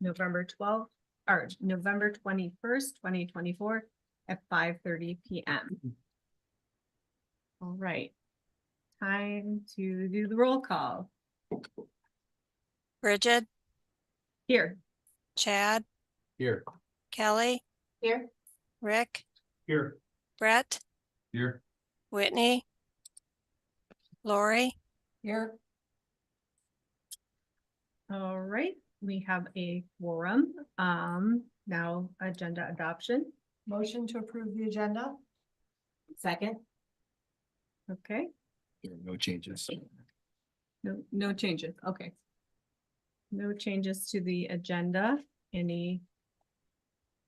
November 12th, or November 21st, 2024 at 5:30 p.m. All right. Time to do the roll call. Bridget, Here. Chad, Here. Kelly, Here. Rick, Here. Brett, Here. Whitney, Lori, Here. All right, we have a quorum. Now agenda adoption. Motion to approve the agenda? Second. Okay, There are no changes. no changes. Okay. No changes to the agenda. Any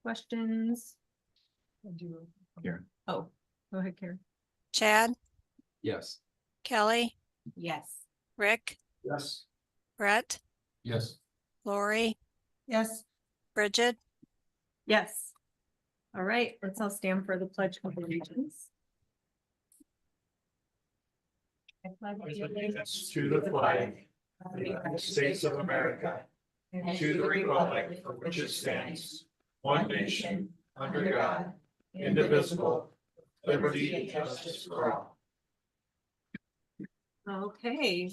questions? Here. Oh, go ahead, Karen. Chad, Yes. Kelly, Yes. Rick, Yes. Brett, Yes. Lori, Yes. Bridget, Yes. All right, let's all stand for the Pledge of Allegiance. Allegiance to the flag of the United States of America and to the republic for which it stands, one nation, under God, indivisible, liberty and justice for all. Okay,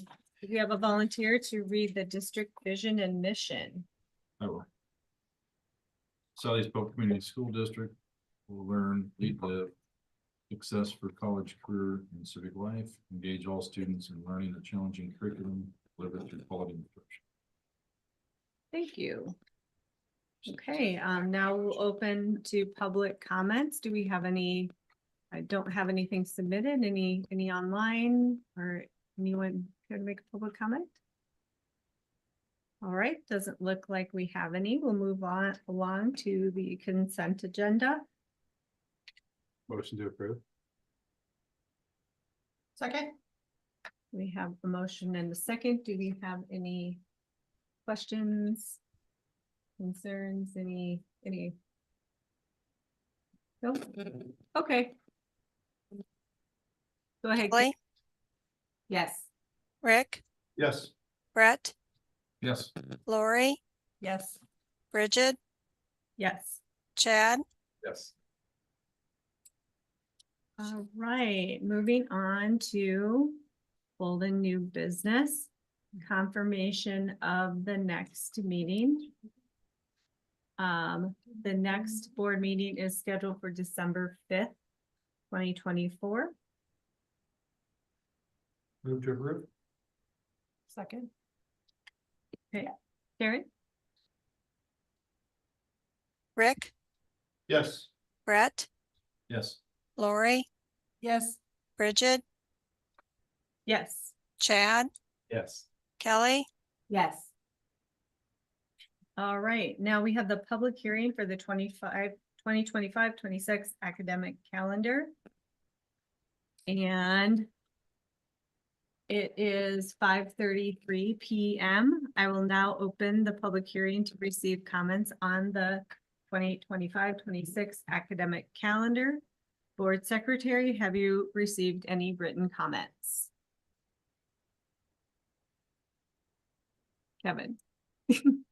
we have a volunteer to read the district vision and mission. I will. Sally's Polk Community School District will learn, lead, live, success for college, career, and civic life, engage all students in learning a challenging curriculum, deliver through quality instruction. Thank you. Okay, now we'll open to public comments. Do we have any? I don't have anything submitted. Any online or anyone care to make a public comment? All right, doesn't look like we have any. We'll move on along to the consent agenda. Motion to approve. Second? We have a motion and a second. Do we have any questions? Concerns, any? No? Okay. Go ahead. Kelly, Yes. Rick, Yes. Brett, Yes. Lori, Yes. Bridget, Yes. Chad, Yes. All right, moving on to old and new business, confirmation of the next meeting. The next board meeting is scheduled for December 5th, 2024. Move to approve. Second? Karen? Rick, Yes. Brett, Yes. Lori, Yes. Bridget, Yes. Chad, Yes. Kelly, Yes. All right, now we have the public hearing for the 2025-26 academic calendar. And it is 5:33 p.m. I will now open the public hearing to receive comments on the 2025-26 academic calendar. Board Secretary, have you received any written comments? Kevin,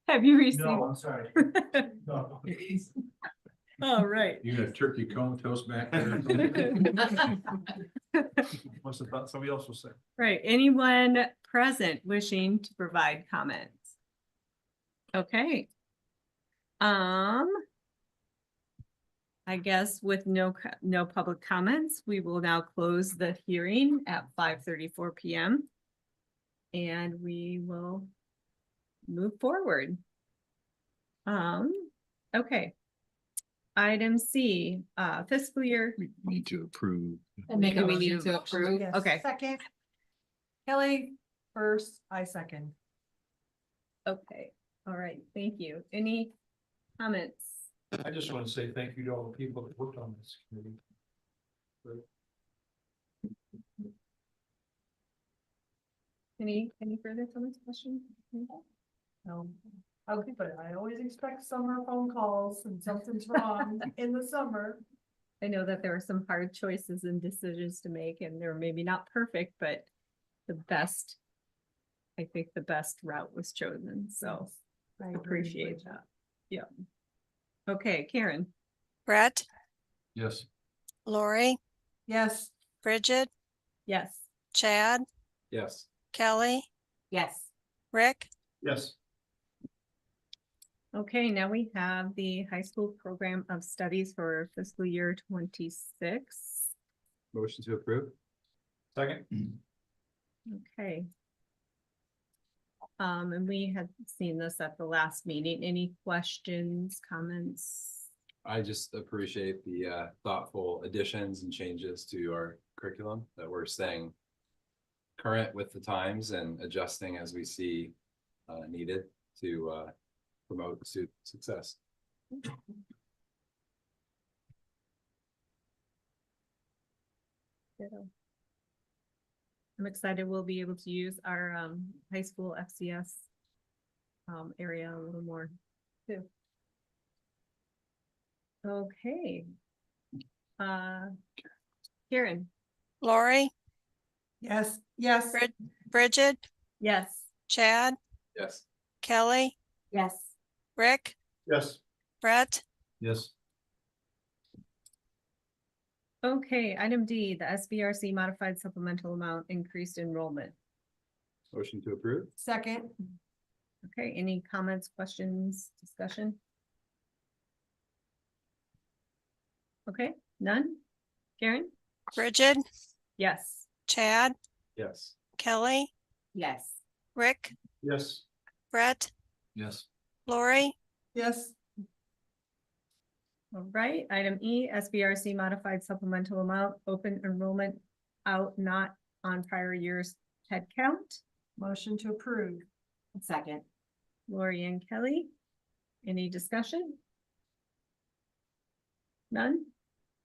have you received? No, I'm sorry. No. All right. You got a turkey cone toast back there. Must have thought somebody else was saying. Right, anyone present wishing to provide comments? Okay. I guess with no public comments, we will now close the hearing at 5:34 p.m. And we will move forward. Okay. Item C, fiscal year. We need to approve. Make a motion to approve. Yes. Okay. Second? Kelly first, I second. Okay, all right, thank you. Any comments? I just want to say thank you to all the people that worked on this committee. Any further comments, questions? No. Okay, but I always expect summer phone calls and something's wrong in the summer. I know that there are some hard choices and decisions to make, and they're maybe not perfect, but I think the best route was chosen, so I agree appreciate with that. Yeah. Okay, Karen. Brett, Yes. Lori, Yes. Bridget, Yes. Chad, Yes. Kelly, Yes. Rick, Yes. Okay, now we have the high school program of studies for fiscal year 26. Motion to approve? Second? Okay. And we had seen this at the last meeting. Any questions, comments? I just appreciate the thoughtful additions and changes to our curriculum, that we're staying current with the times and adjusting as we see needed to promote student success. Ditto. I'm excited we'll be able to use our high school FCS area a little more too. Okay. Karen. Lori, Yes, yes. Bridget, Yes. Chad, Yes. Kelly, Yes. Rick, Yes. Brett, Yes. Okay, item D, the SBRC modified supplemental amount increased enrollment. Motion to approve? Second. Okay, any comments, questions, discussion? Okay, none? Karen? Bridget, Yes. Chad, Yes. Kelly, Yes. Rick, Yes. Brett, Yes. Lori, Yes. All right, item E, SBRC modified supplemental amount, open enrollment out not on prior year's head count. Motion to approve. Second. Lori and Kelly. Any discussion? None?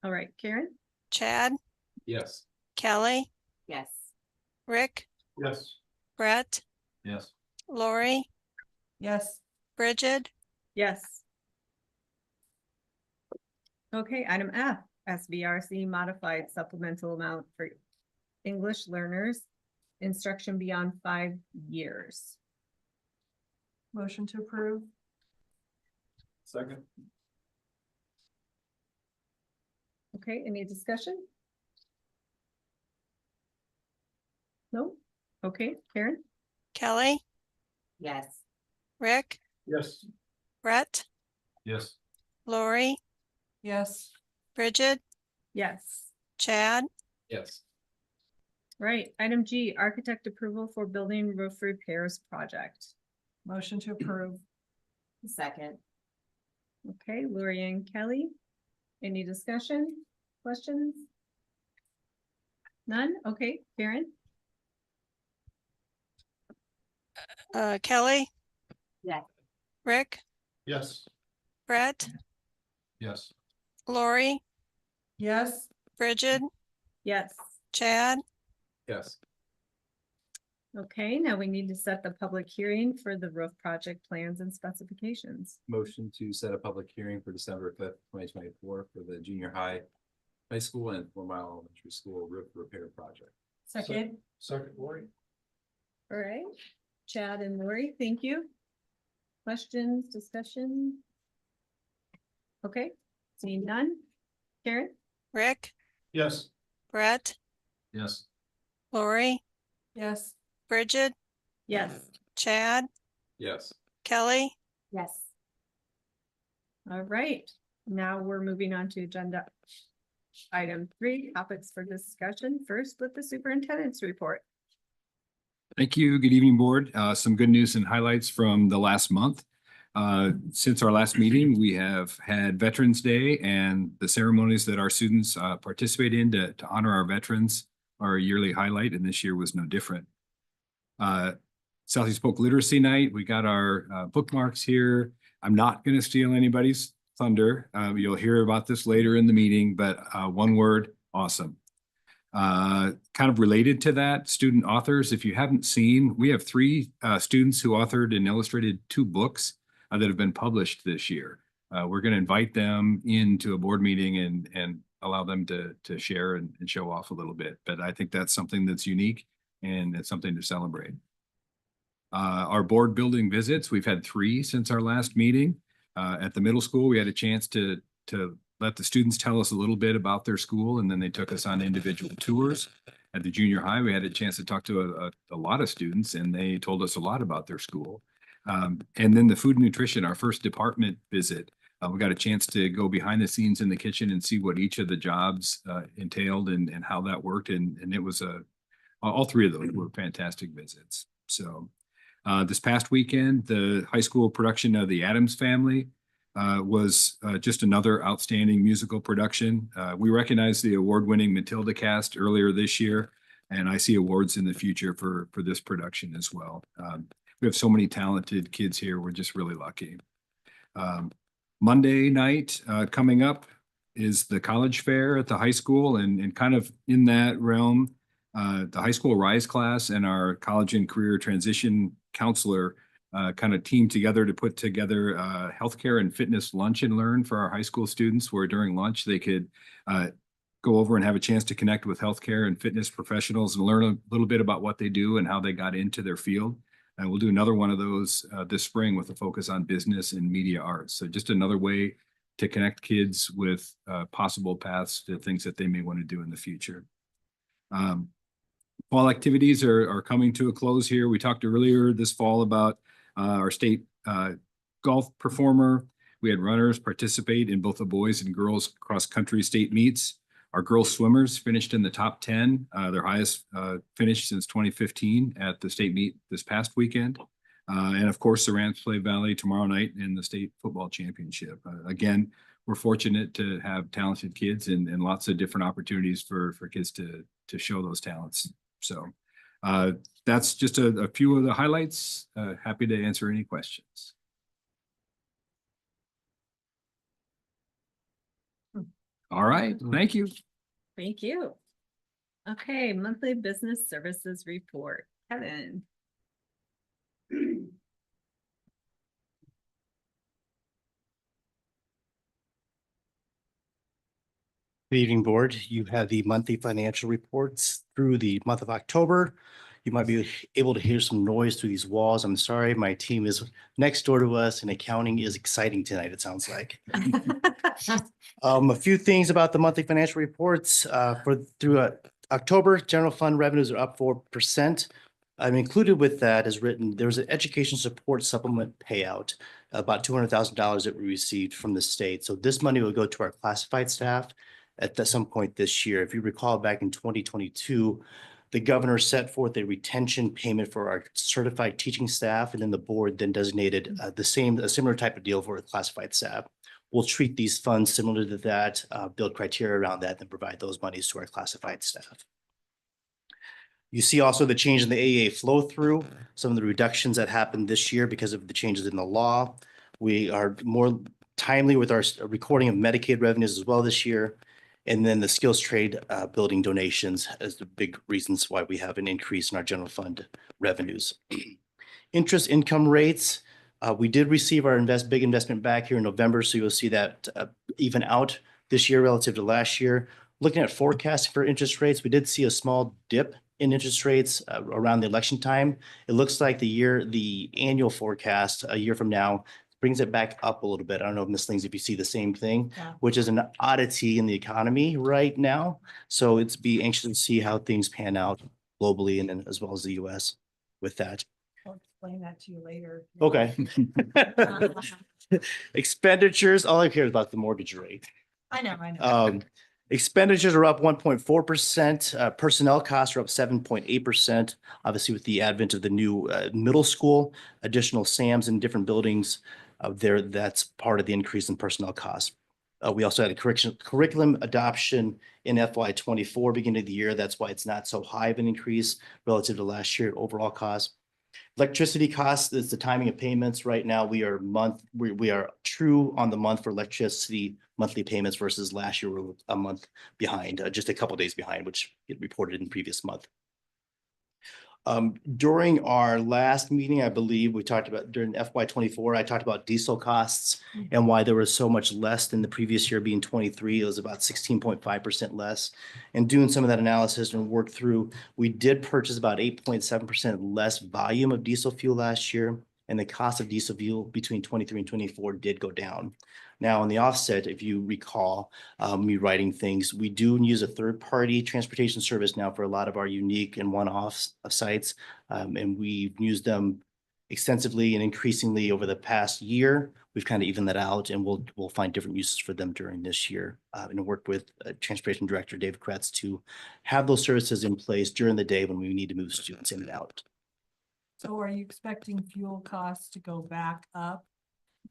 All right, Karen? Chad, Yes. Kelly, Yes. Rick, Yes. Brett, Yes. Lori, Yes. Bridget, Yes. Okay, item F, SBRC modified supplemental amount for English learners, instruction beyond 5 years. Motion to approve. Second? Okay, any discussion? No? Okay, Karen? Kelly, Yes. Rick, Yes. Brett, Yes. Lori, Yes. Bridget, Yes. Chad, Yes. Right, item G, architect approval for building roof repairs project. Motion to approve. Second. Okay, Lori and Kelly. Any discussion, questions? None? Okay, Karen? Kelly, Yes. Rick, Yes. Brett, Yes. Lori, Yes. Bridget, Yes. Chad, Yes. Okay, now we need to set the public hearing for the roof project plans and specifications. Motion to set a public hearing for December 5th, 2024 for the junior high school and 4 Mile Elementary School roof repair project. Second. Second, Lori? All right, Chad and Lori, thank you. Questions, discussion? Okay, seeing none. Karen? Rick, Yes. Brett, Yes. Lori, Yes. Bridget, Yes. Chad, Yes. Kelly, Yes. All right, now we're moving on to agenda item 3, topics for discussion. First with the superintendent's report. Thank you. Good evening, board. Some good news and highlights from the last month. Since our last meeting, we have had Veterans Day, and the ceremonies that our students participate in to honor our veterans are a yearly highlight, and this year was no different. Southeast Polk Literacy Night, we got our bookmarks here. I'm not going to steal anybody's thunder. You'll hear about this later in the meeting, but one word, awesome. Kind of related to that, student authors, if you haven't seen, we have 3 students who authored and illustrated 2 books that have been published this year. We're going to invite them into a board meeting and allow them to share and show off a little bit. But I think that's something that's unique and it's something to celebrate. Our board building visits, we've had 3 since our last meeting. At the middle school, we had a chance to let the students tell us a little bit about their school, and then they took us on individual tours. At the junior high, we had a chance to talk to a lot of students, and they told us a lot about their school. And then the food and nutrition, our first department visit, we got a chance to go behind the scenes in the kitchen and see what each of the jobs entailed and how that worked. And it was all 3 of those were fantastic visits. So this past weekend, the high school production of The Addams Family was just another outstanding musical production. We recognized the award-winning Matilda cast earlier this year, and I see awards in the future for this production as well. We have so many talented kids here. We're just really lucky. Monday night coming up is the college fair at the high school, and kind of in that realm, the high school Rise class and our college and career transition counselor kind of teamed together to put together a healthcare and fitness lunch and learn for our high school students, where during lunch they could go over and have a chance to connect with healthcare and fitness professionals and learn a little bit about what they do and how they got into their field. And we'll do another one of those this spring with a focus on business and media arts. So just another way to connect kids with possible paths to things that they may want to do in the future. Fall activities are coming to a close here. We talked earlier this fall about our state golf performer. We had runners participate in both the boys and girls cross-country state meets. Our girls swimmers finished in the top 10, their highest finish since 2015 at the state meet this past weekend. And of course, the Ramsey Valley tomorrow night in the state football championship. Again, we're fortunate to have talented kids and lots of different opportunities for kids to show those talents. So that's just a few of the highlights. Happy to answer any questions. All right, thank you. Thank you. Okay, monthly business services report. Kevin. Good evening, board. You have the monthly financial reports through the month of October. You might be able to hear some noise through these walls. I'm sorry, my team is next door to us and accounting is exciting tonight, it sounds like. A few things about the monthly financial reports through October, general fund revenues are up 4%. Included with that is written, there was an education support supplement payout, about $200,000 that we received from the state. So this money will go to our classified staff at some point this year. If you recall, back in 2022, the governor set forth a retention payment for our certified teaching staff, and then the board then designated a similar type of deal for classified staff. We'll treat these funds similar to that, build criteria around that, and provide those monies to our classified staff. You see also the change in the AEA flow through, some of the reductions that happened this year because of the changes in the law. We are more timely with our recording of Medicaid revenues as well this year. And then the skills trade building donations as the big reasons why we have an increase in our general fund revenues. Interest income rates, we did receive our big investment back here in November, so you'll see that even out this year relative to last year. Looking at forecasting for interest rates, we did see a small dip in interest rates around the election time. It looks like the annual forecast a year from now brings it back up a little bit. I don't know, Ms. Lings, if you see the same thing, which is an oddity in the economy right now. So it's be anxious to see how things pan out globally and then as well as the US with that. I'll explain that to you later. Okay. Expenditures, all I care is about the mortgage rate. I know. Expenditures are up 1.4%. Personnel costs are up 7.8%. Obviously, with the advent of the new middle school, additional SAMs in different buildings there, that's part of the increase in personnel costs. We also had a curriculum adoption in FY24 beginning of the year. That's why it's not so high of an increase relative to last year overall cost. Electricity costs is the timing of payments. Right now, we are true on the month for electricity monthly payments versus last year we're a month behind, just a couple days behind, which it reported in the previous month. During our last meeting, I believe we talked about during FY 24, I talked about diesel costs and why there was so much less than the previous year being 23. It was about 16.5% less. And doing some of that analysis and work through, we did purchase about 8.7% less volume of diesel fuel last year. And the cost of diesel fuel between 23 and 24 did go down. Now, on the offset, if you recall me writing things, we do use a third-party transportation service now for a lot of our unique and one-off sites. And we've used them extensively and increasingly over the past year. We've kind of evened that out, and we'll find different uses for them during this year. And work with Transportation Director David Kretz to have those services in place during the day when we need to move students in and out. So are you expecting fuel costs to go back up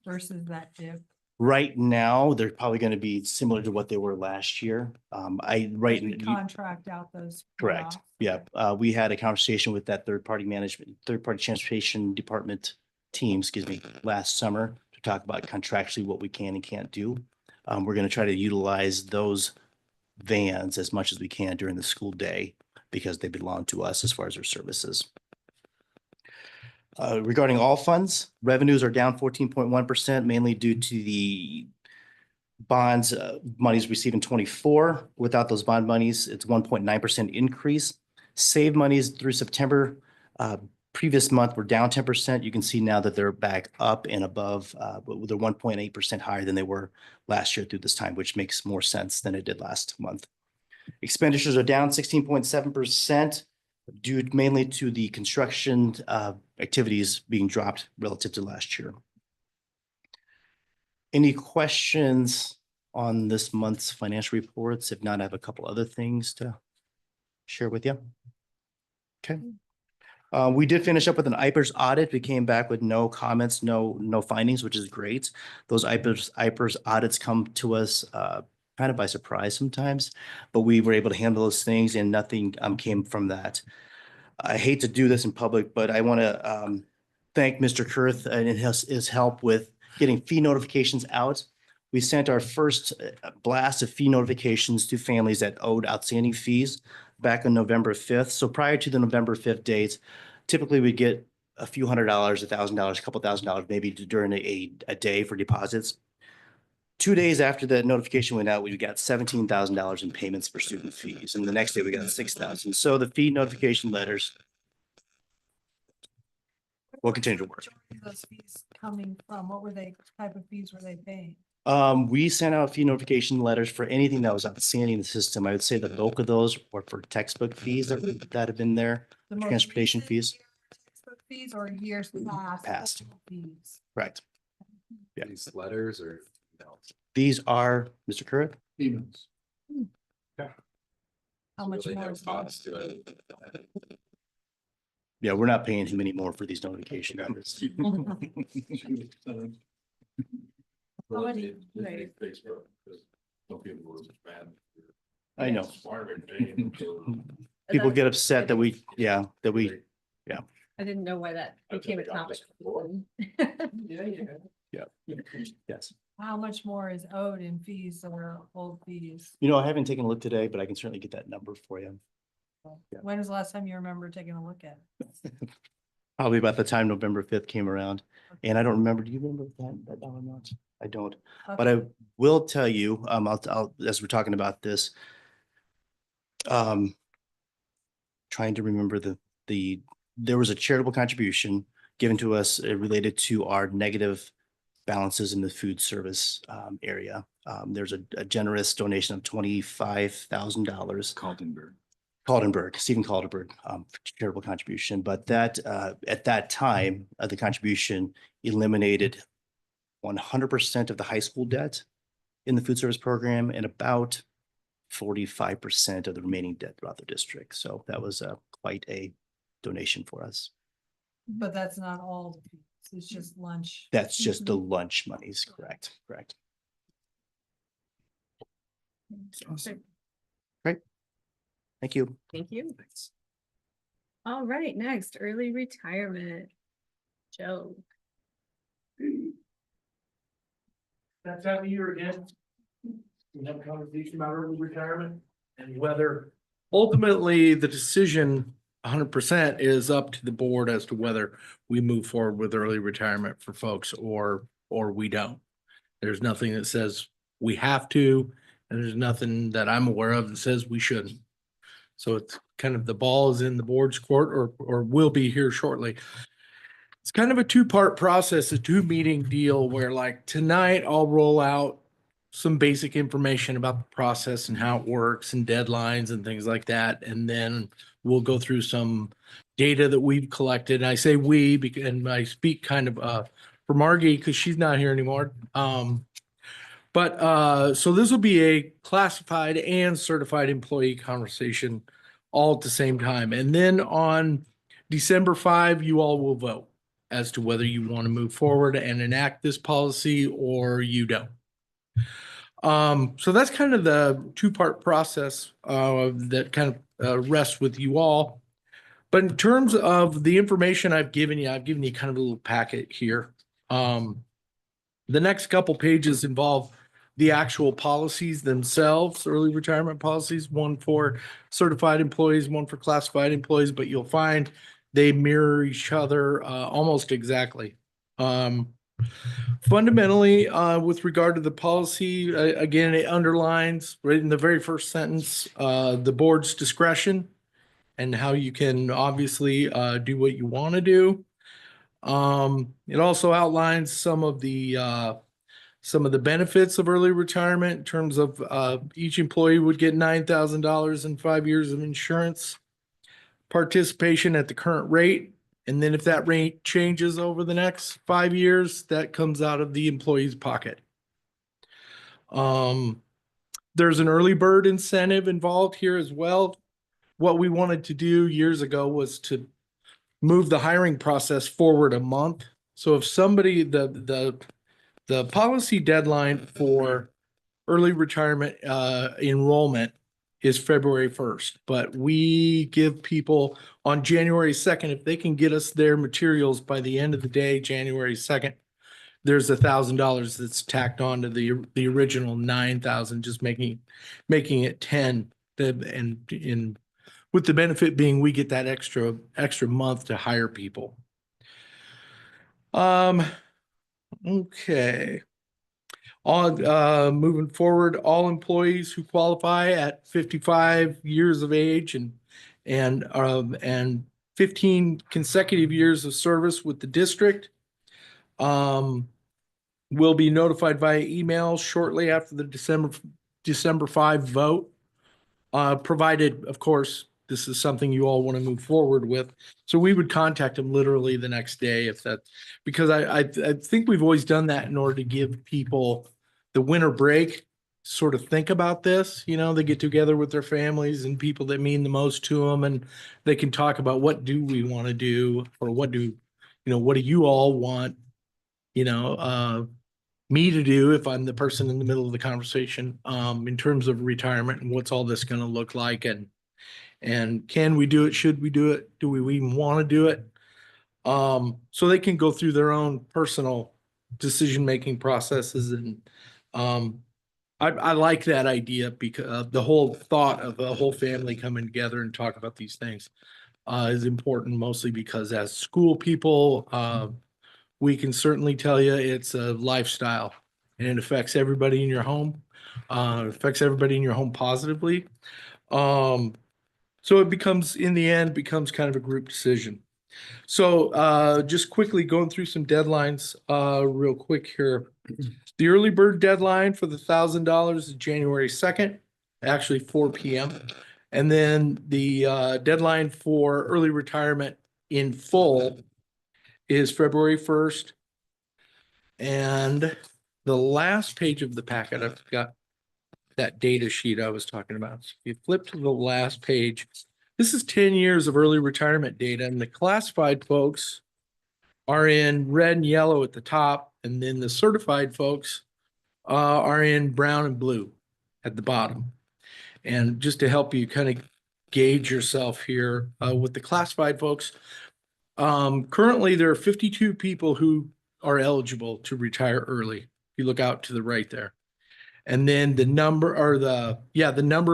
versus that dip? Right now, they're probably going to be similar to what they were last year. As we contract out those. Correct. one-offs? Yeah. We had a conversation with that third-party transportation department team, last summer to talk about contractually what we can and can't do. We're going to try to utilize those vans as much as we can during the school day because they belong to us as far as their services. Regarding all funds, revenues are down 14.1%, mainly due to the bonds monies received in 24. Without those bond monies, it's 1.9% increase. Save monies through September. Previous month were down 10%. You can see now that they're back up and above, but they're 1.8% higher than they were last year through this time, which makes more sense than it did last month. Expenditures are down 16.7%. due mainly to the construction activities being dropped relative to last year. Any questions on this month's financial reports? If not, I have a couple other things to share with you. Okay. We did finish up with an IPERS audit. We came back with no comments, no findings, which is great. Those IPERS audits come to us kind of by surprise sometimes, but we were able to handle those things and nothing came from that. I hate to do this in public, but I want to thank Mr. Kurth and his help with getting fee notifications out. We sent our first blast of fee notifications to families that owed outstanding fees back on November 5th. So prior to the November 5th date, typically we get a few $100s, $1,000, a couple $1,000 maybe during a day for deposits. 2 days after the notification went out, we got $17,000 in payments for student fees. And the next day we got $6,000. So the fee notification letters will continue to work. Those fees coming from, what were they, type of fees were they paying? We sent out fee notification letters for anything that was outstanding in the system. I would say the bulk of those were for textbook fees that have been there, The most transportation recent fees. year textbook fees or years past? Past. Fees. Correct. Yeah. These letters or no? These are, Mr. Currit, Emails. How much Really more? no is cost to it. yeah, we're not paying him any more for these notification numbers. How many- Right. Facebook, because some people were bad. I know. Smart and paying, so- People get upset that we, I didn't know why that I've became a never gotten topic. this before. yes. How much more is owed in fees or old fees? You know, I haven't taken a look today, but I can certainly get that number for you. Yeah. When was the last time you remember taking a look at it? Probably about the time November 5th came around. And I don't remember, do you remember that dollar amount? I don't, but I will tell you, I'll, as we're talking about this, trying to remember there was a charitable contribution given to us related to our negative balances in the food service area. There's a generous donation of $25,000. Stephen Caldenberg, charitable contribution, but that at that time, the contribution eliminated 100% of the high school debt in the food service program and about 45% of the remaining debt throughout the district. So that was quite a donation for us. But that's not all the fees, it's just lunch. That's just the lunch monies, correct? Awesome. Great. Thank you. Thank you. All right, next, early retirement. Joe. That time of year again. We have a conversation about early retirement and whether ultimately the decision 100% is up to the board as to whether we move forward with early retirement for folks or we don't. There's nothing that says we have to, and there's nothing that I'm aware of that says we shouldn't. So it's kind of the ball is in the board's court or will be here shortly. It's kind of a two-part process, a two-meeting deal where like tonight I'll roll out some basic information about the process and how it works and deadlines and things like that. And then we'll go through some data that we've collected. And I say we because and I speak kind of for Margie because she's not here anymore. So this will be a classified and certified employee conversation all at the same time. And then on December 5, you all will vote as to whether you want to move forward and enact this policy or you don't. So that's kind of the two-part process that kind of rests with you all. But in terms of the information I've given you kind of a little packet here. The next couple pages involve the actual policies themselves, early retirement policies, one for certified employees, one for classified employees, but you'll find they mirror each other almost exactly. Fundamentally, with regard to the policy, again, it underlines right in the very first sentence, the board's discretion and how you can obviously do what you want to do. It also outlines some of the benefits of early retirement in terms of each employee would get $9,000 in 5 years of insurance participation at the current rate. And then if that rate changes over the next 5 years, that comes out of the employee's pocket. There's an early bird incentive involved here as well. What we wanted to do years ago was to move the hiring process forward a month. So if somebody, the policy deadline for early retirement enrollment is February 1st, but we give people on January 2nd, if they can get us their materials by the end of the day, January 2nd, there's $1,000 that's tacked on to the original 9,000, just making it 10. And with the benefit being we get that extra month to hire people. Okay. Moving forward, all employees who qualify at 55 years of age and 15 consecutive years of service with the district will be notified via email shortly after the December 5 vote. Provided, of course, this is something you all want to move forward with. So we would contact them literally the next day because I think we've always done that in order to give people the winter break, sort of think about this. They get together with their families and people that mean the most to them, and they can talk about what do we want to do, or what do you all want, me to do if I'm the person in the middle of the conversation, in terms of retirement and what's all this going to look like, and can we do it? Should we do it? Do we even want to do it? So they can go through their own personal decision-making processes. And I like that idea because the whole thought of a whole family coming together and talk about these things is important, mostly because as school people, we can certainly tell you it's a lifestyle and it affects everybody in your home. It affects everybody in your home positively. So it becomes, in the end, kind of a group decision. So just quickly going through some deadlines real quick here. The early bird deadline for the $1,000 is January 2nd, actually 4 p.m. And then the deadline for early retirement in full is February 1st. And the last page of the packet, I've got that data sheet I was talking about. So if you flip to the last page, this is 10 years of early retirement data, and the classified folks are in red and yellow at the top, and then the certified folks are in brown and blue at the bottom. And just to help you kind of gauge yourself here with the classified folks, currently there are 52 people who are eligible to retire early. If you look out to the right there. And then the number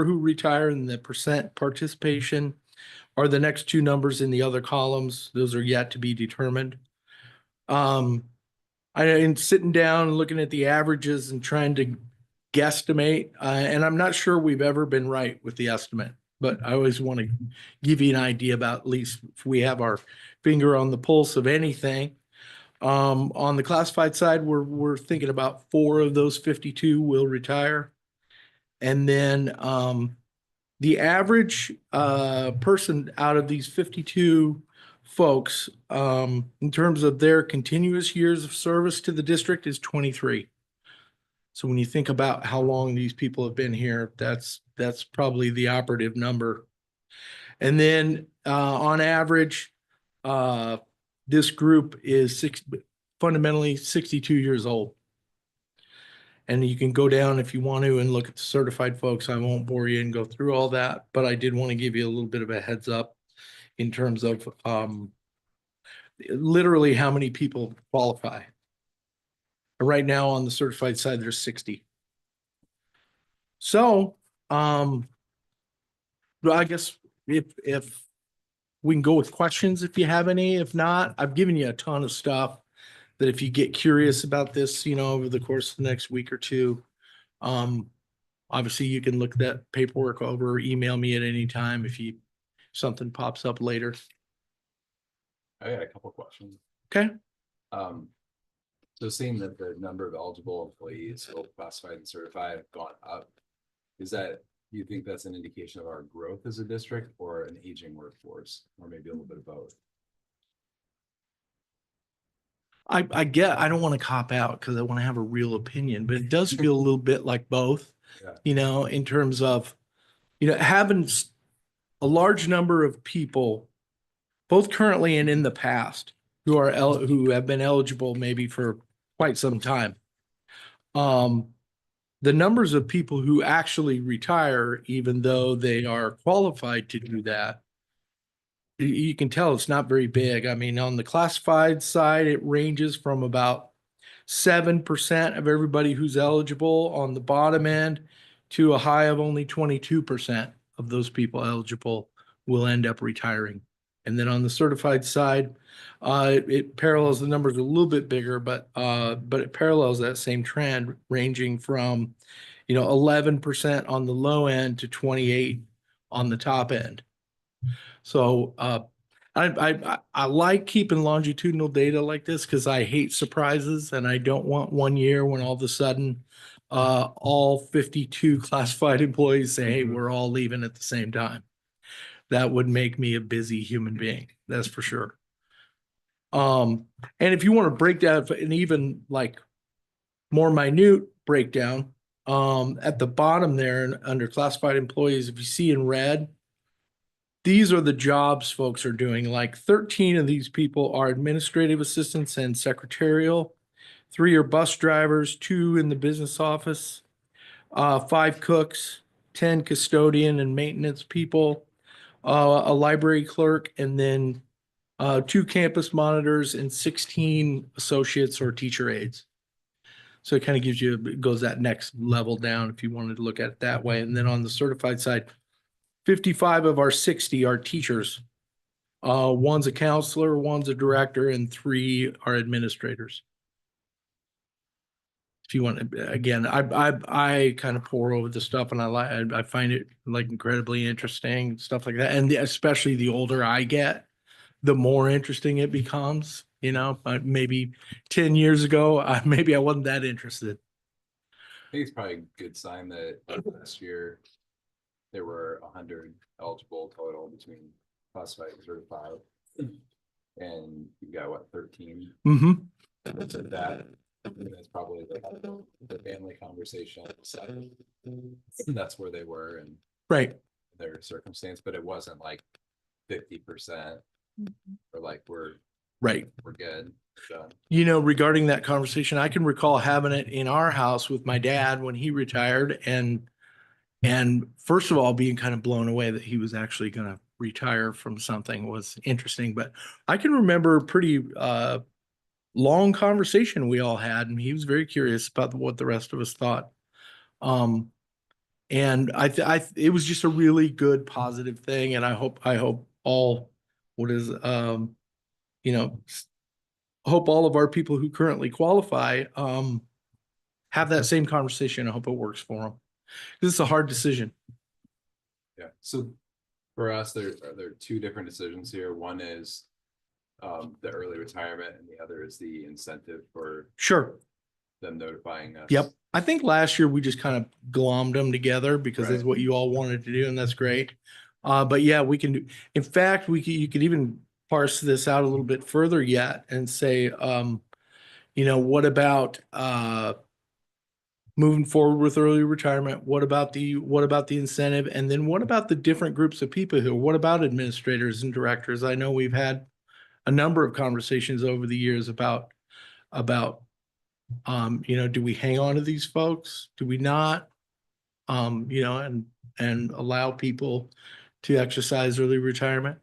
who retire and the percent participation are the next two numbers in the other columns. Those are yet to be determined. In sitting down and looking at the averages and trying to guesstimate, and I'm not sure we've ever been right with the estimate, but I always want to give you an idea about at least if we have our finger on the pulse of anything. On the classified side, we're thinking about 4 of those 52 will retire. And then the average person out of these 52 folks, in terms of their continuous years of service to the district, is 23. So when you think about how long these people have been here, that's probably the operative number. And then on average, this group is fundamentally 62 years old. And you can go down if you want to and look at the certified folks. I won't bore you and go through all that, but I did want to give you a little bit of a heads up in terms of literally how many people qualify. Right now on the certified side, there's 60. So well, I guess if we can go with questions if you have any. If not, I've given you a ton of stuff that if you get curious about this, over the course of the next week or two, obviously you can look that paperwork over, email me at any time if something pops up later. I got a couple questions. Okay. So seeing that the number of eligible employees, both classified and certified, have gone up, do you think that's an indication of our growth as a district or an aging workforce, or maybe a little bit of both? I don't want to cop out because I want to have a real opinion, but it does feel a little bit like both, Yeah. in terms of, having a large number of people, both currently and in the past, who have been eligible maybe for quite some time. The numbers of people who actually retire, even though they are qualified to do that, you can tell it's not very big. I mean, on the classified side, it ranges from about 7% of everybody who's eligible on the bottom end to a high of only 22% of those people eligible will end up retiring. And then on the certified side, it parallels, the numbers a little bit bigger, but it parallels that same trend, ranging from 11% on the low end to 28 on the top end. So I like keeping longitudinal data like this because I hate surprises, and I don't want one year when all of a sudden all 52 classified employees say, hey, we're all leaving at the same time. That would make me a busy human being. That's for sure. And if you want to break down an even like more minute breakdown, at the bottom there under classified employees, if you see in red, these are the jobs folks are doing. Like 13 of these people are administrative assistants and secretarial. 3 are bus drivers, 2 in the business office, 5 cooks, 10 custodian and maintenance people, a library clerk, and then 2 campus monitors and 16 associates or teacher aides. So it kind of goes that next level down if you wanted to look at it that way. And then on the certified side, 55 of our 60 are teachers. One's a counselor, one's a director, and 3 are administrators. If you want, again, I kind of pore over the stuff, and I find it like incredibly interesting, stuff like that. And especially the older I get, the more interesting it becomes. Maybe 10 years ago, maybe I wasn't that interested. I think it's probably a good sign that last year there were 100 eligible total between classified and certified. And you've got what, 13? Mm-hmm. That's probably the family conversation. So that's where they were and Right. their circumstance, but it wasn't like 50% or like we're good. So Regarding that conversation, I can recall having it in our house with my dad when he retired, and first of all, being kind of blown away that he was actually going to retire from something was interesting. But I can remember a pretty long conversation we all had, and he was very curious about what the rest of us thought. And it was just a really good, positive thing. And I hope all, you know, hope all of our people who currently qualify, have that same conversation. I hope it works for them. This is a hard decision. Yeah, so for us, there are two different decisions here. One is the early retirement and the other is the incentive for Sure. them notifying us. Yep. I think last year we just kind of glommed them together because that's Right. what you all wanted to do, and that's great. But yeah, we can do, in fact, you could even parse this out a little bit further yet and say, what about moving forward with early retirement? What about the incentive? And then what about the different groups of people here? What about administrators and directors? I know we've had a number of conversations over the years about do we hang on to these folks? Do we not? And allow people to exercise early retirement.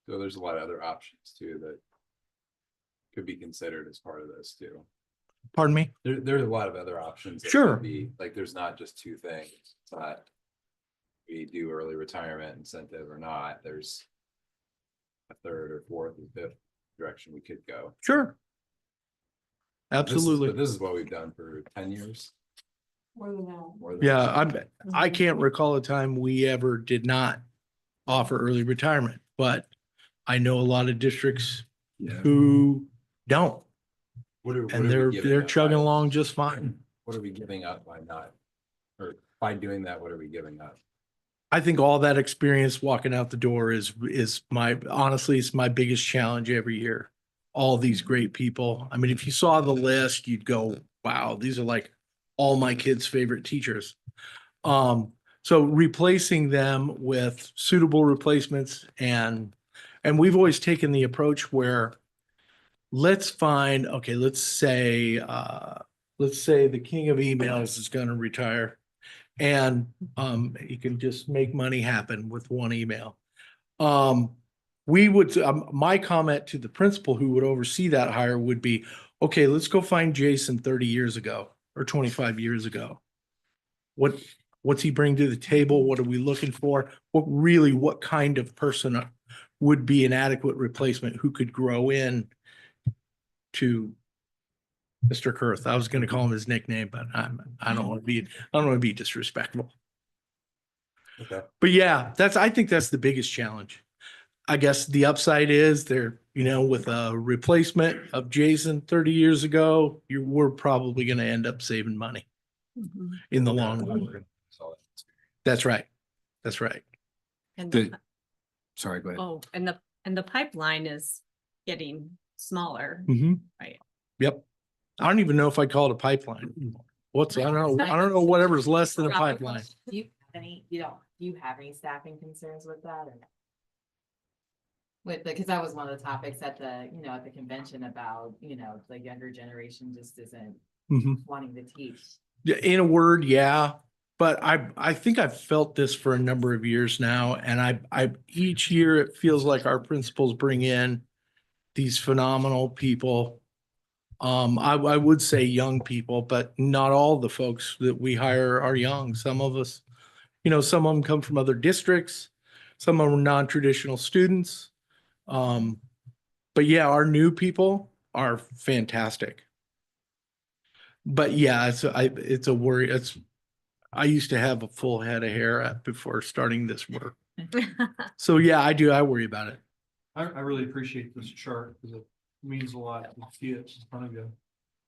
So there's a lot of other options too that could be considered as part of this too. Pardon me? There's a lot of other options. that Sure. could be, like, there's not just two things. It's not we do early retirement incentive or not. There's a third or fourth or fifth direction we could go. Sure. Absolutely. But this is what we've done for 10 years. More than that. More than Yeah, that. I can't recall a time we ever did not offer early retirement, but I know a lot of districts Yeah. who don't, What are and we they're giving up chugging by- along just fine. What are we giving up by not, or by doing that, what are we giving up? I think all that experience walking out the door is honestly, it's my biggest challenge every year. All these great people. I mean, if you saw the list, you'd go, wow, these are like all my kids' favorite teachers. So replacing them with suitable replacements and we've always taken the approach where let's say the king of emails is going to retire and he can just make money happen with one email. My comment to the principal who would oversee that hire would be, okay, let's go find Jason 30 years ago or 25 years ago. What's he bring to the table? What are we looking for? What kind of person would be an adequate replacement who could grow in to Mr. Kurth? I was going to call him his nickname, but I don't want to be disrespectful. Okay. But yeah, I think that's the biggest challenge. I guess the upside is with a replacement of Jason 30 years ago, we're probably going to end up saving money in the long run. That's right. That's right. The- Sorry, go ahead. And the pipeline is getting smaller. Mhm. Right. Yep. I don't even know if I call it a pipeline. I don't know, whatever's less than a pipeline. Do you have any staffing concerns with that or? Because that was one of the topics at the convention about, the younger generation just isn't Mhm. wanting to teach. Yeah, in a word, yeah. But I think I've felt this for a number of years now, and I each year it feels like our principals bring in these phenomenal people. I would say young people, but not all the folks that we hire are young. Some of us, some of them come from other districts, some of them are non-traditional students. But yeah, our new people are fantastic. But yeah, it's a worry. I used to have a full head of hair before starting this work. So yeah, I worry about it. I really appreciate this chart because it means a lot to see it in front of you.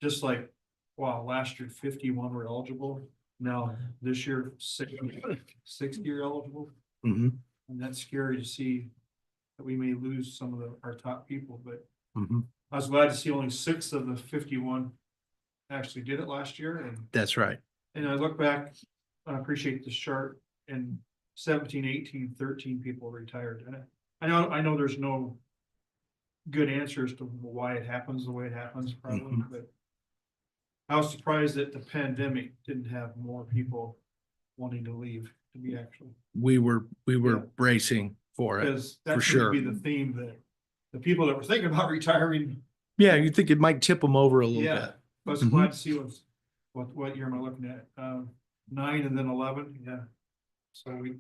Just like, wow, last year 51 were eligible. Now this year 60 are eligible. Mhm. And that's scary to see that we may lose some of our top people, but Mhm. I was glad to see only 6 of the 51 actually did it last year. That's right. And I look back, I appreciate this chart, and 17, 18, 13 people retired. And I know there's no good answers to why it happens the way it happens probably, but I was surprised that the pandemic didn't have more people wanting to leave, to be actually. We were Yeah. bracing for it. Because for that seems sure. to be the theme that the people that were thinking about retiring. Yeah, you think it might tip them over a little Yeah. bit. I was glad to see what year am I looking at? 9 and then 11, yeah. So it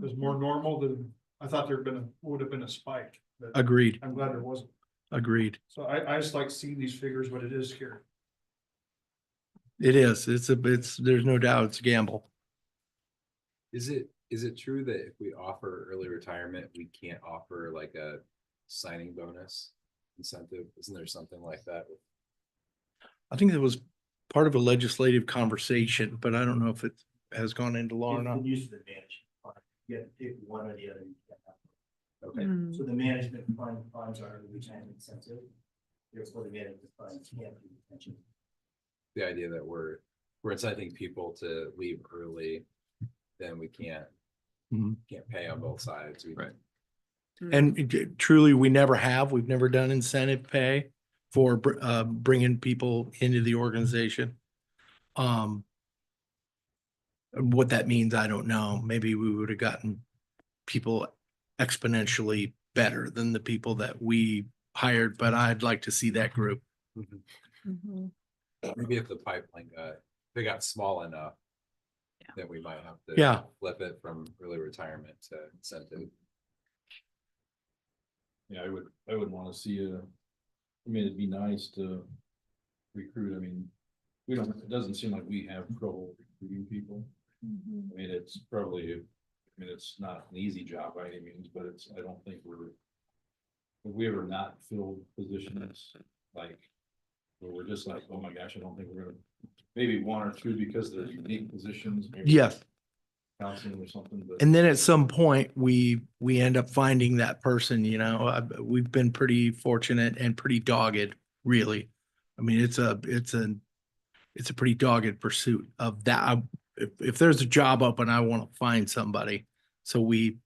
was more normal than I thought would have been a spike, but Agreed, I'm glad there wasn't. agreed. So I just like seeing these figures, but it is scary. It is, there's no doubt it's a gamble. Is it true that if we offer early retirement, we can't offer like a signing bonus incentive? Isn't there something like that? I think that was part of a legislative conversation, but I don't know if it has gone into law or It's not. the use of the management fund. You have to pick one or the other. You can't have both. Okay, Hmm. So the management funds are the retirement incentive. Therefore, the management funds can't do pension. the idea that we're inciting people to leave early, then we can't Mhm. pay on both sides. Right. And truly, we've never done incentive pay for bringing people into the organization. What that means, I don't know. Maybe we would have gotten people exponentially better than the people that we hired, but I'd like to see that group. Mhm. Maybe if the pipeline if it got small enough, Yeah. then we might have to Yeah. flip it from early retirement to incentive. Yeah, I would want to see it'd be nice to recruit. I mean, it doesn't seem like we have trouble recruiting people. Mhm. I mean, it's probably, it's not an easy job by any means, but I don't think have we ever not filled positions like, where we're just like, oh my gosh, I don't think we're gonna, maybe one or two because they're unique positions. maybe Yes. Counseling or something, but. And then at some point, we end up finding that person, we've been pretty fortunate and pretty dogged, really. I mean, it's a pretty dogged pursuit of that. If there's a job open, I want to find somebody. So we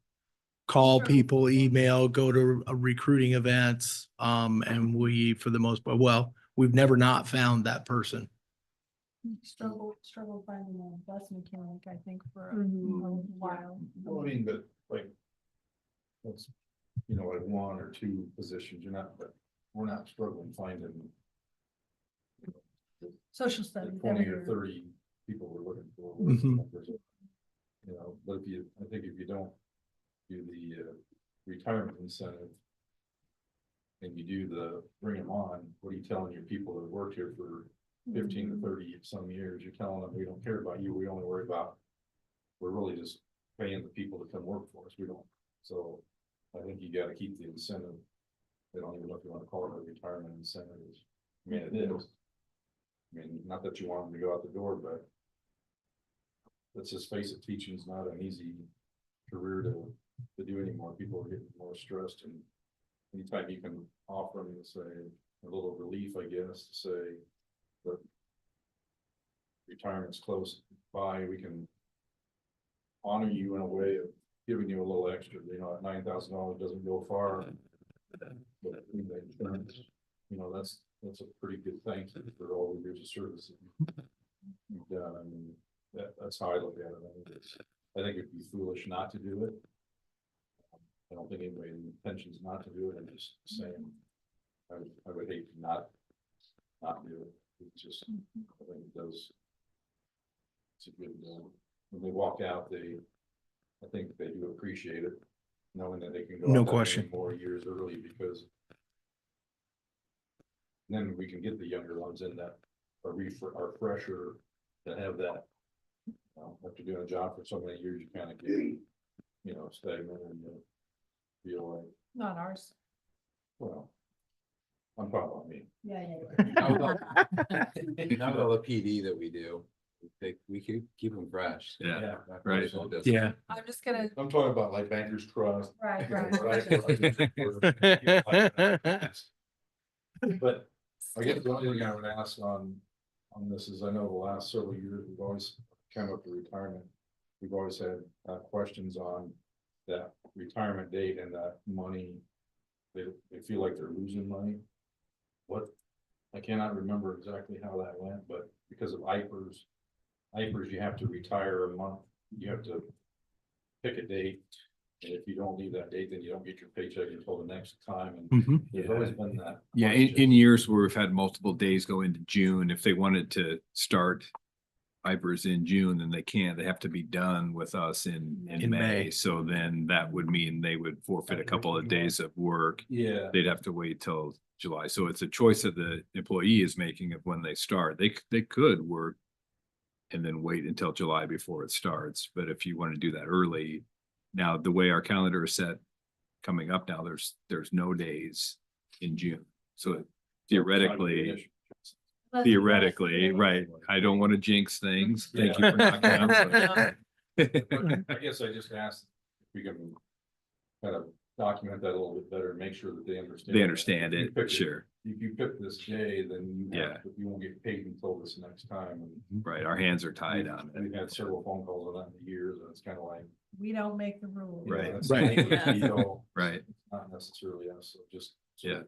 call people, email, go to recruiting events, and we, for the most part, well, we've never not found that person. Struggle finding a bus mechanic, I think, for a Mhm. while. Well, I mean, but like, that's, like one or two positions, we're not struggling finding Social the studies. 20 or 30 people we're looking for. Mhm. But I think if you don't do the retirement incentive and you do bring them on, what are you telling your people that worked here for 15 to 30 some years? You're telling them, we don't care about you, we only worry about, we're really just paying the people to come work for us, we don't. So I think you gotta keep the incentive. I don't even know if you wanna call it a retirement incentive. I mean, it is. I mean, not that you want them to go out the door, but let's just face it, teaching is not an easy career to do anymore. People are getting more stressed, and anytime you can offer them, say, a little relief, I guess, to say that retirement's close by, we can honor you in a way of giving you a little extra, at $9,000 doesn't go far. But insurance, that's a pretty good thank you for all the years of service you've done. I mean, that's how I look at it. I think it'd be foolish not to do it. I don't think anybody's intention is not to do it. I'm just saying, I would hate to not do it. It's just, I think it does. It's a good, when they walk out, I think they do appreciate it, knowing that they can go No out that many question. more years early, because then we can get the younger ones in that are fresher that have that. After doing a job for so many years, you kind of get, stagnant and feel like, Not ours. well, I'm talking about me. Yeah. Not with all the PD that we do, we keep them fresh. Yeah, Not right. social distance. Yeah. I'm just gonna, I'm talking about like Bankers Trust. right. But I guess the only thing I would ask on this is, I know the last several years, we've always come up to retirement. We've always had questions on that retirement date and that money. They feel like they're losing money. I cannot remember exactly how that went, but because of IPERS, you have to retire a month. You have to pick a date. And if you don't leave that date, then you don't get your paycheck until the next time. And Mhm. there's always been that. Yeah, in question. years where we've had multiple days go into June, if they wanted to start IPERS in June, then they can't. They have to be done with us in In May. May. So then that would mean they would forfeit a couple of days of work. Yeah. They'd have to wait till July. So it's a choice that the employee is making of when they start. They could work and then wait until July before it starts. But if you want to do that early, now the way our calendar is set coming up now, there's no days in June. So theoretically, right, I don't want to jinx things. Thank you for knocking out. I guess I just asked if we can kind of document that a little bit better, and make sure that they understand. They understand If you it, pick sure. If you pick this day, then Yeah. you won't get paid until this next time. And Right, our hands are tied on it. we've had several phone calls on that in the years, and it's kind of like. We don't make the rules. you know, Right. it's Right. like, you know, Right, Not necessarily us, so just. Yeah.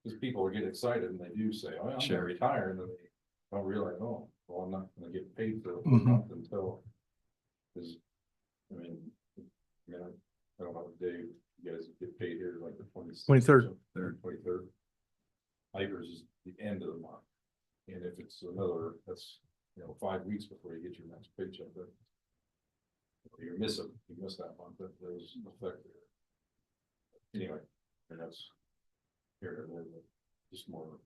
Because people get excited and they do say, oh, I'm Sure. gonna retire, and then they don't realize, oh, well, I'm not gonna get paid for a Mhm. month until. Cause, I mean, I don't know what day you guys get paid here, like the 23rd. 23rd. IPERS is the end of the month, and if it's another, that's, 5 weeks before you get your next paycheck, but. You miss that month, that there's an effect there. Anyway, and that's. Here, just more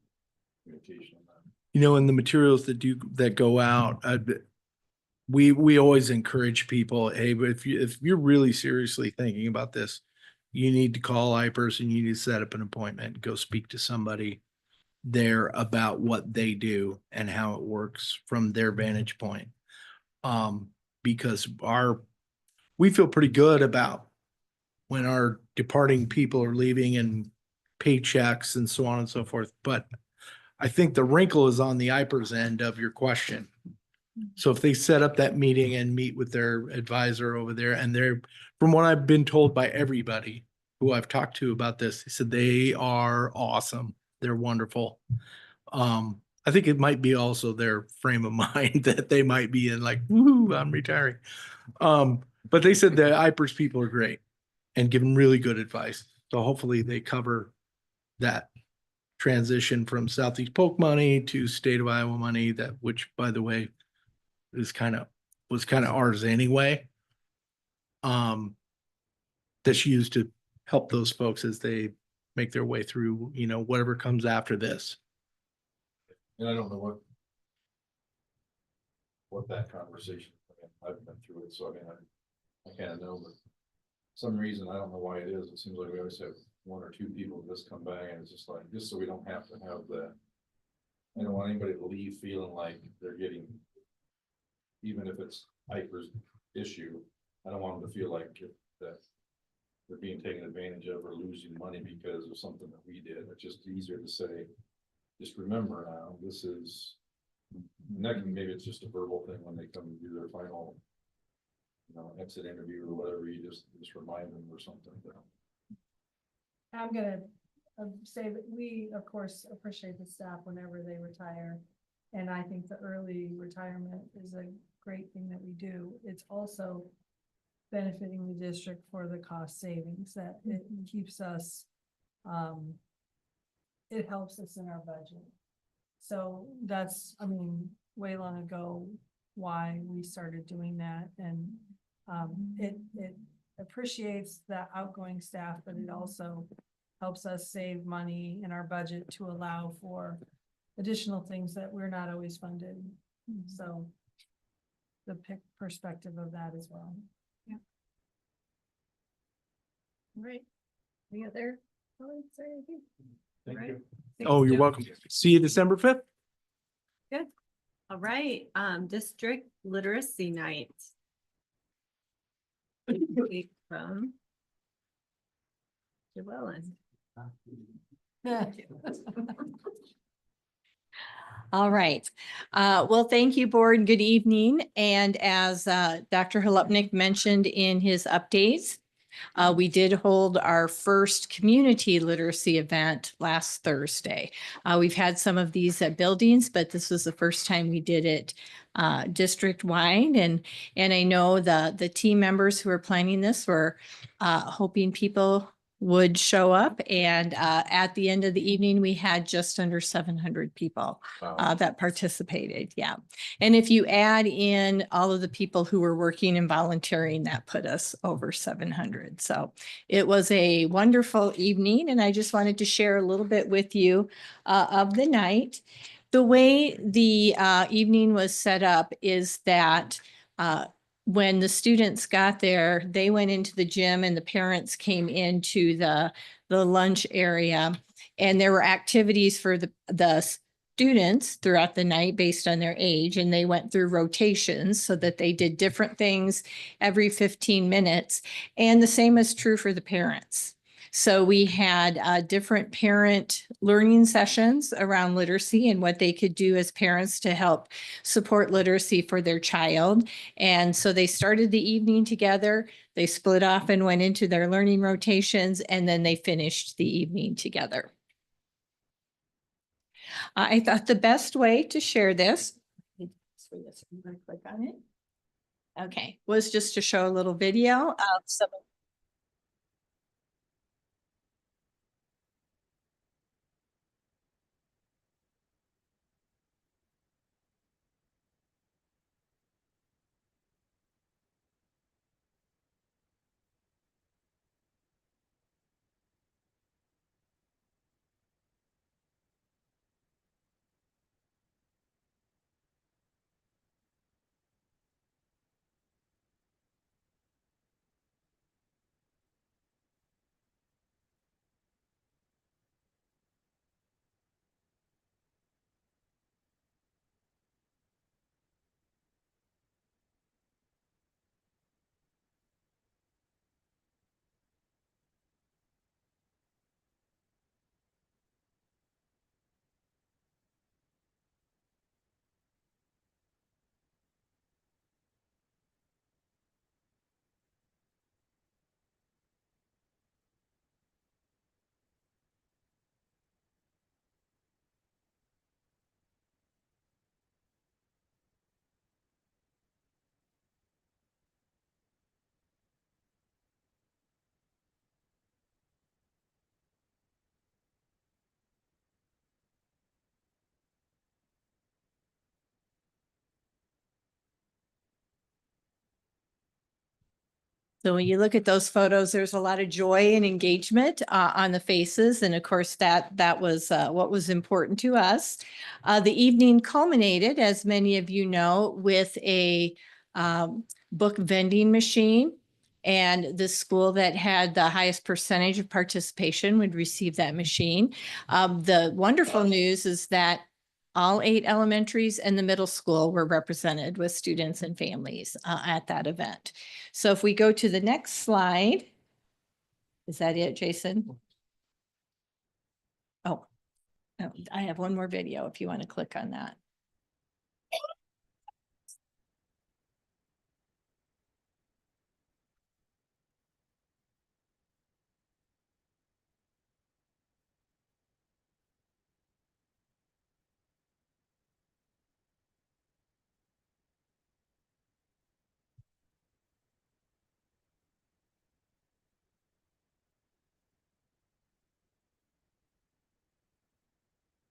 communication on that. You know, in the materials that go out, we always encourage people, hey, but if you're really seriously thinking about this, you need to call IPERS and you need to set up an appointment, go speak to somebody there about what they do and how it works from their vantage point. Because we feel pretty good about when our departing people are leaving and paychecks and so on and so forth. But I think the wrinkle is on the IPERS end of your question. So if they set up that meeting and meet with their advisor over there, and from what I've been told by everybody who I've talked to about this, they said they are awesome. They're wonderful. I think it might be also their frame of mind that they might be in, like, woo, I'm retiring. But they said the IPERS people are great and give them really good advice. So hopefully they cover that transition from Southeast Polk money to state of Iowa money, which, by the way, was kind of ours anyway. That's used to help those folks as they make their way through, whatever comes after this. And I don't know what that conversation, I've been through it, so I kind of know, but some reason, I don't know why it is, it seems like we always have one or two people just come back, and it's just like, just so we don't have to have that. I don't want anybody to leave feeling like they're getting, even if it's IPERS issue, I don't want them to feel like that they're being taken advantage of or losing money because of something that we did. It's just easier to say, just remember now, this is, maybe it's just a verbal thing when they come and do their final, exit interview or whatever, you just remind them or something. I'm gonna say that we, of course, appreciate the staff whenever they retire. And I think the early retirement is a great thing that we do. It's also benefiting the district for the cost savings that it keeps us, it helps us in our budget. So that's, way long ago, why we started doing that. And it appreciates the outgoing staff, but it also helps us save money in our budget to allow for additional things that we're not always funded. So the perspective of that as well. Yeah. Right. Any other comments or anything? Thank Right. you. Oh, you're welcome. See you December 5th. Good. All right, district literacy night. From Llewellyn. All right. Well, thank you, board. Good evening. And as Dr. Halupnik mentioned in his updates, we did hold our first community literacy event last Thursday. We've had some of these at buildings, but this was the first time we did it district-wide. And I know the team members who are planning this were hoping people would show up. And at the end of the evening, we had just under 700 people that participated. Yeah. And if you add in all of the people who were working and volunteering, that put us over 700. So it was a wonderful evening. And I just wanted to share a little bit with you of the night. The way the evening was set up is that when the students got there, they went into the gym and the parents came into the lunch area. And there were activities for the students throughout the night based on their age. And they went through rotations so that they did different things every 15 minutes. And the same is true for the parents. So we had different parent learning sessions around literacy and what they could do as parents to help support literacy for their child. And so they started the evening together, they split off and went into their learning rotations, and then they finished the evening together. I thought the best way to share this, click on it. Okay, was just to show a little video of some of So when you look at those photos, there's a lot of joy and engagement on the faces. And of course, that was what was important to us. The evening culminated, as many of you know, with a book vending machine. And the school that had the highest percentage of participation would receive that machine. The wonderful news is that all 8 elementaries and the middle school were represented with students and families at that event. So if we go to the next slide, is that it, Jason? Oh, I have one more video if you want to click on that.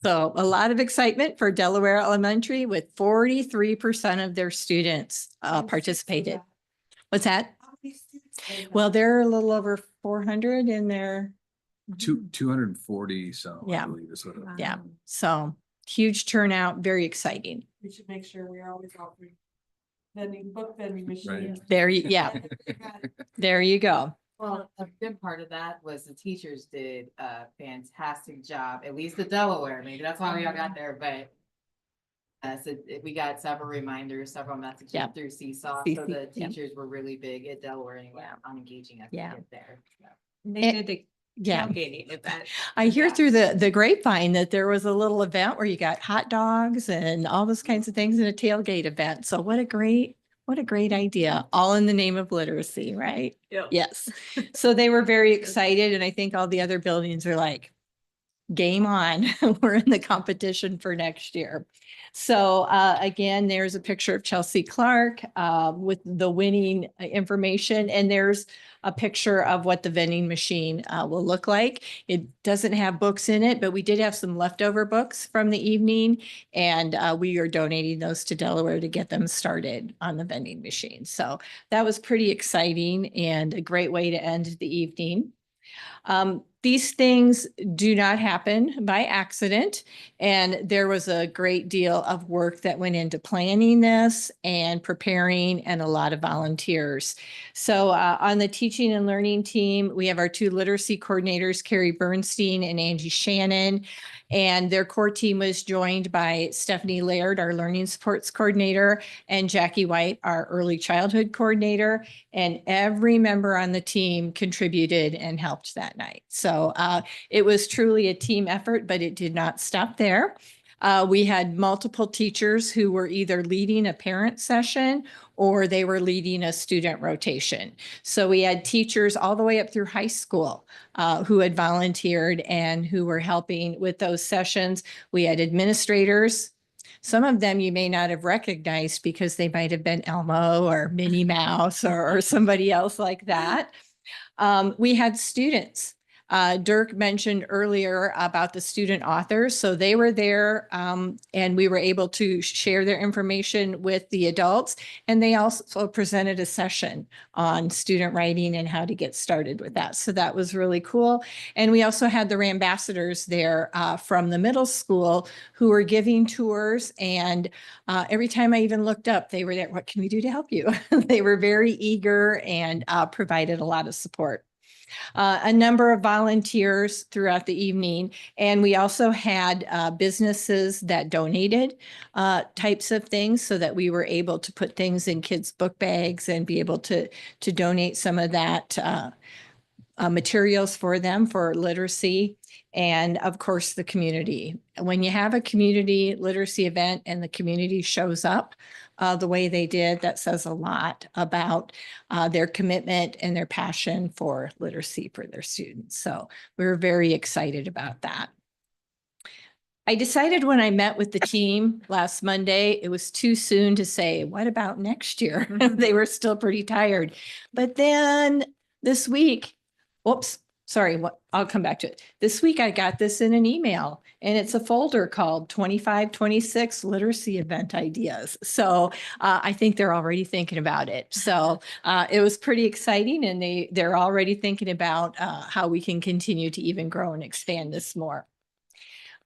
So a lot of excitement for Delaware Elementary with 43% of their students participated. What's that? Well, they're a little over 400 in their. 240, so. Yeah. I believe is what it- Yeah, so huge turnout, very exciting. We should make sure we're always offering book vending machines. There you, yeah, there you go. Well, a good part of that was the teachers did a fantastic job, at least at Delaware. Maybe that's why we all got there, but so we got several reminders, several messages Yeah. through Seesaw. So the Yeah. teachers were really big at Delaware anyway on engaging us to Yeah. get there. So. They did the Yeah. tailgating event. I hear through the grapevine that there was a little event where you got hot dogs and all those kinds of things in a tailgate event. So what a great idea, all in the name of literacy, right? Yep. Yes. So they were very excited, and I think all the other buildings are like, game on. We're in the competition for next year. So again, there's a picture of Chelsea Clark with the winning information, and there's a picture of what the vending machine will look like. It doesn't have books in it, but we did have some leftover books from the evening, and we are donating those to Delaware to get them started on the vending machine. So that was pretty exciting and a great way to end the evening. These things do not happen by accident, and there was a great deal of work that went into planning this and preparing, and a lot of volunteers. So on the teaching and learning team, we have our two literacy coordinators, Carrie Bernstein and Angie Shannon. And their core team was joined by Stephanie Laird, our learning supports coordinator, and Jackie White, our early childhood coordinator. And every member on the team contributed and helped that night. So it was truly a team effort, but it did not stop there. We had multiple teachers who were either leading a parent session or they were leading a student rotation. So we had teachers all the way up through high school who had volunteered and who were helping with those sessions. We had administrators. Some of them you may not have recognized because they might have been Elmo or Minnie Mouse or somebody else like that. We had students. Dirk mentioned earlier about the student authors. So they were there and we were able to share their information with the adults. And they also presented a session on student writing and how to get started with that. So that was really cool. And we also had the ambassadors there from the middle school who were giving tours. And every time I even looked up, they were there. What can we do to help you? They were very eager and provided a lot of support. A number of volunteers throughout the evening. And we also had businesses that donated types of things so that we were able to put things in kids' book bags and be able to donate some of that materials for them for literacy. And of course, the community. When you have a community literacy event and the community shows up the way they did, that says a lot about their commitment and their passion for literacy for their students. So we were very excited about that. I decided when I met with the team last Monday, it was too soon to say, what about next year? They were still pretty tired. But then this week, whoops, sorry, I'll come back to it. This week I got this in an email, and it's a folder called 25-26 Literacy Event Ideas. So I think they're already thinking about it. So it was pretty exciting, and they're already thinking about how we can continue to even grow and expand this more.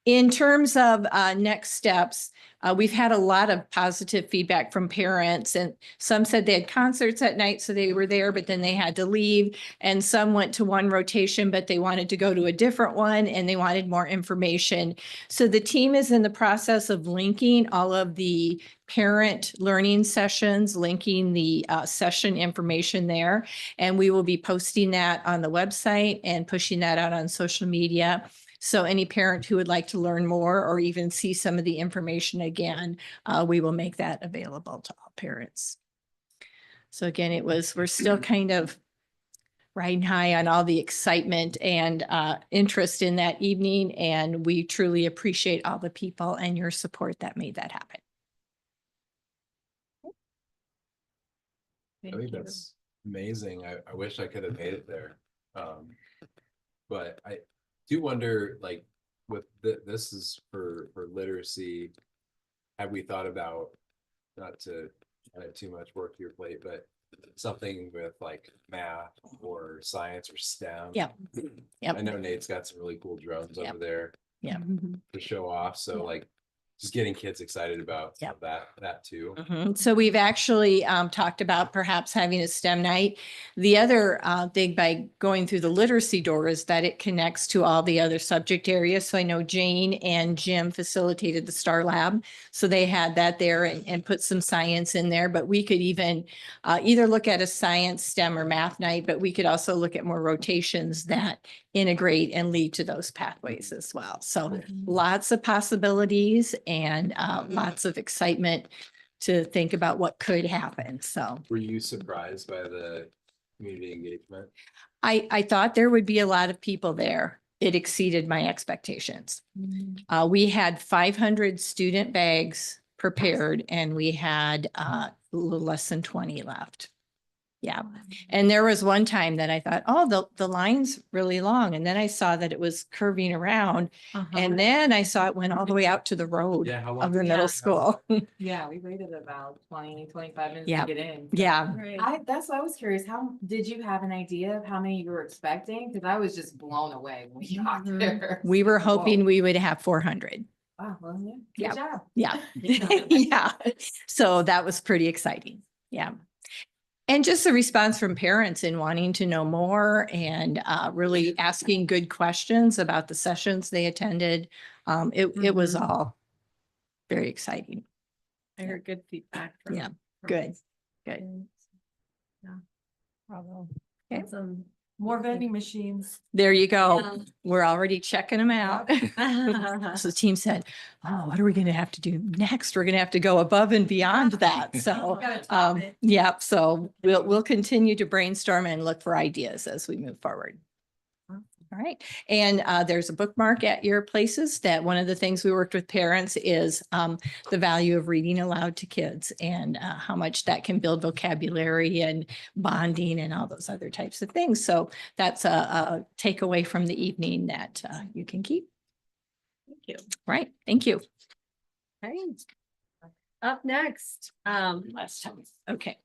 In terms of next steps, we've had a lot of positive feedback from parents, and some said they had concerts at night, so they were there, but then they had to leave. And some went to one rotation, but they wanted to go to a different one and they wanted more information. So the team is in the process of linking all of the parent learning sessions, linking the session information there. And we will be posting that on the website and pushing that out on social media. So any parent who would like to learn more or even see some of the information again, we will make that available to all parents. So again, we're still kind of riding high on all the excitement and interest in that evening. And we truly appreciate all the people and your support that made that happen. I think that's amazing. I wish I could have made it there. But I do wonder, like, with this is for literacy, have we thought about, not to add too much work to your plate, but something with like math or science or STEM? Yep. Yep. I know Nate's got some really cool drones over there Yeah. to show off. So like just getting kids excited about Yep. that too. So we've actually talked about perhaps having a STEM night. The other thing by going through the literacy door is that it connects to all the other subject areas. So I know Jane and Jim facilitated the STAR Lab. So they had that there and put some science in there, but we could even either look at a science, STEM or math night, but we could also look at more rotations that integrate and lead to those pathways as well. So lots of possibilities and lots of excitement to think about what could happen. So Were you surprised by the community engagement? I thought there would be a lot of people there. it exceeded my expectations. We had 500 student bags prepared and we had a little less than 20 left. Yeah. And there was one time that I thought, oh, the line's really long. And then I saw that it was curving around. And then I saw it went all the way out to the road Yeah, how of long? the middle Yeah. school. Yeah, we waited about 20-25 minutes Yeah. to get in. Yeah. That's why I was curious, how, did you have an idea of how many you were expecting? Cause I was just blown away when we got Mhm. there. We were Whoa. hoping we would have 400. Wow, well, yeah, Yeah. good job. Yeah. Yeah. Yeah. So that was pretty exciting. Yeah. And just the response from parents in wanting to know more and really asking good questions about the sessions they attended. It was Mhm. all very exciting. I heard good feedback. from- Yeah, from good, us. good. Bravo. Okay. Some more vending machines. There you go. Yeah. We're already checking them out. So the team said, oh, what are we going to have to do next? We're going to have to go above and beyond that. So, Gotta top it. yeah, so we'll continue to brainstorm and look for ideas as we move forward. All right. And there's a bookmark at your places that one of the things we worked with parents is the value of reading aloud to kids and how much that can build vocabulary and bonding and all those other types of things. So that's a takeaway from the evening that you can keep. Thank you. Right. Thank you. Okay. Up next, Last time. Okay.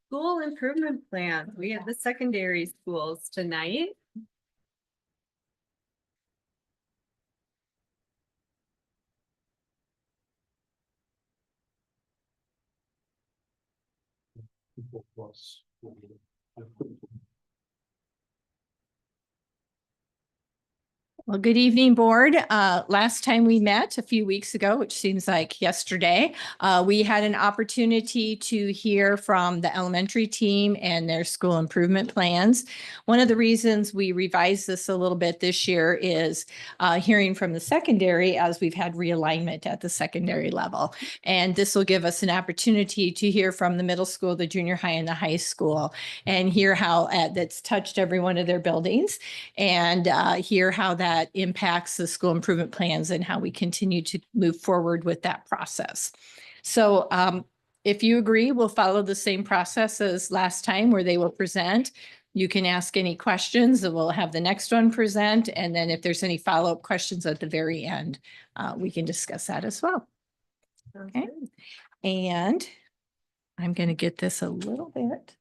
school improvement plan. We have the secondary schools tonight. Well, good evening, board. Last time we met a few weeks ago, which seems like yesterday, we had an opportunity to hear from the elementary team and their school improvement plans. One of the reasons we revised this a little bit this year is hearing from the secondary as we've had realignment at the secondary level. And this will give us an opportunity to hear from the middle school, the junior high and the high school and hear how that's touched every one of their buildings and hear how that impacts the school improvement plans and how we continue to move forward with that process. So if you agree, we'll follow the same process as last time where they will present. You can ask any questions and we'll have the next one present. And then if there's any follow-up questions at the very end, we can discuss that as well. Okay. And I'm going to get this a little bit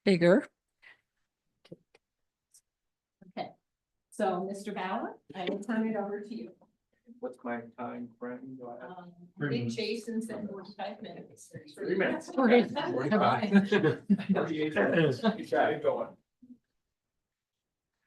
bigger. Okay. So, Mr. Bauer, I will turn it over to you. What's my time frame? I think Jason said 45 minutes. 3 minutes. 45.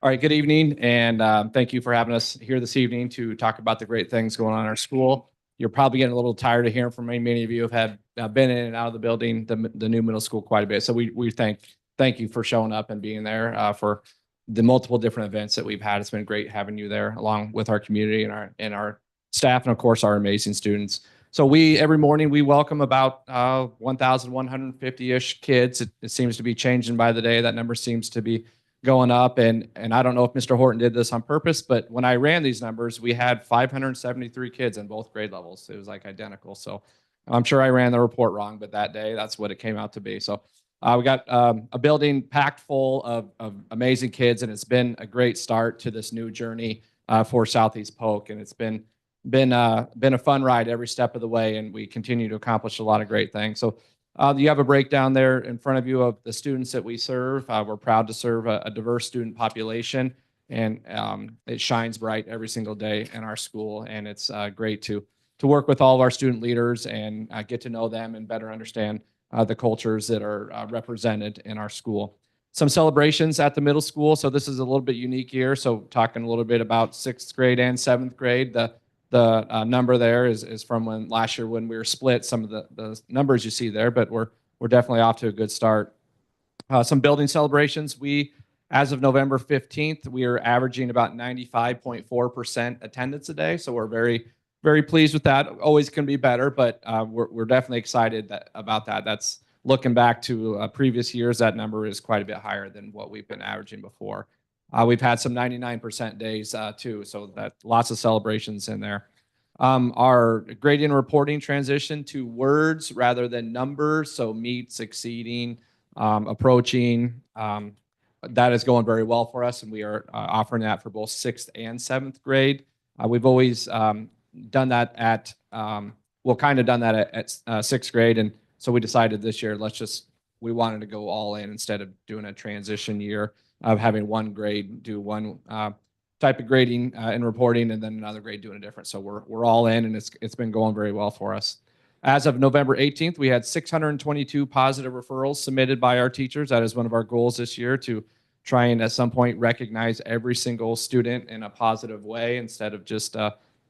All right, good evening, and thank you for having us here this evening to talk about the great things going on in our school. You're probably getting a little tired of hearing from me. Many of you have had been in and out of the building, the new middle school quite a bit. So we thank you for showing up and being there for the multiple different events that we've had. It's been great having you there along with our community and our staff and of course our amazing students. So every morning we welcome about 1,150-ish kids. It seems to be changing by the day. That number seems to be going up. And I don't know if Mr. Horton did this on purpose, but when I ran these numbers, we had 573 kids in both grade levels. It was like identical. So I'm sure I ran the report wrong, but that day, that's what it came out to be. So we got a building packed full of amazing kids, and it's been a great start to this new journey for Southeast Polk. And it's been a fun ride every step of the way, and we continue to accomplish a lot of great things. So you have a breakdown there in front of you of the students that we serve. We're proud to serve a diverse student population, and it shines bright every single day in our school. And it's great to work with all of our student leaders and get to know them and better understand the cultures that are represented in our school. Some celebrations at the middle school. So this is a little bit unique year. So talking a little bit about 6th grade and 7th grade. The number there is from last year when we were split, some of the numbers you see there, but we're definitely off to a good start. Some building celebrations. As of November 15th, we are averaging about 95.4% attendance a day. So we're very, very pleased with that. Always can be better, but we're definitely excited about that. That's looking back to previous years, that number is quite a bit higher than what we've been averaging before. We've had some 99% days too, so that lots of celebrations in there. Our grading and reporting transition to words rather than numbers, so meets, exceeding, approaching. That is going very well for us, and we are offering that for both 6th and 7th grade. We've always done that at, kind of done that at 6th grade, and so we decided this year, we wanted to go all in instead of doing a transition year of having one grade do one type of grading and reporting, and then another grade doing a different. So we're all in, and it's been going very well for us. As of November 18th, we had 622 positive referrals submitted by our teachers. That is one of our goals this year, to try and at some point recognize every single student in a positive way instead of just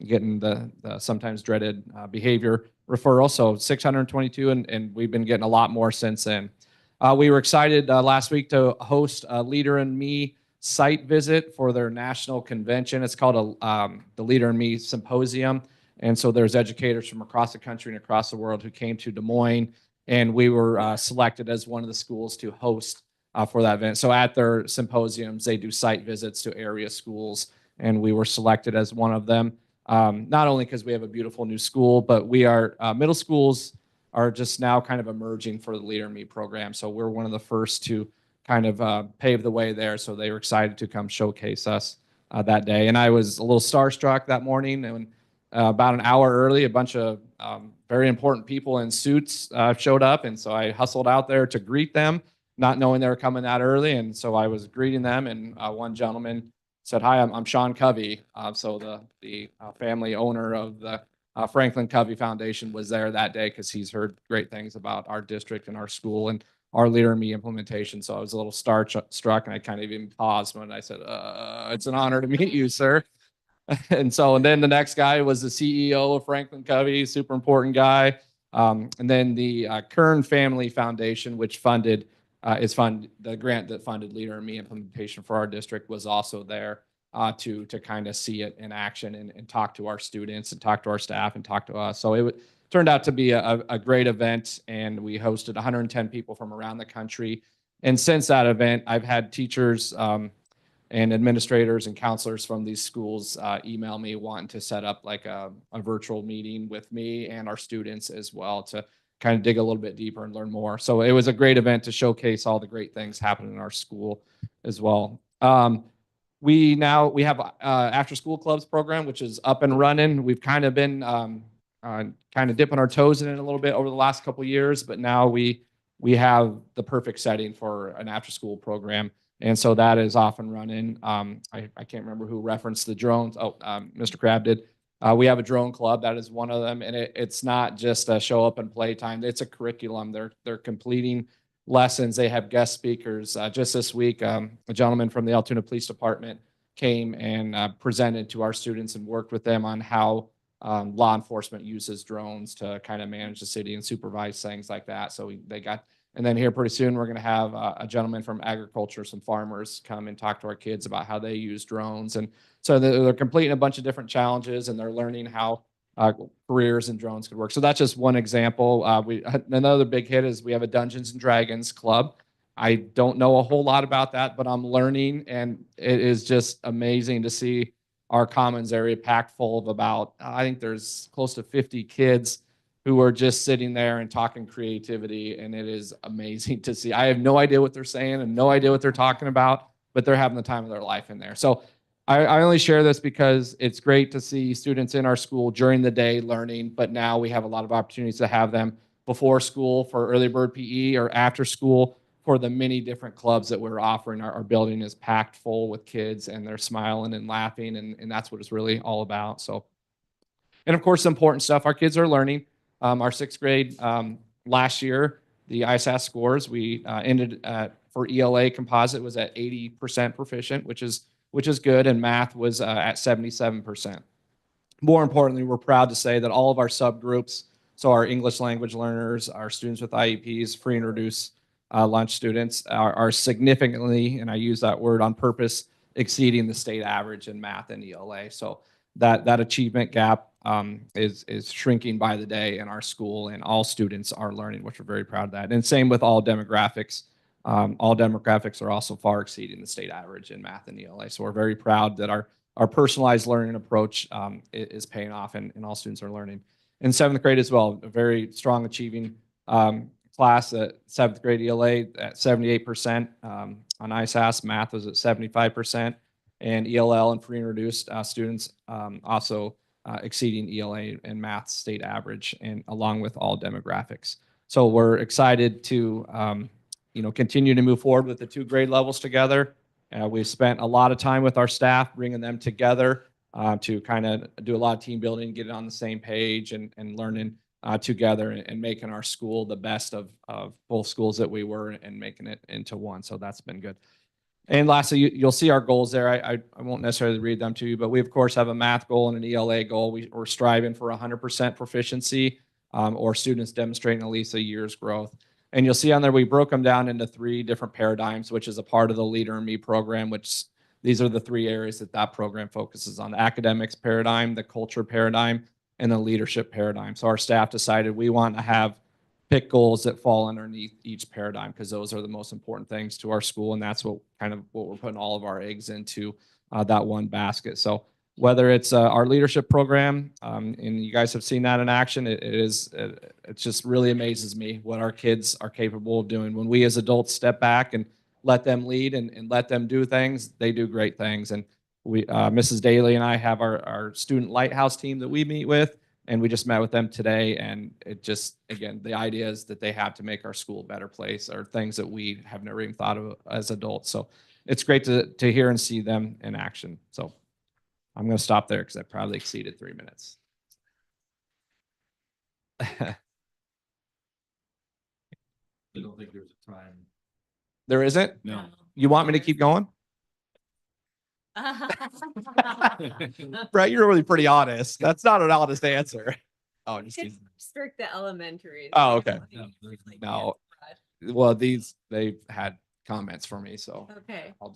getting the sometimes dreaded behavior referral. So 622, and we've been getting a lot more since then. We were excited last week to host a Leader in Me site visit for their national convention. It's called the Leader in Me Symposium. And so there's educators from across the country and across the world who came to Des Moines, and we were selected as one of the schools to host for that event. So at their symposiums, they do site visits to area schools, and we were selected as one of them. Not only because we have a beautiful new school, but we are middle schools are just now kind of emerging for the Leader in Me program. So we're one of the first to kind of pave the way there. So they were excited to come showcase us that day. And I was a little starstruck that morning, and about an hour early, a bunch of very important people in suits showed up. And so I hustled out there to greet them, not knowing they were coming that early. And so I was greeting them, and one gentleman said, "Hi, I'm Sean Covey." So the family owner of the Franklin Covey Foundation was there that day because he's heard great things about our district and our school and our Leader in Me implementation. So I was a little struck, and I kind of even paused when I said, "It's an honor to meet you, sir." And then the next guy was the CEO of Franklin Covey, super important guy. And then the Kern Family Foundation, which the grant that funded Leader in Me implementation for our district, was also there to kind of see it in action and talk to our students and talk to our staff and talk to us. So it turned out to be a great event, and we hosted 110 people from around the country. And since that event, I've had teachers and administrators and counselors from these schools email me wanting to set up like a virtual meeting with me and our students as well, to kind of dig a little bit deeper and learn more. So it was a great event to showcase all the great things happening in our school as well. We have after school clubs program, which is up and running. We've kind of been kind of dipping our toes in it a little bit over the last couple of years, but now we have the perfect setting for an after school program. And so that is off and running. I can't remember who referenced the drones. Mr. Crab did. We have a drone club. That is one of them. And it's not just a show up and play time. It's a curriculum. They're completing lessons. They have guest speakers. Just this week, a gentleman from the Altoona Police Department came and presented to our students and worked with them on how law enforcement uses drones to kind of manage the city and supervise things like that. So and then here pretty soon, we're going to have a gentleman from agriculture, some farmers, come and talk to our kids about how they use drones. And so they're completing a bunch of different challenges, and they're learning how careers in drones could work. So that's just one example. Another big hit is we have a Dungeons and Dragons club. I don't know a whole lot about that, but I'm learning, and it is just amazing to see our commons area packed full of I think there's close to 50 kids who are just sitting there and talking creativity, and it is amazing to see. I have no idea what they're saying and no idea what they're talking about, but they're having the time of their life in there. So I only share this because it's great to see students in our school during the day learning, but now we have a lot of opportunities to have them before school for early bird PE or after school for the many different clubs that we're offering. Our building is packed full with kids, and they're smiling and laughing, and that's what it's really all about. So, and of course, the important stuff, our kids are learning. Our 6th grade last year, the ISAS scores, we ended for ELA composite was at 80% proficient, which is good, and math was at 77%. More importantly, we're proud to say that all of our subgroups, so our English language learners, our students with IEPs, free and reduced lunch students, are significantly, and I use that word on purpose, exceeding the state average in math and ELA. So that achievement gap is shrinking by the day in our school, and all students are learning, which we're very proud of that. And same with all demographics. All demographics are also far exceeding the state average in math and ELA. So we're very proud that our personalized learning approach is paying off and all students are learning. In seventh grade as well, a very strong achieving class at seventh grade ELA at 78%. On ISAS, math was at 75%. And ELL and free and reduced students also exceeding ELA and math state average, and along with all demographics. So we're excited to continue to move forward with the 2 grade levels together. We've spent a lot of time with our staff bringing them together to kind of do a lot of team building, get it on the same page, and learning together and making our school the best of both schools that we were and making it into one. So that's been good. And lastly, you'll see our goals there. I won't necessarily read them to you, but we of course have a math goal and an ELA goal. We're striving for 100% proficiency or students demonstrating at least a year's growth. And you'll see on there, we broke them down into 3 different paradigms, which is a part of the Leader in Me program, which these are the 3 areas that program focuses on: the academics paradigm, the culture paradigm, and the leadership paradigm. So our staff decided we want to pick goals that fall underneath each paradigm, because those are the most important things to our school. And that's what we're putting all of our eggs into that one basket. So whether it's our leadership program, and you guys have seen that in action, it just really amazes me what our kids are capable of doing. When we as adults step back and let them lead and let them do things, they do great things. And Mrs. Daly and I have our student lighthouse team that we meet with, and we just met with them today. And it just, again, the ideas that they have to make our school a better place are things that we have never even thought of as adults. So it's great to hear and see them in action. So I'm going to stop there because I probably exceeded 3 minutes. I don't think there's a time. There isn't? No. You want me to keep going? Brett, you're really pretty honest. That's not an honest answer. Oh, just Could strict the elementary. Oh, okay. Like, No. Well, they've had comments for me, so okay. I'm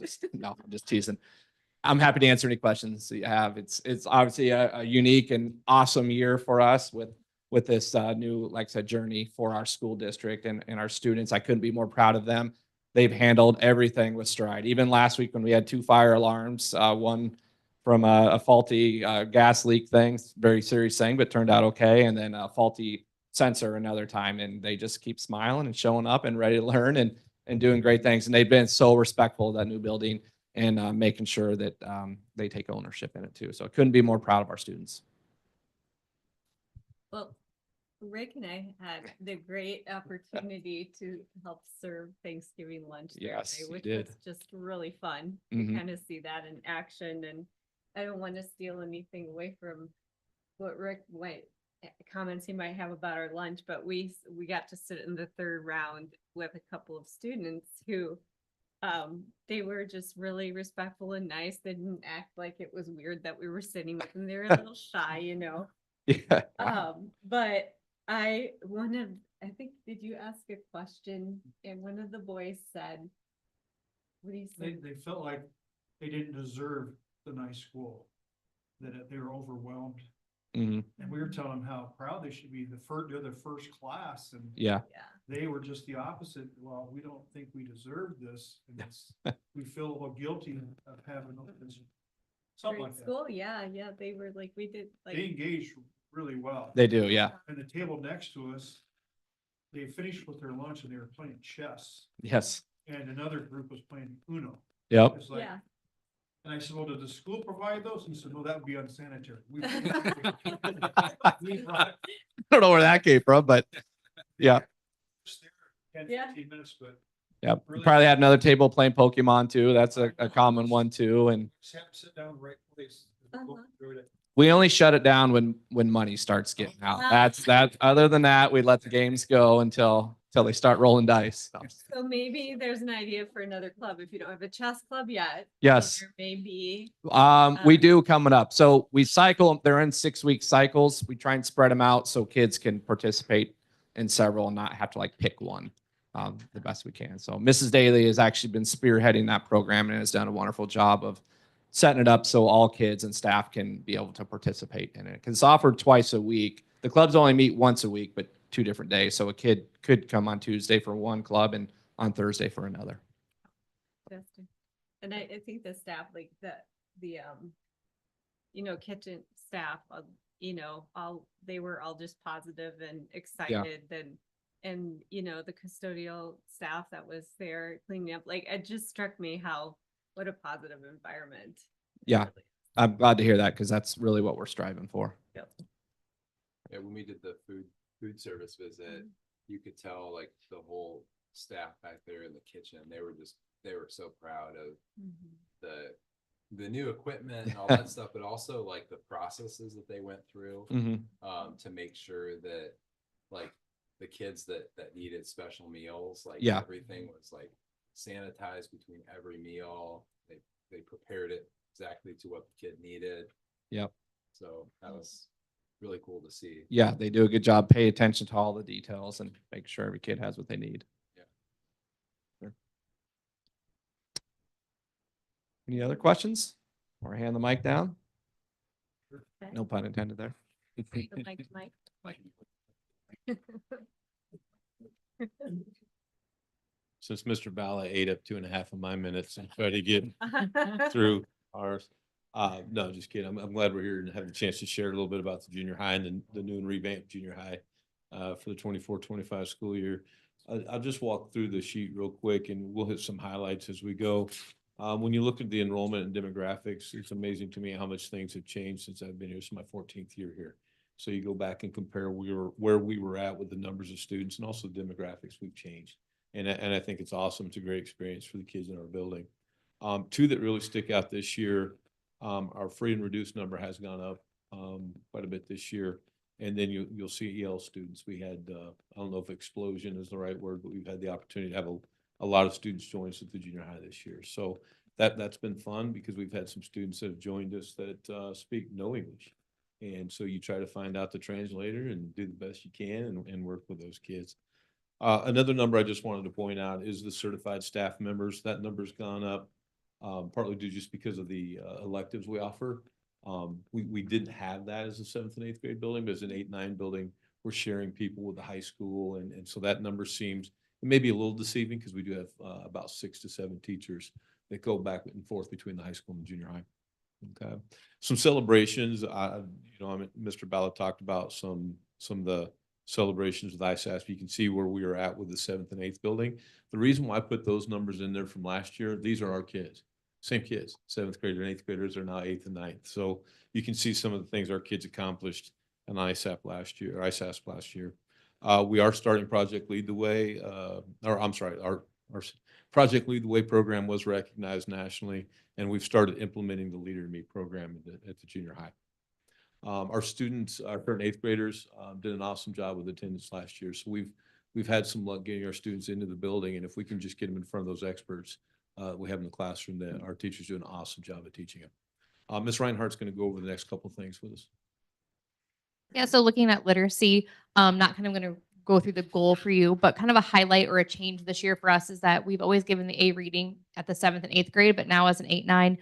just teasing. I'm happy to answer any questions that you have. It's obviously a unique and awesome year for us with this new, like I said, journey for our school district and our students. I couldn't be more proud of them. They've handled everything with stride. Even last week when we had 2 fire alarms, one from a faulty gas leak thing, very serious thing, but turned out okay. And then a faulty sensor another time, and they just keep smiling and showing up and ready to learn and doing great things. And they've been so respectful of that new building and making sure that they take ownership in it too. So I couldn't be more proud of our students. Well, Rick and I had the great opportunity to help serve Thanksgiving lunch that Yes, day, you which did. was just really fun to Mhm. kind of see that in action. And I don't want to steal anything away from what Rick comments he might have about our lunch, but we got to sit in the 3rd round with a couple of students who they were just really respectful and nice. They didn't act like it was weird that we were sitting with them. They were a little shy, Yeah. But I think, did you ask a question? And one of the boys said, what do you say? They felt like they didn't deserve the nice school, that they were overwhelmed. Mhm. And we were telling them how proud they should be. They're the first class, and Yeah. Yeah. they were just the opposite. Well, we don't think we deserve this, and we feel a little guilty of having this. Something Great like that. school, yeah, they were like, we did They like, engaged really well. They do. Yeah. And the table next to us, they finished with their lunch and they were playing chess, Yes. and another group was playing Uno. Yep. It's like, yeah. and I said, well, did the school provide those? He said, no, that would be unsanitary. We brought I don't know where that came from, but yeah. 10, Yeah. 15 minutes, but Yeah. Really? Probably had another table playing Pokemon too. That's a common one too. And just have to sit down in the right place. Uh-huh. we only shut it down when money starts getting out. That's other than that, we let the games go until they start rolling dice. So, So maybe there's an idea for another club if you don't have a chess club yet. yes. There may be. We do coming up. So we cycle, they're in 6-week cycles. We try and spread them out so kids can participate in several and not have to like pick one the best we can. So Mrs. Daly has actually been spearheading that program and has done a wonderful job of setting it up so all kids and staff can be able to participate in it. 'Cause it's offered twice a week. The clubs only meet once a week, but 2 different days. So a kid could come on Tuesday for one club and on Thursday for another. Fantastic. And I think the staff, like the kitchen staff, they were all just positive and excited and, the custodial staff that was there cleaning up, like, it just struck me what a positive environment. it Yeah. really is. I'm glad to hear that because that's really what we're striving for. Yep. Yeah, when we did the food service visit, you could tell like the whole staff back there in the kitchen, they were so proud of the new equipment and all that stuff, but also like the processes that they went through to make sure that like the kids that needed special meals, like Yeah. everything was like sanitized between every meal. They prepared it exactly to what the kid needed. Yep. So that was really cool to see. Yeah, they do a good job. Pay attention to all the details and make sure every kid has what they need. Yeah. Sure. Any other questions? Or hand the mic down? Okay. No pun intended there. The mic to Mike. Since Mr. Bala ate up 2.5 of my minutes and tried to get through ours. No, just kidding. I'm glad we're here and having a chance to share a little bit about the junior high and the new and revamped junior high for the 24-25 school year. I'll just walk through the sheet real quick and we'll hit some highlights as we go. When you look at the enrollment and demographics, it's amazing to me how much things have changed since I've been here. It's my 14th year here. So you go back and compare where we were at with the numbers of students and also the demographics we've changed. And I think it's awesome. It's a great experience for the kids in our building. Two that really stick out this year, our free and reduced number has gone up quite a bit this year. And then you'll see EL students. We had, I don't know if explosion is the right word, but we've had the opportunity to have a lot of students join us at the junior high this year. So that's been fun because we've had some students that have joined us that speak no English. And so you try to find out the translator and do the best you can and work with those kids. Another number I just wanted to point out is the certified staff members. That number's gone up partly due just because of the electives we offer. We didn't have that as a 7th and 8th grade building, but as an 8-9 building, we're sharing people with the high school. And so that number seems, it may be a little deceiving because we do have about 6 to 7 teachers that go back and forth between the high school and the junior high. Okay. Some celebrations, Mr. Ballard talked about some of the celebrations with ISASP. You can see where we are at with the 7th and 8th building. The reason why I put those numbers in there from last year, these are our kids, same kids, 7th grader and 8th graders are now 8th and 9th. So you can see some of the things our kids accomplished in ISASP last year. We are starting Project Lead the Way, our Project Lead the Way program was recognized nationally, and we've started implementing the Leader in Me program at the junior high. Our students, our current 8th graders, did an awesome job with attendance last year. So we've had some luck getting our students into the building, and if we can just get them in front of those experts we have in the classroom, that our teachers do an awesome job of teaching them. Ms. Reinhardt's going to go over the next couple of things with us. Yeah, so looking at literacy, not kind of going to go through the goal for you, but kind of a highlight or a change this year for us is that we've always given the A reading at the 7th and 8th grade, but now as an 8-9,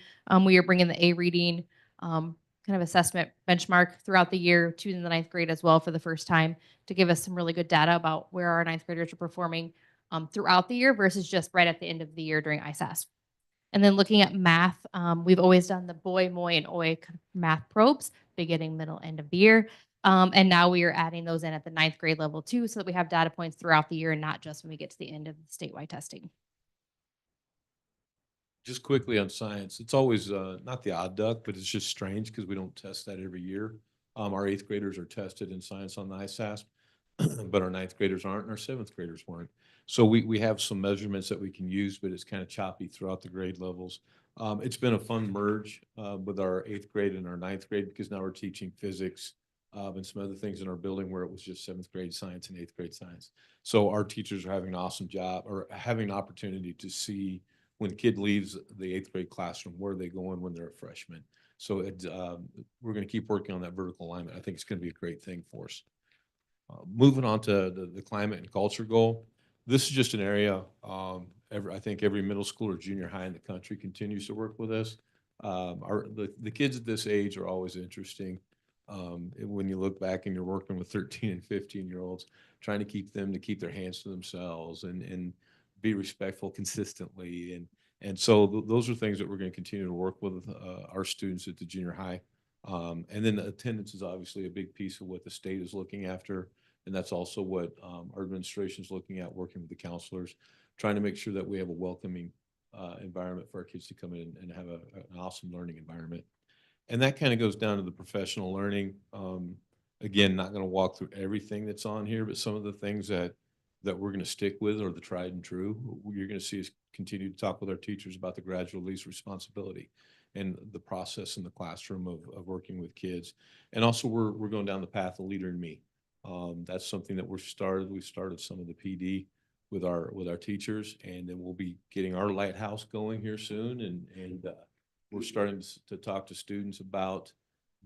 we are bringing the A reading kind of assessment benchmark throughout the year to the 9th grade as well for the first time to give us some really good data about where our 9th graders are performing throughout the year versus just right at the end of the year during ISASP. And then looking at math, we've always done the boy, moi, and oi kind of math probes, beginning, middle, end of the year. And now we are adding those in at the 9th grade level too, so that we have data points throughout the year and not just when we get to the end of the statewide testing. Just quickly on science, it's always not the odd duck, but it's just strange because we don't test that every year. Our 8th graders are tested in science on the ISASP, but our 9th graders aren't and our 7th graders weren't. So we have some measurements that we can use, but it's kind of choppy throughout the grade levels. It's been a fun merge with our 8th grade and our 9th grade because now we're teaching physics and some other things in our building where it was just 7th grade science and 8th grade science. So our teachers are having an awesome job or having an opportunity to see when a kid leaves the 8th grade classroom, where are they going when they're a freshman? So we're going to keep working on that vertical alignment. I think it's going to be a great thing for us. Moving on to the climate and culture goal. This is just an area I think every middle school or junior high in the country continues to work with us. The kids at this age are always interesting. When you look back and you're working with 13 and 15-year-olds, trying to keep them to keep their hands to themselves and be respectful consistently. And so those are things that we're going to continue to work with our students at the junior high. And then the attendance is obviously a big piece of what the state is looking after. And that's also what our administration is looking at, working with the counselors, trying to make sure that we have a welcoming environment for our kids to come in and have an awesome learning environment. And that kind of goes down to the professional learning. Again, not going to walk through everything that's on here, but some of the things that we're going to stick with are the tried and true. You're going to see us continue to talk with our teachers about the gradual release responsibility and the process in the classroom of working with kids. And also we're going down the path of Leader in Me. That's something that we started some of the PD with our teachers, and then we'll be getting our lighthouse going here soon. And we're starting to talk to students about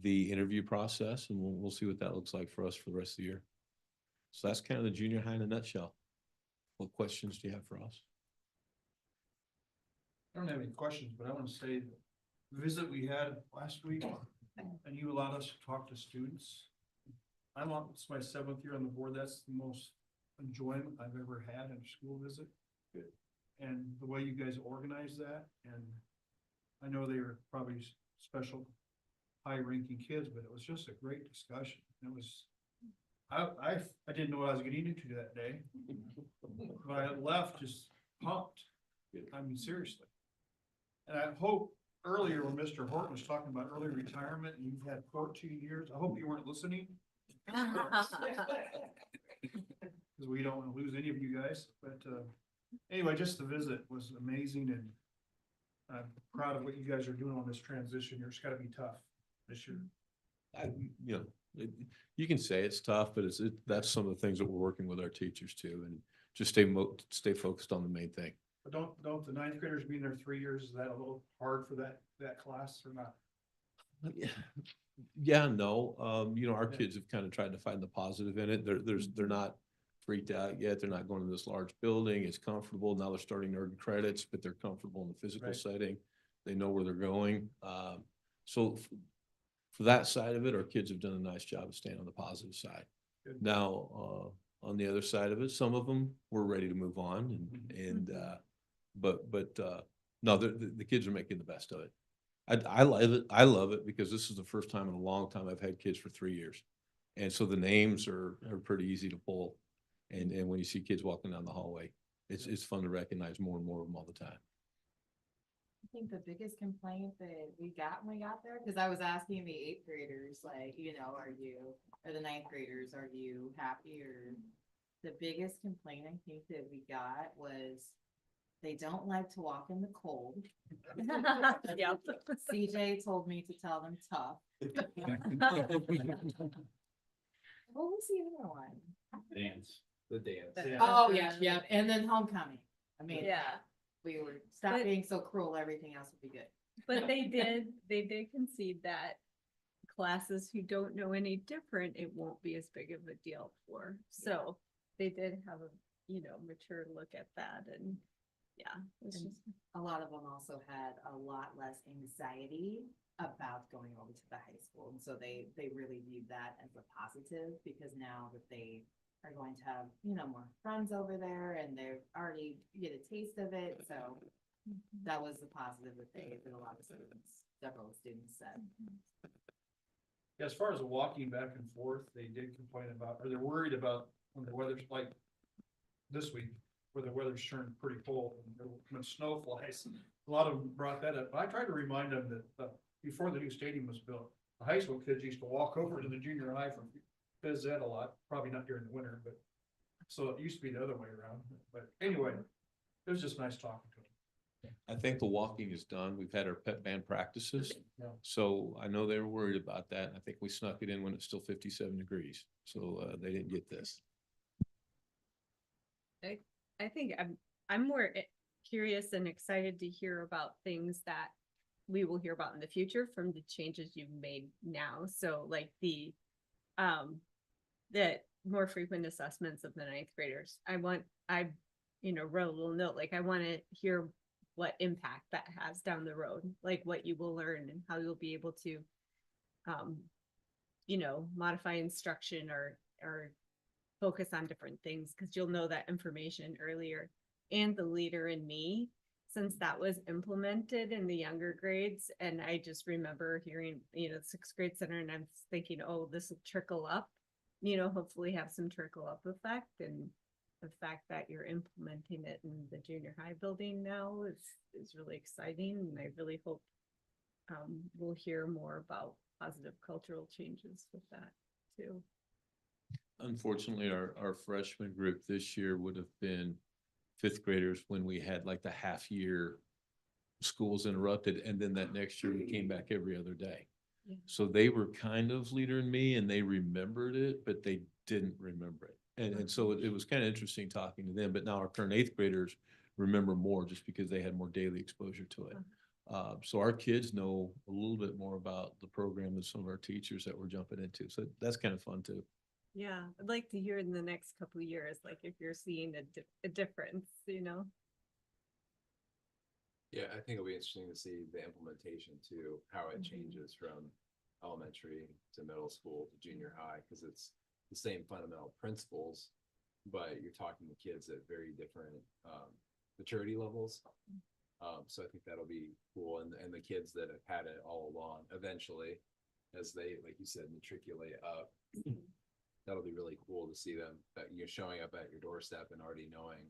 the interview process, and we'll see what that looks like for us for the rest of the year. So that's kind of the junior high in a nutshell. What questions do you have for us? I don't have any questions, but I want to say the visit we had last week, and you allowed us to talk to students. It's my 7th year on the board. That's the most enjoyment I've ever had in a school visit. And the way you guys organized that, and I know they were probably special, high-ranking kids, but it was just a great discussion. It was, I didn't know what I was getting into that day, but I left just pumped. I mean, seriously. And I hope earlier when Mr. Horton was talking about early retirement and you've had 14 years, I hope you weren't listening. Because we don't want to lose any of you guys, but anyway, just the visit was amazing, and I'm proud of what you guys are doing on this transition. It's got to be tough this year. You can say it's tough, but that's some of the things that we're working with our teachers too, and just stay focused on the main thing. But don't the 9th graders being there 3 years, is that a little hard for that class or not? Yeah, no, our kids have kind of tried to find the positive in it. They're not freaked out yet. They're not going to this large building. It's comfortable. Now they're starting to earn credits, but they're comfortable in the physical Right. setting. They know where they're going. So for that side of it, our kids have done a nice job of staying on the positive side. Good. Now, on the other side of it, some of them were ready to move on, but no, the kids are making the best of it. I love it. I love it because this is the first time in a long time I've had kids for 3 years. And so the names are pretty easy to pull. And when you see kids walking down the hallway, it's fun to recognize more and more of them all the time. I think the biggest complaint that we got when we got there, because I was asking the 8th graders, like, or the 9th graders, are you happy? Or the biggest complaint I think that we got was they don't like to walk in the cold. Yep. CJ told me to tell them tough. What was the other one? Dance. The dance. Oh, yeah. And then homecoming. I mean, Yeah. we were, stop But- being so cruel, everything else would be good. But they did concede that classes who don't know any different, it won't be as big of a deal for. So they did have a, mature look at that, and yeah, it's And just, a lot of them also had a lot less anxiety about going over to the high school. And so they really viewed that as a positive, because now that they are going to have, more friends over there, and they've already get a taste of it. So that was the positive that a lot of students, several students said. As far as the walking back and forth, they did complain about, or they're worried about when the weather's like this week, where the weather's turned pretty cold and when snow flies. A lot of them brought that up. I tried to remind them that before the new stadium was built, the high school kids used to walk over to the junior high from phys ed a lot, probably not during the winter, but so it used to be the other way around. But anyway, it was just nice talking to them. I think the walking is done. We've had our pep band practices. Yeah. So I know they were worried about that. I think we snuck it in when it's still 57 degrees. So they didn't get this. I think I'm more curious and excited to hear about things that we will hear about in the future from the changes you've made now. So like the more frequent assessments of the 9th graders. I wrote a little note, like I want to hear what impact that has down the road, like what you will learn and how you'll be able to, modify instruction or focus on different things, because you'll know that information earlier and the leader in me, since that was implemented in the younger grades. And I just remember hearing, sixth grade center, and I'm thinking, oh, this will trickle up, hopefully have some trickle up effect. And the fact that you're implementing it in the junior high building now is really exciting. And I really hope we'll hear more about positive cultural changes with that too. Unfortunately, our freshman group this year would have been fifth graders when we had like the half year schools interrupted. And then that next year we came back every other day. Yeah. So they were kind of leader in me and they remembered it, but they didn't remember it. And so it was kind of interesting talking to them, but now our current eighth graders remember more just because they had more daily exposure to it. So our kids know a little bit more about the program than some of our teachers that we're jumping into. So that's kind of fun too. Yeah, I'd like to hear in the next couple of years, like if you're seeing a difference, Yeah, I think it'll be interesting to see the implementation too, how it Mhm. changes from elementary to middle school to junior high, because it's the same fundamental principles, but you're talking to kids at very different maturity levels. So I think that'll be cool, and the kids that have had it all along, eventually, as they, like you said, matriculate up, that'll be really cool to see them, that you're showing up at your doorstep and already knowing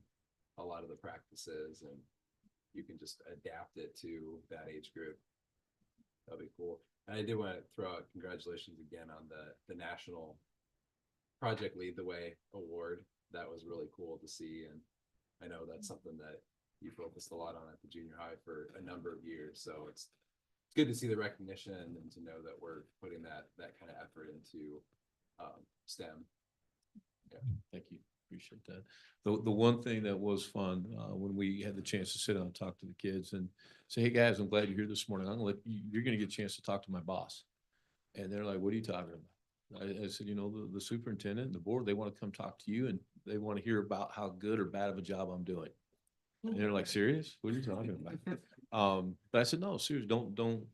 a lot of the practices, and you can just adapt it to that age group. That'll be cool. And I did want to throw out congratulations again on the national Project Lead the Way award. That was really cool to see, and I know that's something that you focused a lot on at the junior high for a number of years. So it's good to see the recognition and to know that we're putting that kind of effort into STEM. Yeah, thank you. Appreciate that. The one thing that was fun, when we had the chance to sit down and talk to the kids and say, hey guys, I'm glad you're here this morning. You're gonna get a chance to talk to my boss. And they're like, what are you talking about? I said, the superintendent and the board, they want to come talk to you and they want to hear about how good or bad of a job I'm doing. And they're like, serious? What are you talking about? But I said, no, serious, don't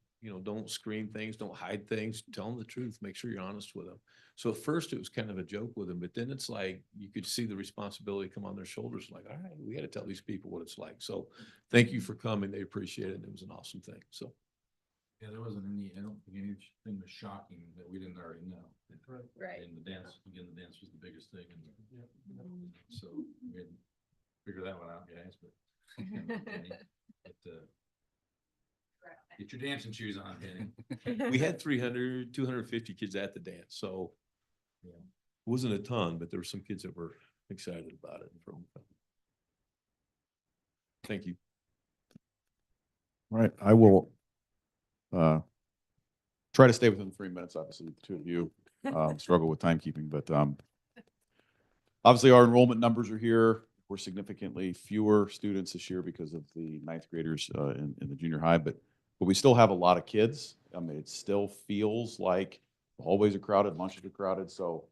screen things, don't hide things, tell them the truth, make sure you're honest with them. So at first it was kind of a joke with them, but then it's like, you could see the responsibility come on their shoulders, like, all right, we got to tell these people what it's like. So thank you for coming. They appreciate it. It was an awesome thing. So. Yeah, there wasn't I don't think anything was shocking that we didn't already know. Right. And the dance was the biggest thing. So we had to figure that one out, guys, but get your dancing shoes on, Penny. We had 300, 250 kids at the dance. So yeah, it wasn't a ton, but there were some kids that were excited about it. Thank you. All right, I will try to stay within 3 minutes. Obviously, the two of you struggle with timekeeping, but obviously our enrollment numbers are here. We're significantly fewer students this year because of the ninth graders in the junior high, but we still have a lot of kids. I mean, it still feels like the hallways are crowded, lunches are crowded. So,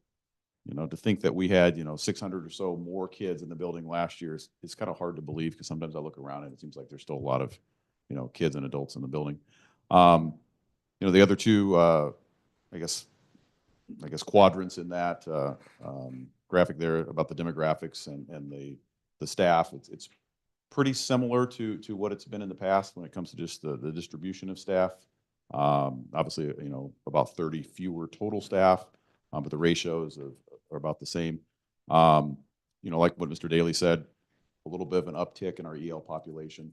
to think that we had, 600 or so more kids in the building last year is kind of hard to believe, because sometimes I look around and it seems like there's still a lot of, kids and adults in the building. The other two, I guess quadrants in that graphic there about the demographics and the staff, it's pretty similar to what it's been in the past when it comes to just the distribution of staff. Obviously, about 30 fewer total staff, but the ratios are about the same. Like what Mr. Daly said, a little bit of an uptick in our EL population,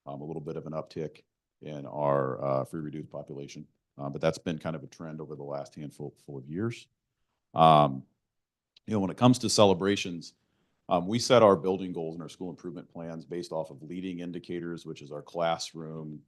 a little bit of an uptick in our free reduced population. But that's been kind of a trend over the last handful of years. When it comes to celebrations, we set our building goals and our school improvement plans based off of leading indicators, which is our classroom,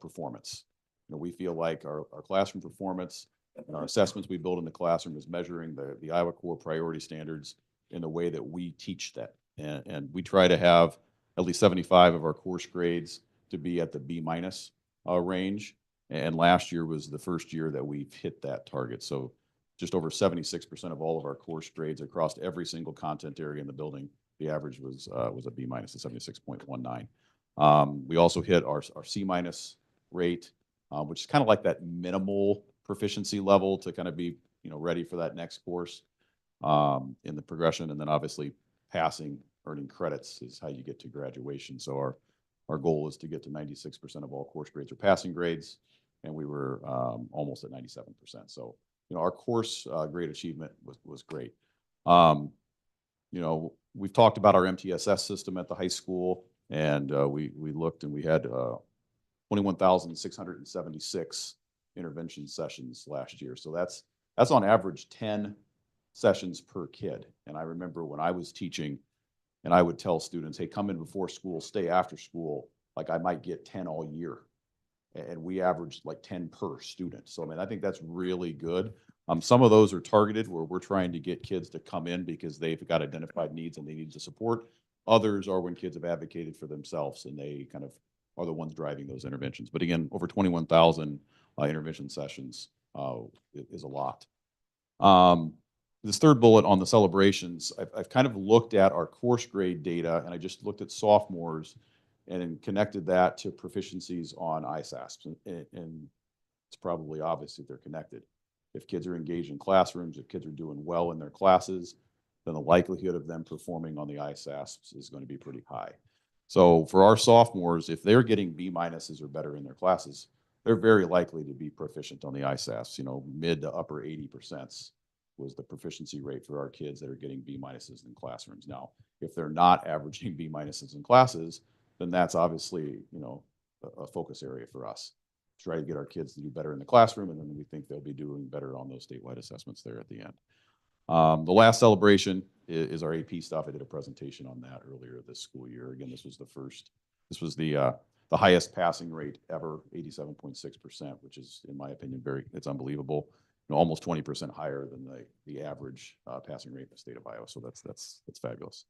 performance. We feel like our classroom performance and our assessments we build in the classroom is measuring the Iowa Core priority standards in the way that we teach that. And we try to have at least 75 of our course grades to be at the B- range. And last year was the first year that we've hit that target. So just over 76% of all of our course grades across every single content area in the building, the average was a B- at 76.19. We also hit our C- rate, which is kind of like that minimal proficiency level to kind of be ready for that next course in the progression. And then obviously passing earning credits is how you get to graduation. So our goal is to get to 96% of all course grades or passing grades, and we were almost at 97%. So, you know, our course grade achievement was great. You know, we've talked about our MTSS system at the high school, and we looked and we had 21,676 intervention sessions last year. So that's on average 10 sessions per kid. And I remember when I was teaching, and I would tell students, hey, come in before school, stay after school. Like I might get 10 all year. And we averaged like 10 per student. So, I mean, I think that's really good. Some of those are targeted where we're trying to get kids to come in because they've got identified needs and they need the support. Others are when kids have advocated for themselves and they kind of are the ones driving those interventions. But again, over 21,000 intervention sessions is a lot. This third bullet on the celebrations, I've kind of looked at our course grade data, and I just looked at sophomores and connected that to proficiencies on ISASPs. And it's probably obvious that they're connected. If kids are engaged in classrooms, if kids are doing well in their classes, then the likelihood of them performing on the ISASPs is going to be pretty high. So for our sophomores, if they're getting B minuses or better in their classes, they're very likely to be proficient on the ISASPs. You know, mid to upper 80% was the proficiency rate for our kids that are getting B minuses in classrooms. Now, if they're not averaging B minuses in classes, then that's obviously, you know, a focus area for us. Try to get our kids to do better in the classroom, and then we think they'll be doing better on those statewide assessments there at the end. The last celebration is our AP stuff. I did a presentation on that earlier this school year. Again, this was the highest passing rate ever, 87.6%, which is, in my opinion, it's unbelievable. You know, almost 20% higher than the average passing rate in the state of Iowa. So that's fabulous.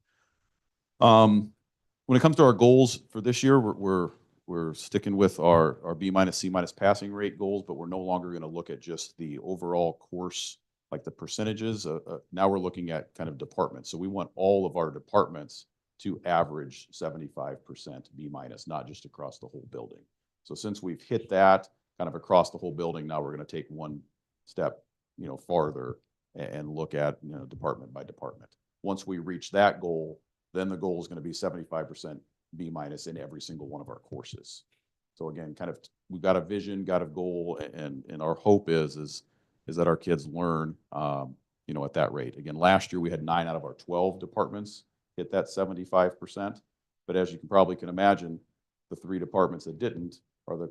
When it comes to our goals for this year, we're sticking with our B minus, C minus passing rate goals, but we're no longer going to look at just the overall course, like the percentages. Now we're looking at kind of departments. So we want all of our departments to average 75% B minus, not just across the whole building. So since we've hit that kind of across the whole building, now we're going to take one step, you know, farther and look at, you know, department by department. Once we reach that goal, then the goal is going to be 75% B minus in every single one of our courses. So again, kind of, we've got a vision, got a goal, and our hope is that our kids learn, you know, at that rate. Again, last year we had 9 out of our 12 departments hit that 75%. But as you can imagine, the 3 departments that didn't are the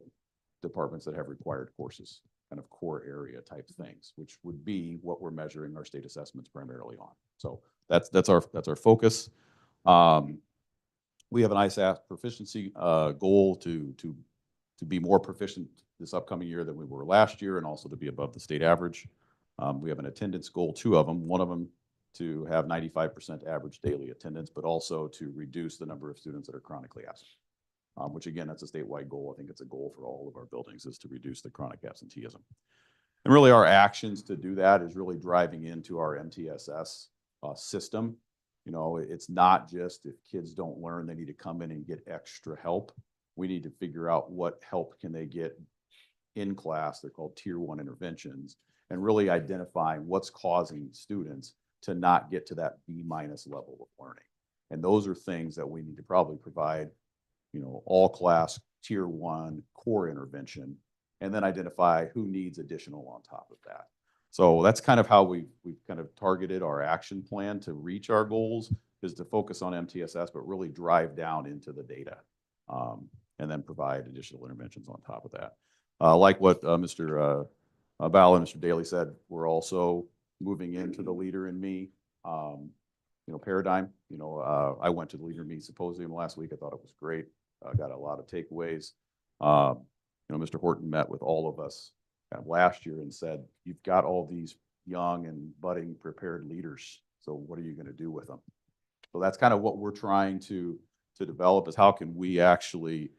departments that have required courses, kind of core area type things, which would be what we're measuring our state assessments primarily on. So that's our focus. We have an ISAP proficiency goal to be more proficient this upcoming year than we were last year, and also to be above the state average. We have an attendance goal, 2 of them. One of them to have 95% average daily attendance, but also to reduce the number of students that are chronically absent, which again, that's a statewide goal. I think it's a goal for all of our buildings, is to reduce the chronic absenteeism. And really our actions to do that is really driving into our MTSS system. You know, it's not just if kids don't learn, they need to come in and get extra help. We need to figure out what help can they get in class. They're called tier 1 interventions, and really identifying what's causing students to not get to that B minus level of learning. And those are things that we need to probably provide, you know, all class tier 1 core intervention, and then identify who needs additional on top of that. So that's kind of how we've kind of targeted our action plan to reach our goals, is to focus on MTSS, but really drive down into the data, and then provide additional interventions on top of that. Like what Mr. Ball and Mr. Daly said, we're also moving into the Leader in Me, you know, paradigm. You know, I went to the Leader in Me symposium last week. I thought it was great. Got a lot of takeaways. You know, Mr. Horton met with all of us kind of last year and said, you've got all these young and budding prepared leaders. So what are you going to do with them? So that's kind of what we're trying to develop, is how can we actually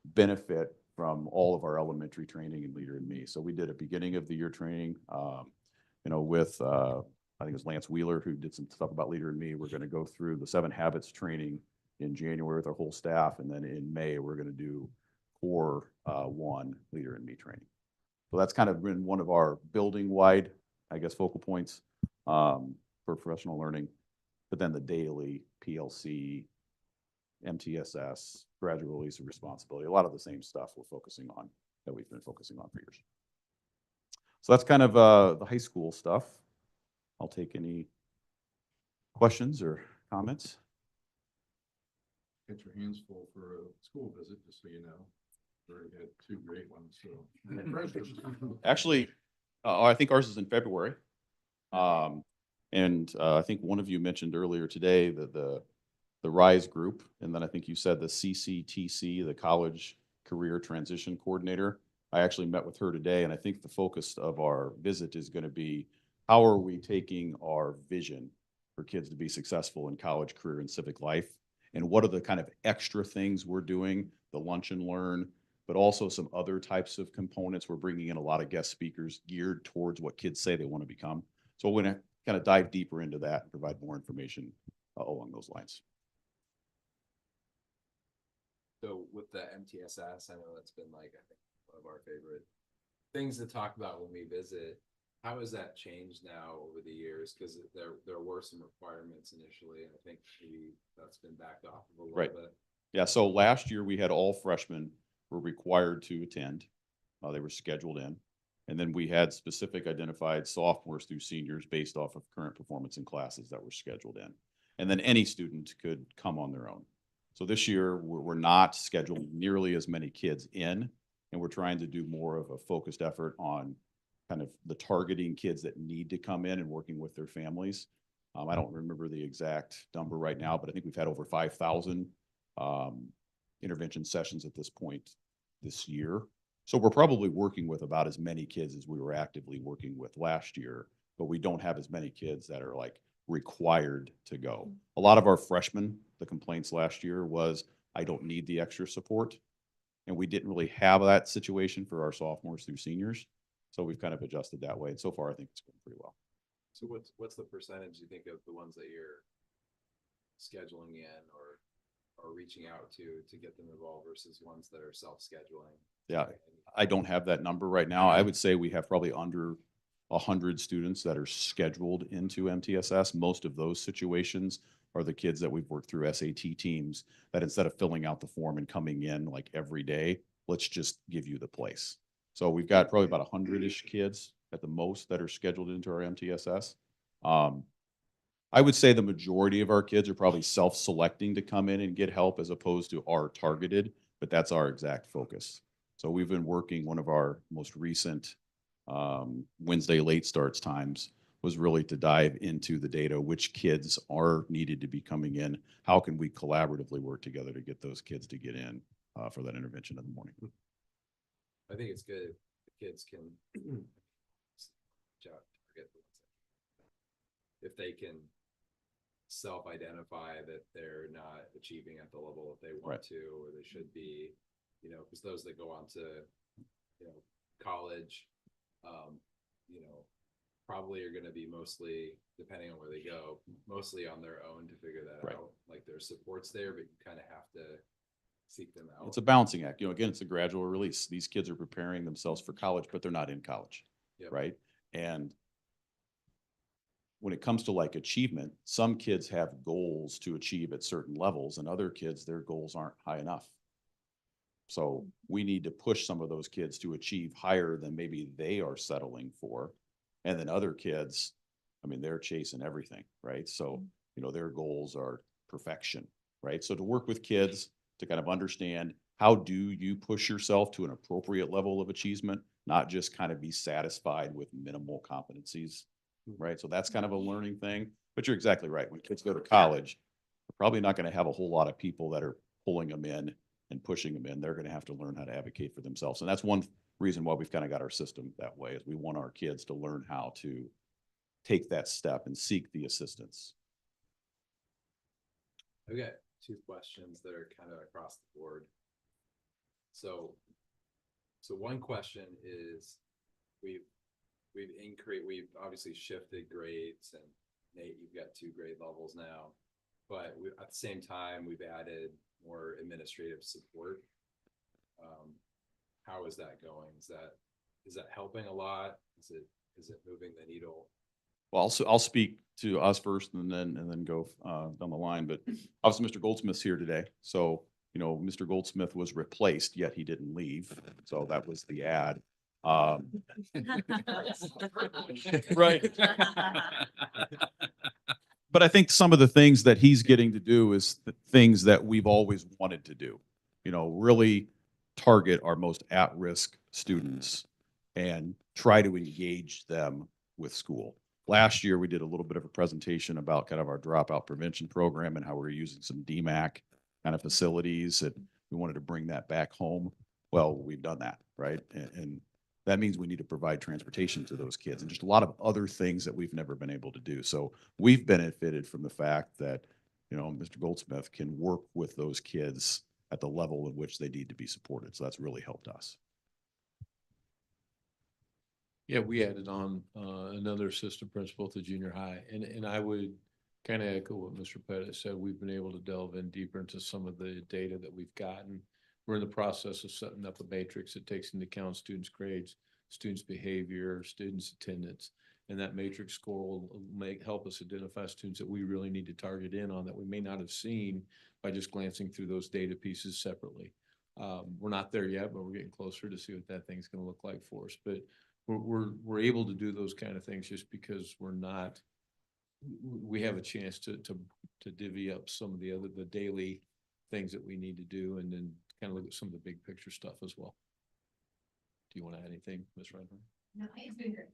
benefit from all of our elementary training in Leader in Me. So we did a beginning of the year training, you know, with, I think it was Lance Wheeler who did some stuff about Leader in Me. We're going to go through the 7 habits training in January with our whole staff. And then in May, we're going to do core 1 Leader in Me training. So that's kind of been one of our building wide, I guess, focal points for professional learning. but then the daily PLC, MTSS, graduate release of responsibility, a lot of the same stuff we're focusing on that we've been focusing on for years. So that's kind of the high school stuff. I'll take any questions or comments. Get your hands full for a school visit, just so you know. Already had 2 great ones, so. Actually, I think ours is in February. And I think one of you mentioned earlier today that the RISE group, and then I think you said the CCTC, the College Career Transition Coordinator. I actually met with her today, and I think the focus of our visit is going to be how are we taking our vision for kids to be successful in college, career, and civic life, and what are the kind of extra things we're doing, the lunch and learn, but also some other types of components. We're bringing in a lot of guest speakers geared towards what kids say they want to become. So we're going to kind of dive deeper into that and provide more information along those lines. So with the MTSS, I know that's been like, I think, one of our favorite things to talk about when we visit. How has that changed now over the years? Because there were some requirements initially, and I think maybe that's been backed off of a little bit. Yeah, so last year we had all freshmen were required to attend. They were scheduled in. And then we had specific identified sophomores through seniors based off of current performance in classes that were scheduled in. And then any student could come on their own. So this year we're not scheduling nearly as many kids in, and we're trying to do more of a focused effort on kind of the targeting kids that need to come in and working with their families. I don't remember the exact number right now, but I think we've had over 5,000 intervention sessions at this point this year. So we're probably working with about as many kids as we were actively working with last year, but we don't have as many kids that are like required to go. A lot of our freshmen, the complaints last year was, I don't need the extra support. And we didn't really have that situation for our sophomores through seniors. So we've kind of adjusted that way. And so far, I think it's going pretty well. So what's the percentage you think of the ones that you're scheduling in or reaching out to get them involved versus ones that are self-scheduling? Yeah, I don't have that number right now. I would say we have probably under 100 students that are scheduled into MTSS. Most of those situations are the kids that we've worked through SAT teams that instead of filling out the form and coming in like every day, let's just give you the place. So we've got probably about 100-ish kids at the most that are scheduled into our MTSS. I would say the majority of our kids are probably self-selecting to come in and get help as opposed to are targeted, but that's our exact focus. So we've been working, one of our most recent Wednesday late starts times was really to dive into the data, which kids are needed to be coming in, how can we collaboratively work together to get those kids to get in for that intervention in the morning. I think it's good if the kids can if they can self-identify that they're not achieving at the level that they want to, or they should be, you know, because those that go on to, you know, college, you know, probably are going to be mostly, depending on where they go, mostly on their own to figure that out. Like there's supports there, but you kind of have to seek them out. It's a balancing act. You know, again, it's a gradual release. These kids are preparing themselves for college, but they're not in college, right? And when it comes to like achievement, some kids have goals to achieve at certain levels, and other kids, their goals aren't high enough. So we need to push some of those kids to achieve higher than maybe they are settling for. And then other kids, I mean, they're chasing everything, right? So, you know, their goals are perfection, right? So to work with kids to kind of understand how do you push yourself to an appropriate level of achievement, not just kind of be satisfied with minimal competencies, right? So that's kind of a learning thing, but you're exactly right. When kids go to college, they're probably not going to have a whole lot of people that are pulling them in and pushing them in. They're going to have to learn how to advocate for themselves. And that's one reason why we've kind of got our system that way, is we want our kids to learn how to take that step and seek the assistance. I've got 2 questions that are kind of across the board. So one question is, we've obviously shifted grades, and Nate, you've got 2 grade levels now, but at the same time, we've added more administrative support. How is that going? Is that helping a lot? Is it moving the needle? Well, I'll speak to us first and then go down the line, but obviously Mr. Goldsmith's here today. So, you know, Mr. Goldsmith was replaced, yet he didn't leave. So that was the ad. Right. But I think some of the things that he's getting to do is the things that we've always wanted to do. You know, really target our most at-risk students and try to engage them with school. Last year, we did a little bit of a presentation about kind of our dropout prevention program and how we're using some DMAC kind of facilities, and we wanted to bring that back home. Well, we've done that, right? And that means we need to provide transportation to those kids and just a lot of other things that we've never been able to do. So we've benefited from the fact that, you know, Mr. Goldsmith can work with those kids at the level in which they need to be supported. So that's really helped us. Yeah, we added on another assistant principal to junior high, and I would kind of echo what Mr. Pettit said. We've been able to delve in deeper into some of the data that we've gotten. We're in the process of setting up a matrix that takes into account students' grades, students' behavior, students' attendance, and that matrix score will help us identify students that we really need to target in on that we may not have seen by just glancing through those data pieces separately. We're not there yet, but we're getting closer to see what that thing's going to look like for us. But we're able to do those kind of things just because we have a chance to divvy up some of the daily things that we need to do, and then kind of look at some of the big picture stuff as well. Do you want to add anything, Ms. Reinhardt? No, it's been great.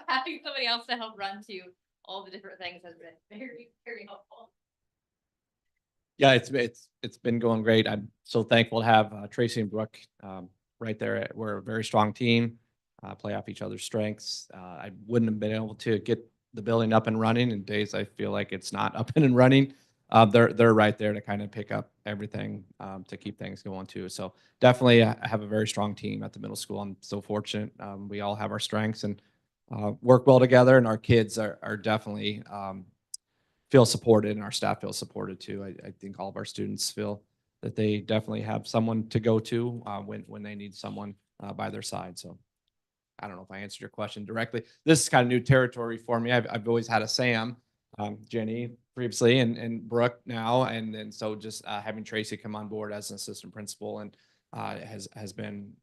Having somebody else to help run to all the different things has been very, very helpful. Yeah, it's been going great. I'm so thankful to have Tracy and Brooke right there. We're a very strong team, play off each other's strengths. I wouldn't have been able to get the building up and running in days I feel like it's not up and running. They're right there to kind of pick up everything to keep things going too. So definitely I have a very strong team at the middle school. I'm so fortunate. We all have our strengths and work well together, and our kids are definitely feel supported, and our staff feels supported too. I think all of our students feel that they definitely have someone to go to when they need someone by their side. So I don't know if I answered your question directly. This is kind of new territory for me. I've always had a Sam, Jenny previously, and Brooke now, and then so just having Tracy come on board as an assistant principal and has been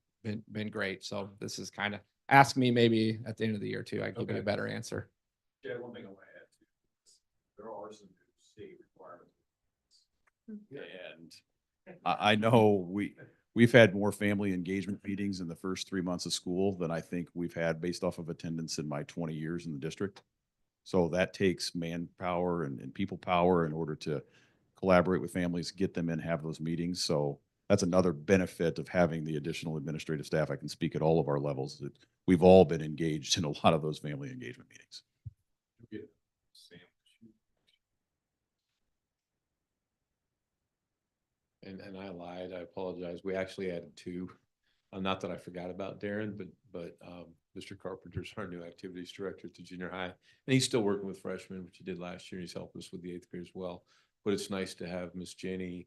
great. So this is kind of ask me maybe at the end of the year too. I can give you a better answer. Yeah, one thing I want to add to is there are some new state requirements. And I know we've had more family engagement meetings in the first 3 months of school than I think we've had based off of attendance in my 20 years in the district. So that takes manpower and people power in order to collaborate with families, get them in, have those meetings. So that's another benefit of having the additional administrative staff. I can speak at all of our levels that we've all been engaged in a lot of those family engagement meetings. And I lied. I apologize. We actually added two. Not that I forgot about Darren, but Mr. Carpenter's our new activities director to junior high, and he's still working with freshmen, which he did last year. He's helped us with the 8th grade as well. But it's nice to have Miss Jenny.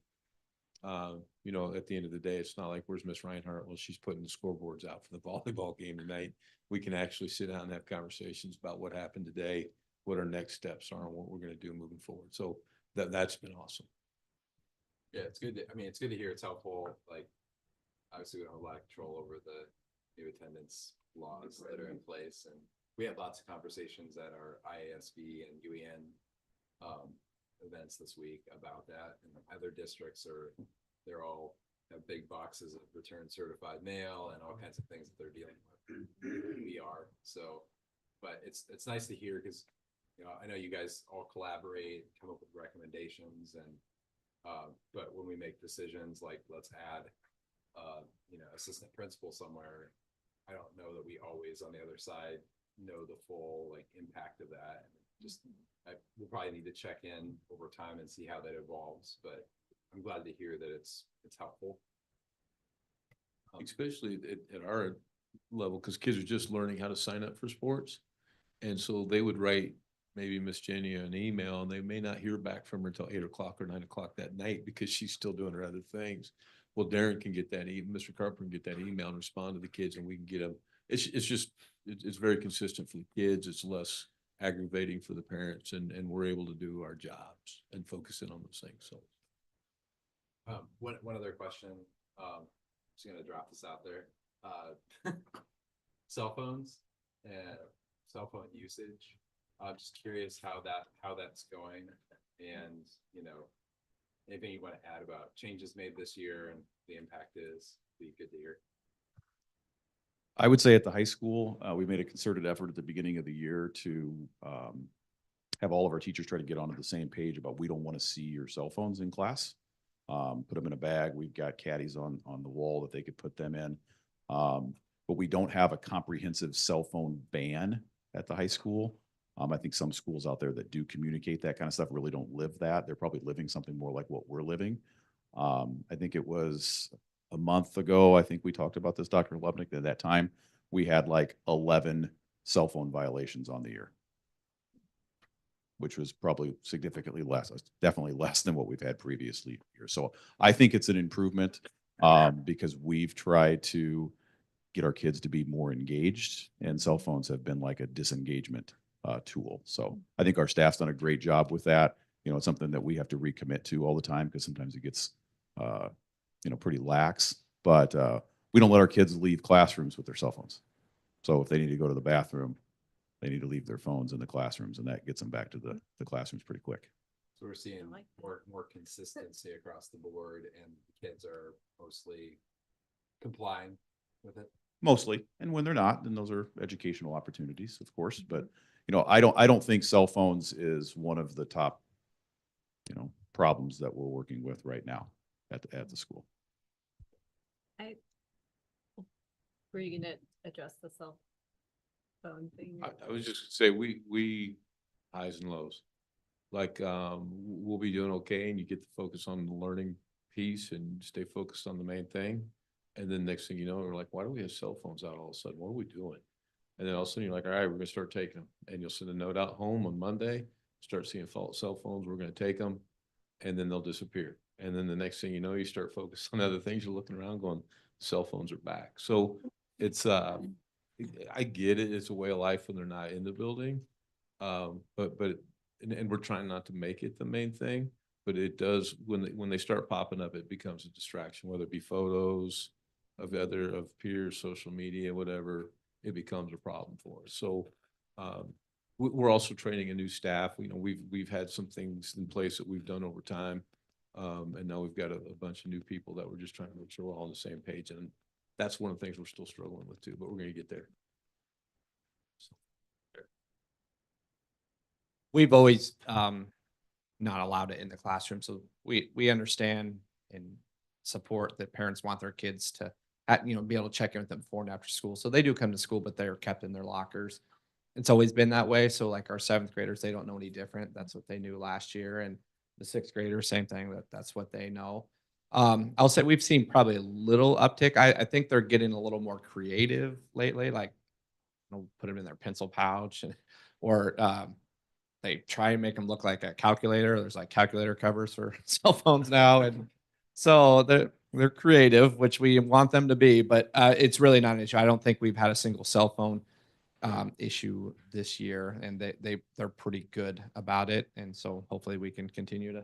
You know, at the end of the day, it's not like where's Miss Reinhardt? Well, she's putting the scoreboards out for the volleyball game tonight. We can actually sit down and have conversations about what happened today, what our next steps are, and what we're going to do moving forward. So that's been awesome. Yeah, it's good. It's good to hear. It's helpful. Like, obviously, we don't have a lot of control over the new attendance laws that are in place, and we had lots of conversations at our IASB and UEN events this week about that. And other districts they're all have big boxes of return certified mail and all kinds of things that they're dealing with. We are so, but it's nice to hear because I know you guys all collaborate, come up with recommendations, and but when we make decisions like let's add assistant principal somewhere, I don't know that we always on the other side know the full impact of that. We'll probably need to check in over time and see how that evolves, but I'm glad to hear that it's helpful. Especially at our level, because kids are just learning how to sign up for sports. And so they would write maybe Miss Jenny an email, and they may not hear back from her until 8 o'clock or 9 o'clock that night because she's still doing her other things. Well, Darren can get that, Mr. Carpenter can get that email and respond to the kids, and we can get them it's just, it's very consistent for the kids. It's less aggravating for the parents and we're able to do our jobs and focus in on those things. So. One other question, just gonna drop this out there. Cell phones and cell phone usage. I'm just curious how that's going and, you know, anything you want to add about changes made this year and the impact is, be good to hear. I would say at the high school, we made a concerted effort at the beginning of the year to have all of our teachers try to get onto the same page about we don't want to see your cell phones in class. Put them in a bag. We've got caddies on the wall that they could put them in. But we don't have a comprehensive cell phone ban at the high school. I think some schools out there that do communicate that kind of stuff really don't live that. They're probably living something more like what we're living. I think it was a month ago, I think we talked about this, Dr. Lubnick, at that time, we had like 11 cell phone violations on the year, which was probably significantly less, definitely less than what we've had previously here. So I think it's an improvement because we've tried to get our kids to be more engaged, and cell phones have been like a disengagement tool. So I think our staff's done a great job with that. You know, it's something that we have to recommit to all the time because sometimes it gets, you know, pretty lax. But we don't let our kids leave classrooms with their cell phones. So if they need to go to the bathroom, they need to leave their phones in the classrooms, and that gets them back to the classrooms pretty quick. So we're seeing more consistency across the board and the kids are mostly complying with it. Mostly, and when they're not, then those are educational opportunities, of course. But you know, I don't think cell phones is one of the top, you know, problems that we're working with right now at the school. Were you gonna address the cell phone thing? I was just gonna say, we highs and lows. Like, we'll be doing okay and you get to focus on the learning piece and stay focused on the main thing. And then next thing you know, we're like, why do we have cell phones out all of a sudden? What are we doing? And then all of a sudden you're like, all right, we're gonna start taking them. And you'll send a note out home on Monday, start seeing cell phones, we're gonna take them, and then they'll disappear. And then the next thing you know, you start focusing on other things, you're looking around going, cell phones are back. So it's, I get it, it's a way of life when they're not in the building. But we're trying not to make it the main thing, but it does, when they start popping up, it becomes a distraction, whether it be photos of peers, social media, whatever, it becomes a problem for us. So, we're also training a new staff. You know, we've had some things in place that we've done over time. And now we've got a bunch of new people that we're just trying to make sure we're all on the same page. And that's one of the things we're still struggling with too, but we're going to get there. We've always not allowed it in the classroom. So we understand and support that parents want their kids to, you know, be able to check in with them before and after school. So they do come to school, but they're kept in their lockers. It's always been that way. So like our 7th graders, they don't know any different. That's what they knew last year. And the 6th graders, same thing, that's what they know. I'll say we've seen probably a little uptick. I think they're getting a little more creative lately, like, you know, put them in their pencil pouch or they try and make them look like a calculator. There's like calculator covers for cell phones now. And so they're creative, which we want them to be, but it's really not an issue. I don't think we've had a single cell phone issue this year, and they're pretty good about it. And so hopefully we can continue to,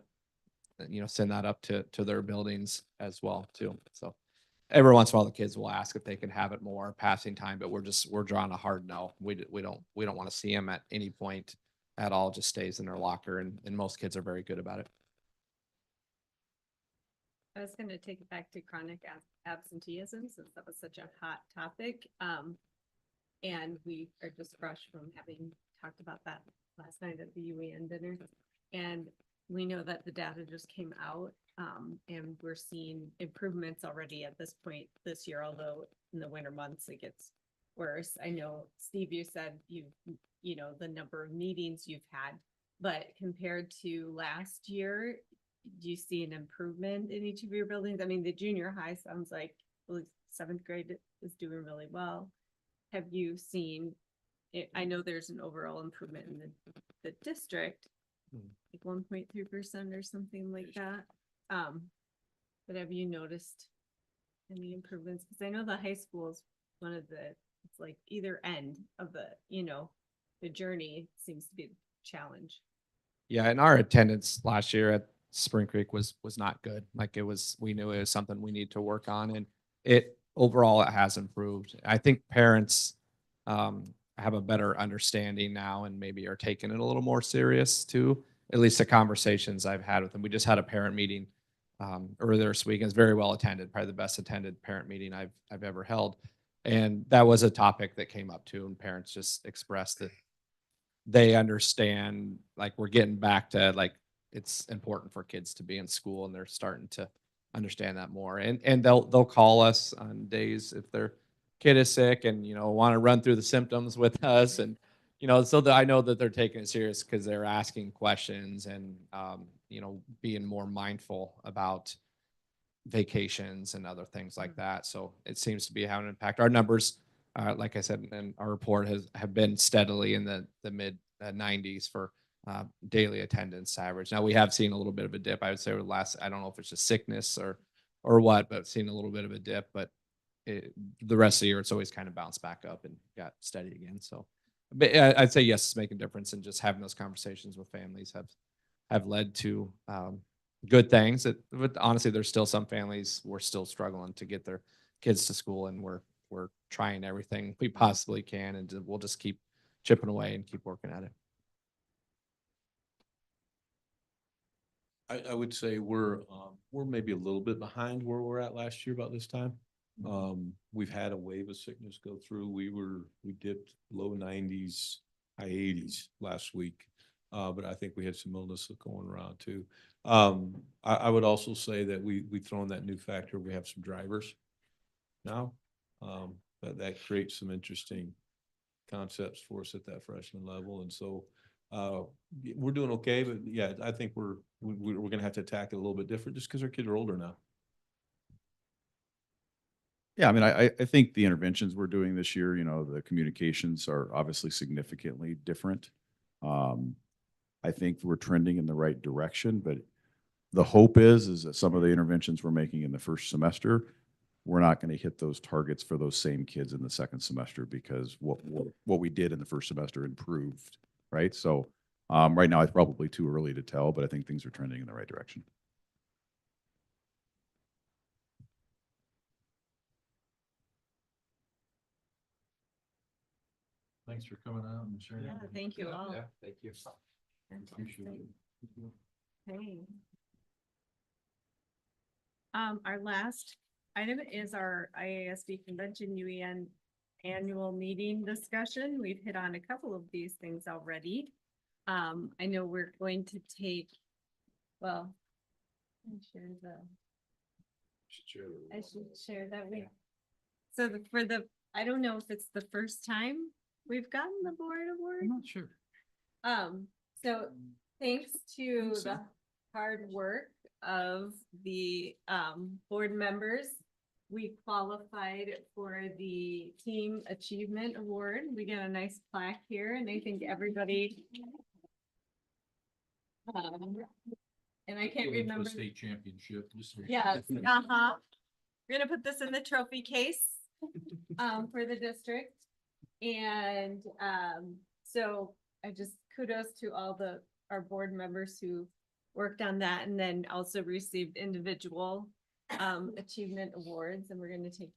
you know, send that up to their buildings as well too. So every once in a while the kids will ask if they can have it more passing time, but we're drawing a hard no. We don't want to see them at any point at all. Just stays in their locker, and most kids are very good about it. I was gonna take it back to chronic absenteeism since that was such a hot topic. And we are just fresh from having talked about that last night at the UAN dinner. And we know that the data just came out, and we're seeing improvements already at this point this year, although in the winter months it gets worse. I know, Steve, you said you know, the number of meetings you've had, but compared to last year, do you see an improvement in each of your buildings? I mean, the junior high sounds like 7th grade is doing really well. Have you seen it? I know there's an overall improvement in the district, like 1.3% or something like that. But have you noticed any improvements? Because I know the high school is one of the it's like either end of the, you know, the journey seems to be a challenge. Yeah, and our attendance last year at Spring Creek was not good. Like we knew it was something we need to work on, and overall it has improved. I think parents have a better understanding now and maybe are taking it a little more serious too. At least the conversations I've had with them. We just had a parent meeting earlier this week. It's very well attended, probably the best attended parent meeting I've ever held. And that was a topic that came up too, and parents just expressed that they understand, like, we're getting back to, like, it's important for kids to be in school, and they're starting to understand that more. And they'll call us on days if their kid is sick and, you know, want to run through the symptoms with us. And, you know, so that I know that they're taking it serious because they're asking questions and, you know, being more mindful about vacations and other things like that. So it seems to be having an impact. Our numbers, like I said, and our report have been steadily in the mid 90s for daily attendance average. Now we have seen a little bit of a dip. I would say over the last, I don't know if it's just sickness or what, but seen a little bit of a dip. But the rest of the year, it's always kind of bounced back up and got steady again. So, but I'd say yes, it's making a difference, and just having those conversations with families have led to good things. But honestly, there's still some families we're still struggling to get their kids to school, and we're trying everything we possibly can, and we'll just keep chipping away and keep working at it. I would say we're maybe a little bit behind where we're at last year about this time. We've had a wave of sickness go through. We dipped low 90s, high 80s last week. But I think we had some illness going around too. I would also say that we throw in that new factor. We have some drivers now. That creates some interesting concepts for us at that freshman level. And so we're doing okay, but yeah, I think we're going to have to attack it a little bit different just because our kids are older now. Yeah, I mean, I think the interventions we're doing this year, you know, the communications are obviously significantly different. I think we're trending in the right direction, but the hope is that some of the interventions we're making in the first semester, we're not going to hit those targets for those same kids in the second semester because what we did in the first semester improved, right? So right now it's probably too early to tell, but I think things are trending in the right direction. Thanks for coming out and sharing. Yeah, thank you all. Yeah, thank you. Appreciate it. Hey. Our last item is our IASD Convention UEN annual meeting discussion. We've hit on a couple of these things already. I know we're going to take, well, I should share that with. So I don't know if it's the first time we've gotten the board award. I'm not sure. So thanks to the hard work of the board members, we qualified for the Team Achievement Award. We get a nice plaque here, and I think everybody. And I can't remember. State championship. Yes, uh-huh. We're gonna put this in the trophy case for the district. And so I just kudos to all our board members who worked on that, and then also received individual achievement awards. And we're gonna take,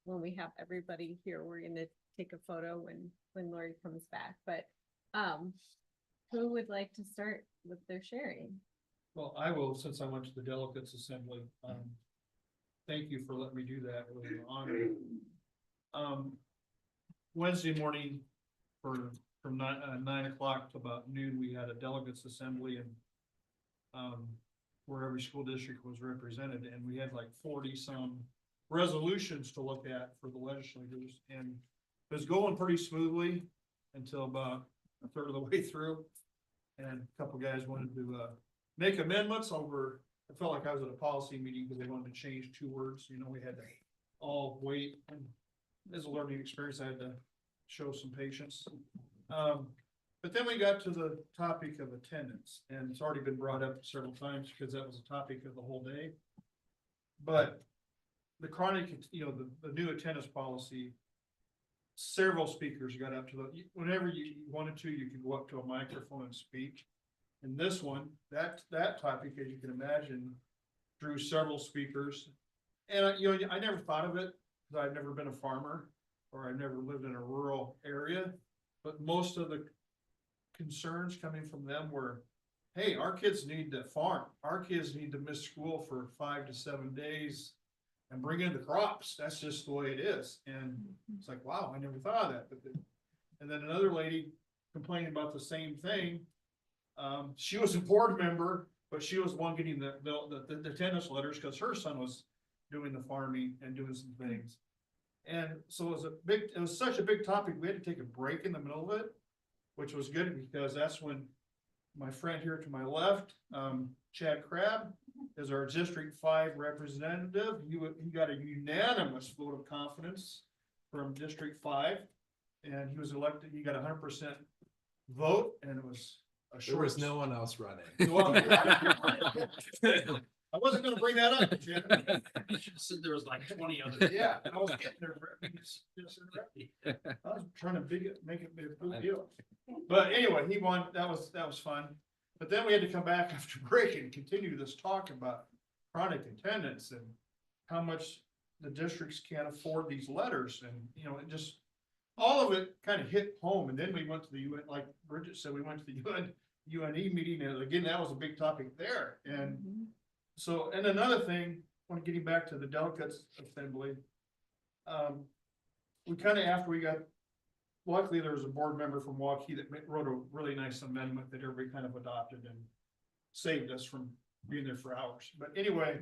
when we have everybody here, we're gonna take a photo when Lori comes back. But who would like to start with their sharing? Well, I will, since I went to the delegates assembly. Thank you for letting me do that. It was an honor. Wednesday morning from 9 o'clock to about noon, we had a delegates assembly, and where every school district was represented, and we had like 40 some resolutions to look at for the legislators, and it was going pretty smoothly until about a third of the way through. And a couple guys wanted to make amendments over, I felt like I was at a policy meeting because they wanted to change 2 words. You know, we had to all wait, and as a learning experience, I had to show some patience. But then we got to the topic of attendance, and it's already been brought up several times because that was a topic of the whole day. But the chronic, you know, the new attendance policy several speakers got up to whenever you wanted to, you could go up to a microphone and speak. And this one, that topic, as you can imagine, drew several speakers. And I never thought of it, because I've never been a farmer, or I've never lived in a rural area. But most of the concerns coming from them were, hey, our kids need to farm. Our kids need to miss school for 5 to 7 days and bring in the crops. That's just the way it is. And it's like, wow, I never thought of that. And then another lady complaining about the same thing. She was a board member, but she was the one getting the attendance letters because her son was doing the farming and doing some things. And so it was such a big topic, we had to take a break in the middle of it, which was good because that's when my friend here to my left, Chad Crabb, is our District 5 representative. He got a unanimous vote of confidence from District 5, and he was elected. He got 100% vote, and it was a short. There was no one else running. Well, I wasn't gonna bring that up, Jim. You should have said there was like 20 others. Yeah, I was getting there. I was trying to make it be a big deal. But anyway, he won. That was fun. But then we had to come back after break and continue this talk about chronic attendance and how much the districts can't afford these letters. And, it just, all of it kind of hit home. And then we went to the UN, like Bridget said, we went to the UNE meeting. And again, that was a big topic there. And so, and another thing, when getting back to the delegates assembly, we kind of, after we got, luckily there was a board member from Waukee that wrote a really nice amendment that everybody kind of adopted and saved us from being there for hours. But anyway,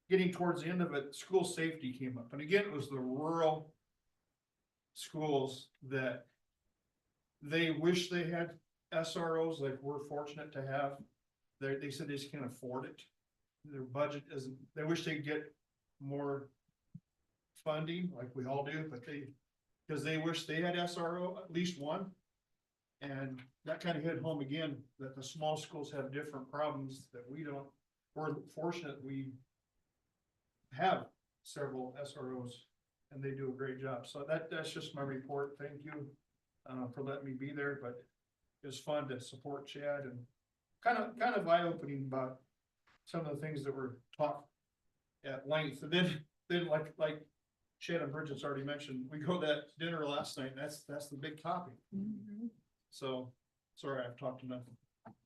getting towards the end of it, school safety came up. And again, it was the rural schools that they wish they had SROs, like we're fortunate to have. They said they just can't afford it. Their budget isn't, they wish they'd get more funding like we all do, but because they wish they had SRO, at least one. And that kind of hit home again, that the small schools have different problems that we don't. We're fortunate we have several SROs and they do a great job. So that's just my report. Thank you for letting me be there, but it was fun to support Chad and kind of eye-opening about some of the things that were talked at length. And then like Chad and Bridget's already mentioned, we go to that dinner last night, and that's the big topic. So, sorry, I've talked enough.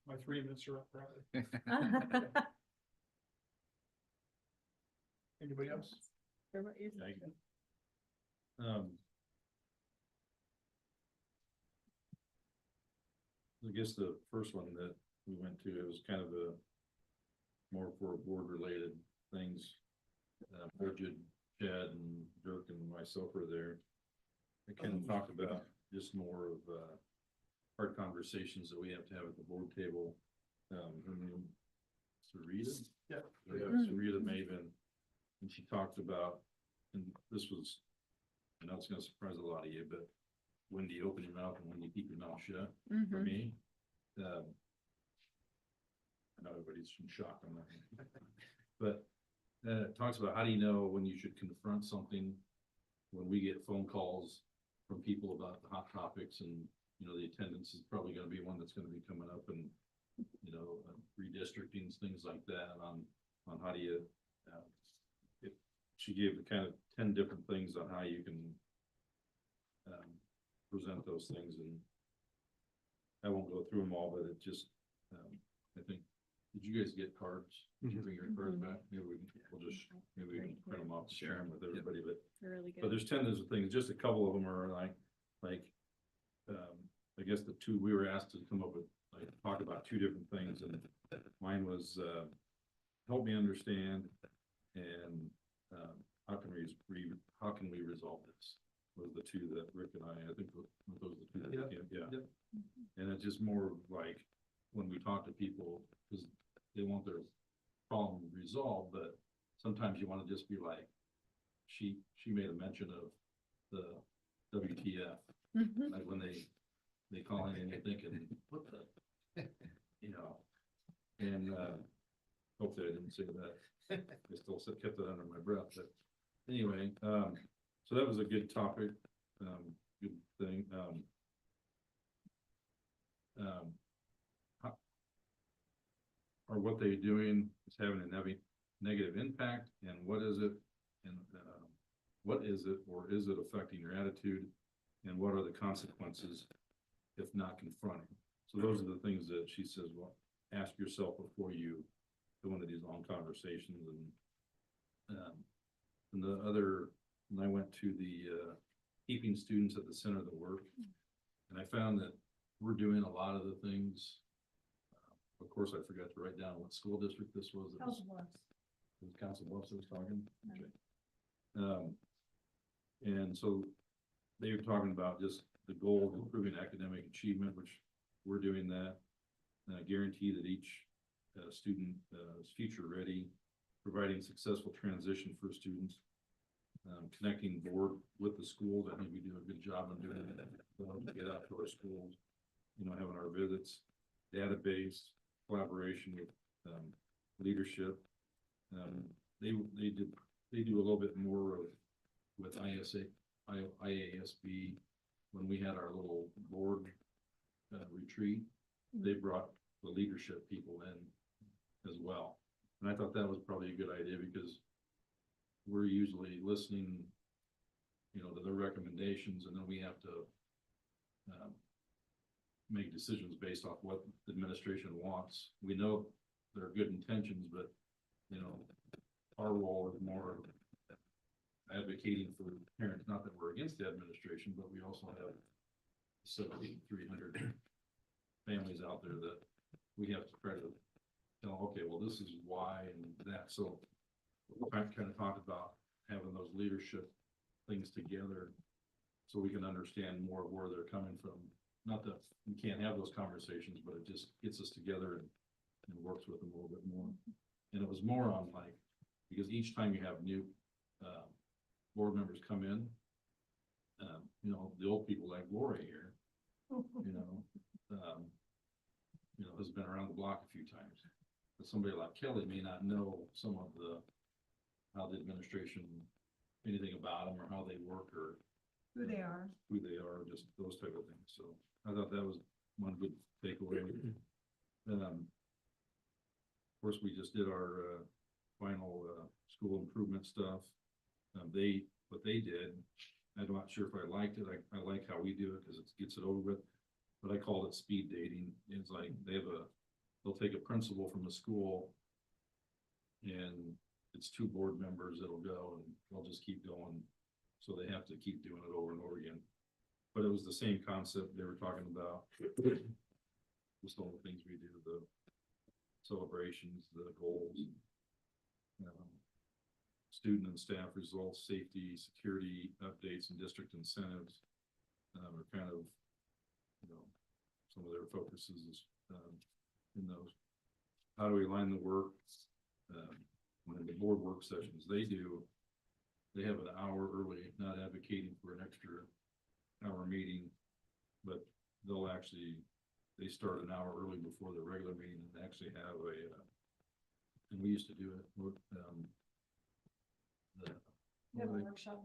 My 3 minutes are up, probably. Anybody else? I guess the first one that we went to, it was kind of more for board related things. Bridget, Chad and Dirk and myself were there. I kind of talked about just more of hard conversations that we have to have at the board table. Her name, Sarita? Yeah. Sarita Maven. And she talked about, and this was, I know it's gonna surprise a lot of you, but when do you open your mouth and when you keep your mouth shut? For me, I know everybody's in shock on that. But it talks about how do you know when you should confront something when we get phone calls from people about the hot topics, and the attendance is probably going to be one that's going to be coming up, and redistricting, things like that, on how do you she gave kind of 10 different things on how you can present those things, and I won't go through them all, but it just I think, did you guys get cards? Did you bring your cards back? Maybe we can print them off, share them with everybody, but Really good. but there's 10 of things. Just a couple of them are like I guess the two we were asked to come up with, talk about 2 different things, and mine was help me understand, and how can we resolve this? Was the 2 that Rick and I think those are the 2 that came, and it's just more like when we talk to people, because they want their problem resolved, but sometimes you want to just be like, she made a mention of the WTF, like when they call in and you're thinking, what the, and hopefully I didn't say that. I still kept it under my breath, but anyway, so that was a good topic. good thing. How- Are what they're doing is having a negative impact, and what is it? And what is it, or is it affecting your attitude? And what are the consequences if not confronting? So those are the things that she says, well, ask yourself before you go into these long conversations. And the other, and I went to the keeping students at the center of the work. And I found that we're doing a lot of the things. Of course, I forgot to write down what school district this was. It was Council Bluffs that was talking. Okay. And so they were talking about just the goal of improving academic achievement, which we're doing that. Guarantee that each student is future ready, providing successful transition for students, connecting board with the schools. I think we do a good job on doing that. To get out to our schools, having our visits, database, collaboration with leadership. They do a little bit more with IASB. When we had our little board retreat, they brought the leadership people in as well. And I thought that was probably a good idea, because we're usually listening, to their recommendations, and then we have to make decisions based off what the administration wants. We know there are good intentions, but, our role is more advocating for parents. Not that we're against the administration, but we also have 7,300 families out there that we have to try to tell, okay, well, this is why and that. So I've kind of talked about having those leadership things together so we can understand more of where they're coming from. Not that we can't have those conversations, but it just gets us together and works with them a little bit more. And it was more on because each time you have new board members come in, the old people like Lori here, has been around the block a few times. But somebody like Kelly may not know some of how the administration, anything about them, or how they work, or Who they are. just those type of things. So I thought that was one good takeaway. Of course, we just did our final school improvement stuff. What they did, I'm not sure if I liked it. I like how we do it because it gets it over with. But I called it speed dating. It's like they'll take a principal from the school, and it's 2 board members that'll go, and they'll just keep going. So they have to keep doing it over and over again. But it was the same concept they were talking about. Just all the things we do, the celebrations, the goals, student and staff results, safety, security updates, and district incentives are kind of, some of their focuses in those. How do we align the work? When the board work sessions, they have an hour early, not advocating for an extra hour meeting, but they start an hour early before the regular meeting and actually have and we used to do it,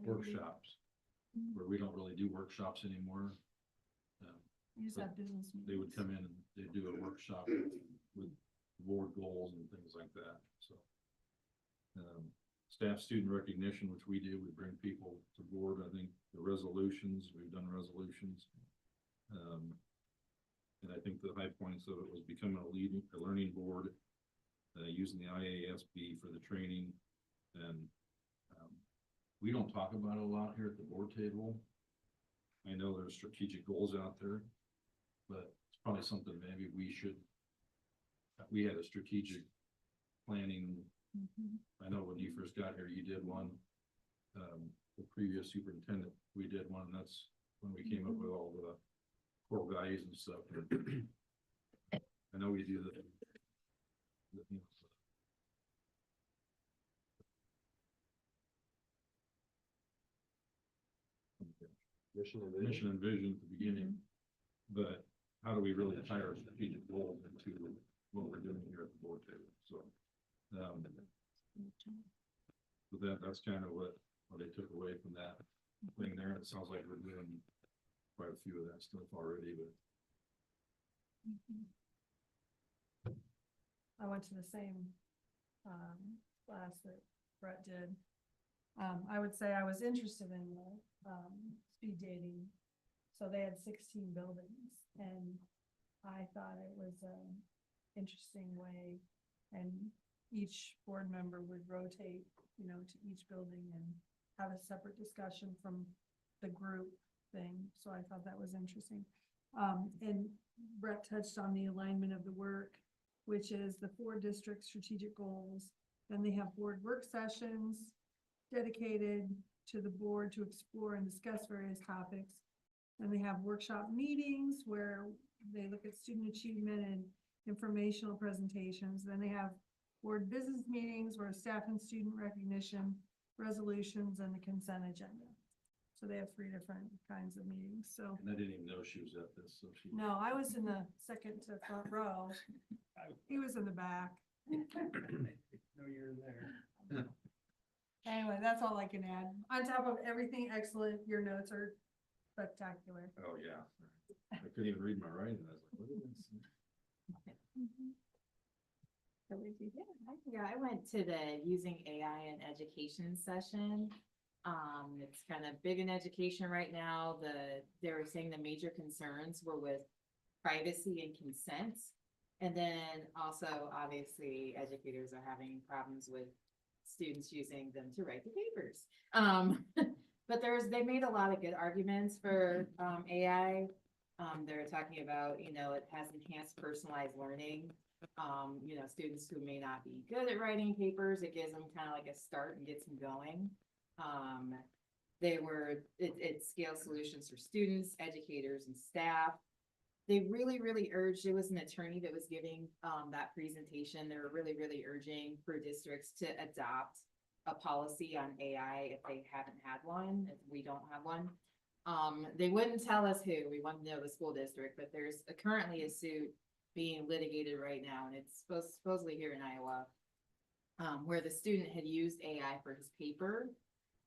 workshops, where we don't really do workshops anymore. Use that business. They would come in and they do a workshop with board goals and things like that. So staff student recognition, which we do, we bring people to board. I think the resolutions, we've done resolutions. And I think the high points of it was becoming a learning board, using the IASB for the training. And we don't talk about it a lot here at the board table. I know there's strategic goals out there, but it's probably something maybe we had a strategic planning. I know when you first got here, you did one. The previous superintendent, we did one. And that's when we came up with all the core values and stuff. I know we do mission and vision at the beginning, but how do we really tie our strategic goals into what we're doing here at the board table? So, that's kind of what they took away from that thing there. It sounds like we're doing quite a few of that stuff already, but I went to the same class that Brett did. I would say I was interested in the speed dating. So they had 16 buildings, and I thought it was an interesting way. And each board member would rotate, you know, to each building and have a separate discussion from the group thing. So I thought that was interesting. And Brett touched on the alignment of the work, which is the 4 district strategic goals. Then they have board work sessions dedicated to the board to explore and discuss various topics. Then they have workshop meetings where they look at student achievement and informational presentations. Then they have board business meetings where staff and student recognition, resolutions, and the consent agenda. So they have 3 different kinds of meetings. So and I didn't even know she was at this, so she. no, I was in the second to front row. He was in the back. No, you're there. Anyway, that's all I can add. On top of everything excellent, your notes are spectacular. Oh, yeah. I couldn't even read my writing. I was like, what is this? Yeah, I went to the using AI in education session. It's kind of big in education right now. They were saying the major concerns were with privacy and consent. And then also, obviously, educators are having problems with students using them to write the papers. But they made a lot of good arguments for AI. They're talking about, you know, it has enhanced personalized learning. You know, students who may not be good at writing papers, it gives them kind of like a start and gets them going. It scales solutions for students, educators, and staff. They really, really urged, it was an attorney that was giving that presentation. They were really, really urging for districts to adopt a policy on AI if they haven't had one, if we don't have one. They wouldn't tell us who, we want to know the school district, but there's currently a suit being litigated right now, and it's supposedly here in Iowa, where the student had used AI for his paper.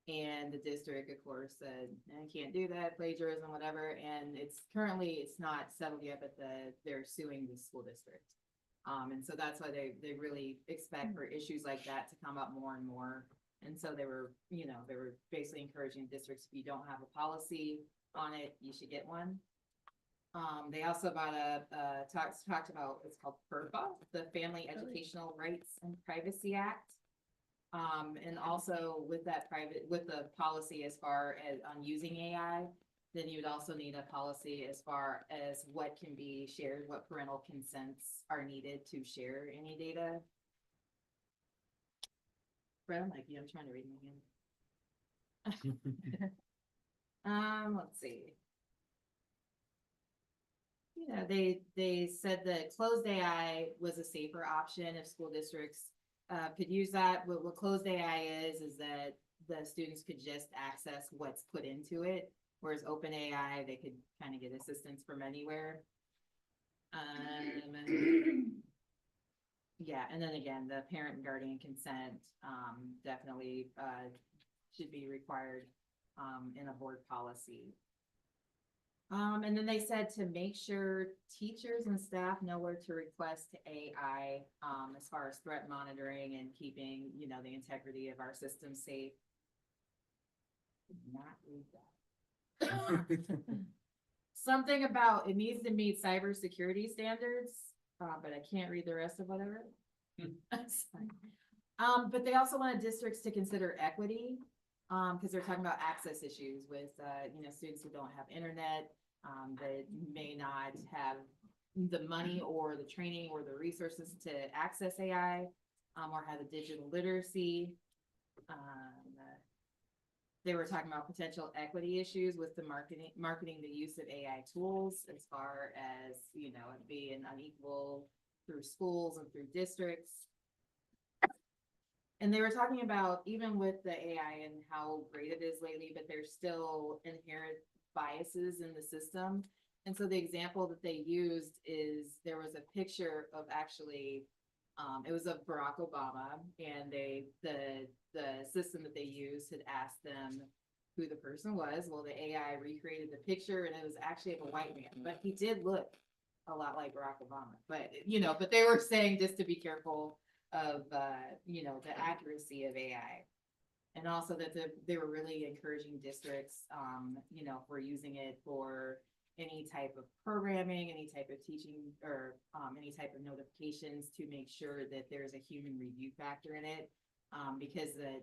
And the district, of course, said, I can't do that, plagiarism, whatever. And it's not settled yet, but they're suing the school district. And so that's why they really expect for issues like that to come up more and more. And so they were basically encouraging districts, if you don't have a policy on it, you should get one. They also talked about, it's called FERPA, the Family Educational Rights and Privacy Act. And also with the policy as far as on using AI, then you would also need a policy as far as what can be shared, what parental consents are needed to share any data. Brett, I'm like, I'm trying to read my hand. Let's see. Yeah, they said that closed AI was a safer option if school districts could use that. What closed AI is that the students could just access what's put into it, whereas open AI, they could kind of get assistance from anywhere. Yeah, and then again, the parent and guardian consent definitely should be required in a board policy. And then they said to make sure teachers and staff know where to request AI as far as threat monitoring and keeping, you know, the integrity of our system safe. Did not read that. Something about it needs to meet cybersecurity standards, but I can't read the rest of whatever. But they also wanted districts to consider equity. Because they're talking about access issues with, students who don't have internet, that may not have the money or the training or the resources to access AI, or have the digital literacy. They were talking about potential equity issues with the marketing the use of AI tools as far as, it being unequal through schools and through districts. And they were talking about even with the AI and how great it is lately, but there's still inherent biases in the system. And so the example that they used is there was a picture of actually, it was of Barack Obama, and the system that they used had asked them who the person was. Well, the AI recreated the picture and it was actually of a white man, but he did look a lot like Barack Obama. But, but they were saying just to be careful of, the accuracy of AI. And also that they were really encouraging districts, for using it for any type of programming, any type of teaching, or any type of notifications to make sure that there's a human review factor in it. Because the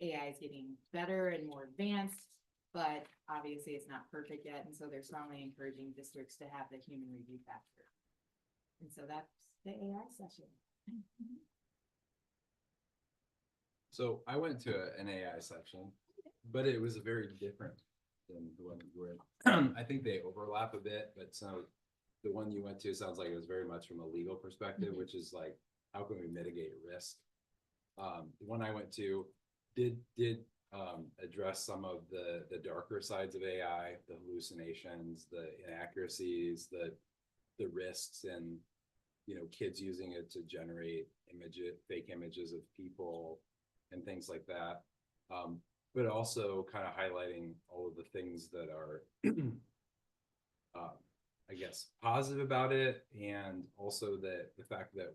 AI is getting better and more advanced, but obviously it's not perfect yet. And so they're strongly encouraging districts to have the human review factor. And so that's the AI session. So I went to an AI section, but it was very different than the one you were in. I think they overlap a bit, but so the one you went to sounds like it was very much from a legal perspective, which is like, how can we mitigate risk? The one I went to did address some of the darker sides of AI, the hallucinations, the inaccuracies, the risks, and kids using it to generate fake images of people and things like that. But also kind of highlighting all of the things that are, I guess, positive about it, and also that the fact that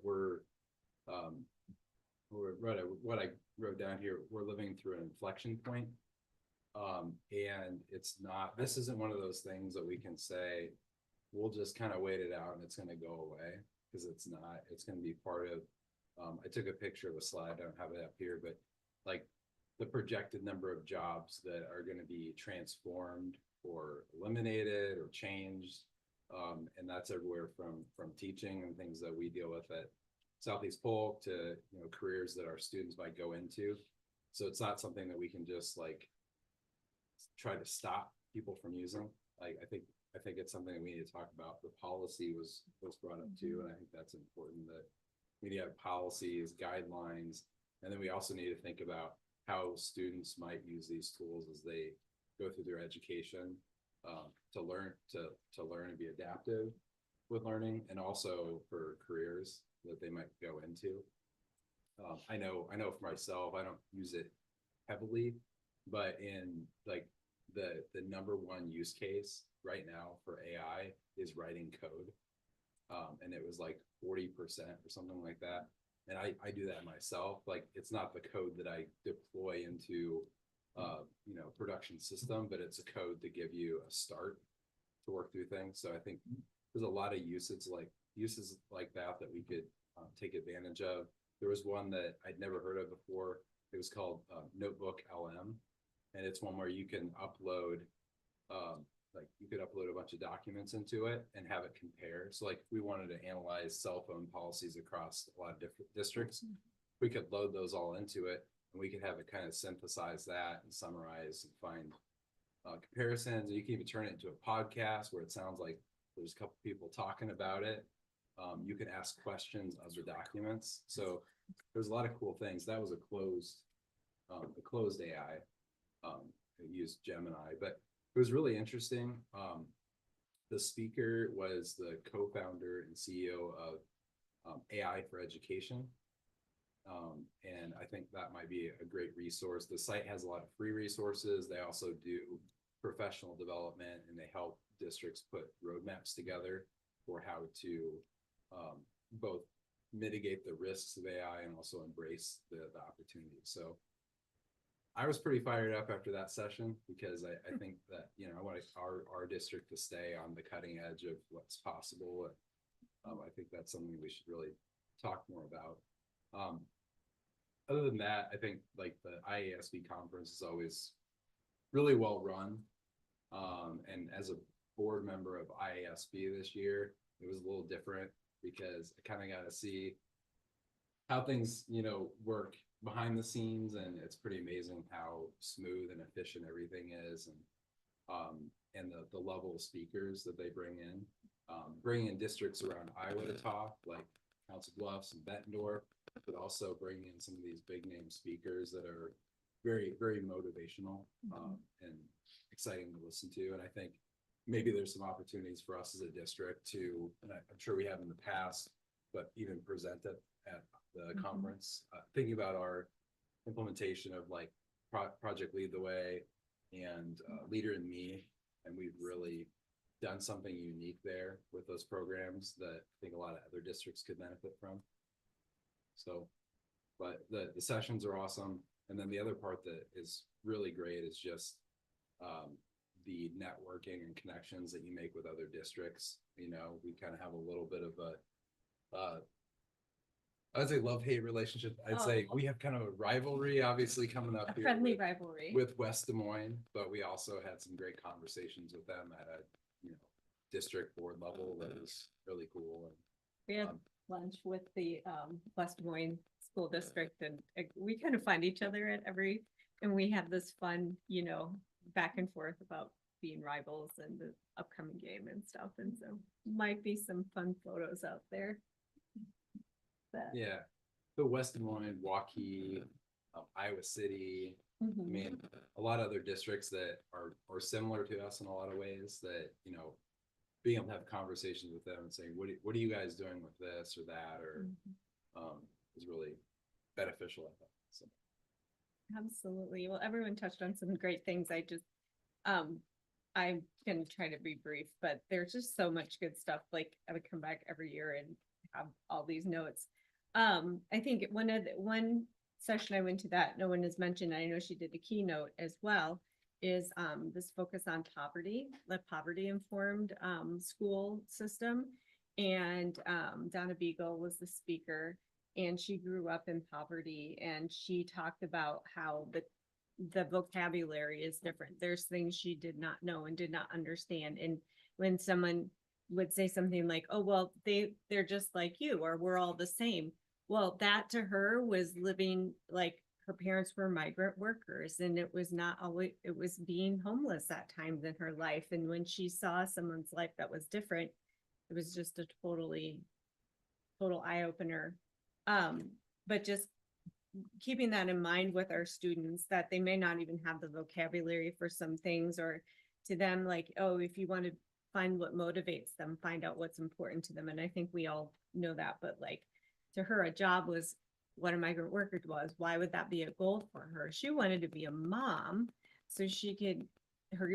what I wrote down here, we're living through an inflection point. And this isn't one of those things that we can say, we'll just kind of wait it out and it's going to go away, because it's not. It's going to be part of, I took a picture of a slide, I don't have it up here, but like the projected number of jobs that are going to be transformed or eliminated or changed. And that's everywhere from teaching and things that we deal with at Southeast Polk to careers that our students might go into. So it's not something that we can just like try to stop people from using. Like I think it's something that we need to talk about. The policy was brought up too, and I think that's important, that we need to have policies, guidelines, and then we also need to think about how students might use these tools as they go through their education, to learn and be adaptive with learning, and also for careers that they might go into. I know for myself, I don't use it heavily, but in like the number one use case right now for AI is writing code. And it was like 40% or something like that. And I do that myself. Like, it's not the code that I deploy into production system, but it's a code to give you a start to work through things. So I think there's a lot of uses like that we could take advantage of. There was one that I'd never heard of before. It was called Notebook LM, and it's one where you can upload a bunch of documents into it and have it compare. So like, if we wanted to analyze cell phone policies across a lot of different districts, we could load those all into it, and we could have it kind of synthesize that and summarize and find comparisons. And you can even turn it into a podcast where it sounds like there's a couple people talking about it. You can ask questions of the documents. So there's a lot of cool things. That was a closed AI. It used Gemini, but it was really interesting. The speaker was the co-founder and CEO of AI for Education. And I think that might be a great resource. The site has a lot of free resources. They also do professional development, and they help districts put roadmaps together for how to both mitigate the risks of AI and also embrace the opportunities. So I was pretty fired up after that session, because I think that, I want our district to stay on the cutting edge of what's possible. I think that's something we should really talk more about. Other than that, I think like the IASB conference is always really well run. And as a board member of IASB this year, it was a little different, because I kind of got to see how things, work behind the scenes, and it's pretty amazing how smooth and efficient everything is, and the level of speakers that they bring in districts around Iowa to talk, like Council Bluffs and Bettendorf, but also bring in some of these big name speakers that are very, very motivational, and exciting to listen to. And I think maybe there's some opportunities for us as a district to, and I'm sure we have in the past, but even present it at the conference, thinking about our implementation of like Project Lead the Way, and Leader in Me. And we've really done something unique there with those programs that I think a lot of other districts could benefit from. So, but the sessions are awesome. And then the other part that is really great is just the networking and connections that you make with other districts. You know, we kind of have a little bit of a I'd say love-hate relationship. I'd say we have kind of a rivalry, obviously, coming up A here friendly with- rivalry. with West Des Moines, but we also had some great conversations with them at a, district board level that was really cool. We had Um, lunch with the West Des Moines School District and we kind of find each other at and we have this fun, back and forth about being rivals and the upcoming game and stuff. And so might be some fun photos out there. But, Yeah, the West Des Moines, Waukee, Iowa City. I mhm. mean, a lot of other districts that are similar to us in a lot of ways that, being able to have conversations with them and saying, what are you guys doing with this or that, or is really beneficial, I think. So. Absolutely. Well, everyone touched on some great things. I'm gonna try to be brief, but there's just so much good stuff. Like I would come back every year and have all these notes. I think one session I went to that no one has mentioned, I know she did a keynote as well, is this focus on poverty, the poverty informed school system. And Donna Beagle was the speaker. And she grew up in poverty, and she talked about how the vocabulary is different. There's things she did not know and did not understand. And when someone would say something like, oh, well, they're just like you, or we're all the same. Well, that to her was living like her parents were migrant workers, and it was not always, it was being homeless at times in her life. And when she saw someone's life that was different, it was just a total eye opener. But just keeping that in mind with our students, that they may not even have the vocabulary for some things, or to them, like, oh, if you want to find what motivates them, find out what's important to them. And I think we all know that, but like to her, a job was what a migrant worker was. Why would that be a goal for her? She wanted to be a mom so she could,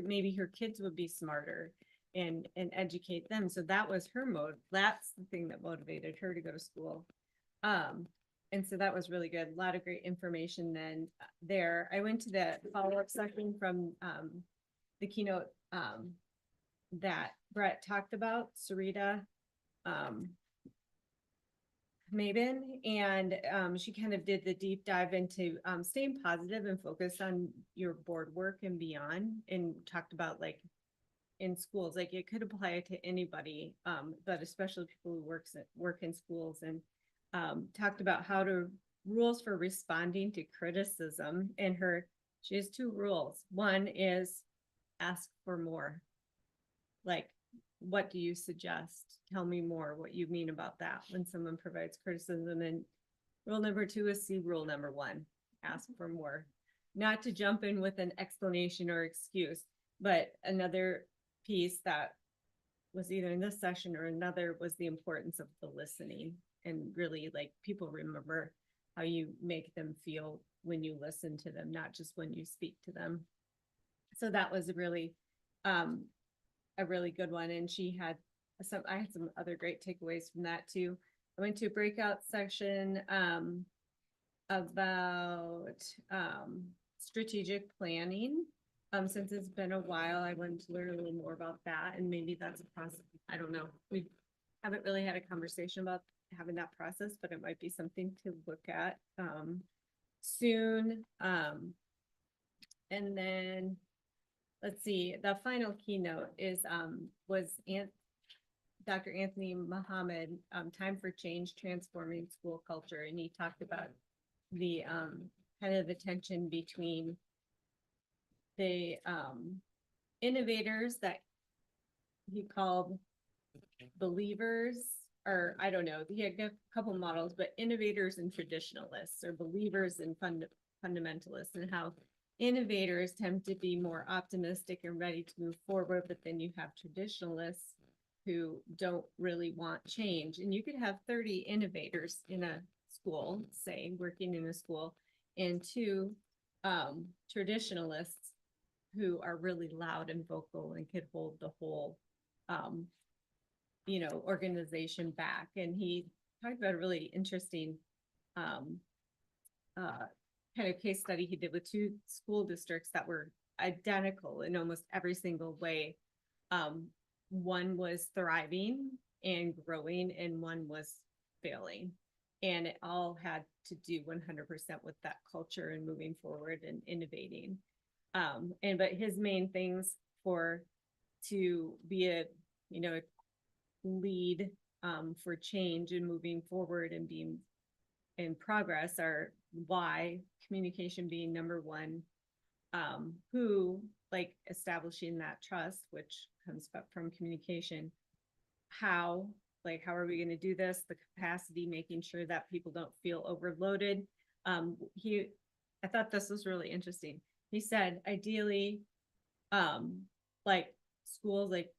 maybe her kids would be smarter and educate them. So that was her mode. That's the thing that motivated her to go to school. And so that was really good. A lot of great information then there. I went to the follow-up session from the keynote that Brett talked about, Sarita Mabin, and she kind of did the deep dive into staying positive and focus on your board work and beyond, and talked about like in schools, like it could apply to anybody, but especially people who work in schools, and talked about rules for responding to criticism. And she has 2 rules. One is ask for more. Like, what do you suggest? Tell me more what you mean about that when someone provides criticism. And rule number 2 is see rule number 1, ask for more. Not to jump in with an explanation or excuse, but another piece that was either in this session or another was the importance of the listening. And really, like, people remember how you make them feel when you listen to them, not just when you speak to them. So that was a really good one. And I had some other great takeaways from that too. I went to a breakout session about strategic planning. Since it's been a while, I wanted to learn a little more about that, and maybe that's a process. I don't know. We haven't really had a conversation about having that process, but it might be something to look at soon. And then let's see, the final keynote was Dr. Anthony Muhammad, Time for Change, Transforming School Culture. And he talked about the kind of the tension between the innovators that he called believers, or I don't know, he had a couple models, but innovators and traditionalists, or believers and fundamentalists, and how innovators tend to be more optimistic and ready to move forward, but then you have traditionalists who don't really want change. And you could have 30 innovators in a school, say, working in a school, and 2 traditionalists, who are really loud and vocal and could hold the whole, organization back. And he talked about a really interesting, kind of case study he did with two school districts that were identical in almost every single way. One was thriving and growing, and one was failing. And it all had to do 100% with that culture and moving forward and innovating. But his main things to be a, lead for change and moving forward and being in progress are why, communication being number one, who, like establishing that trust, which comes from communication, how are we going to do this, the capacity, making sure that people don't feel overloaded. I thought this was really interesting. He said ideally, like schools, like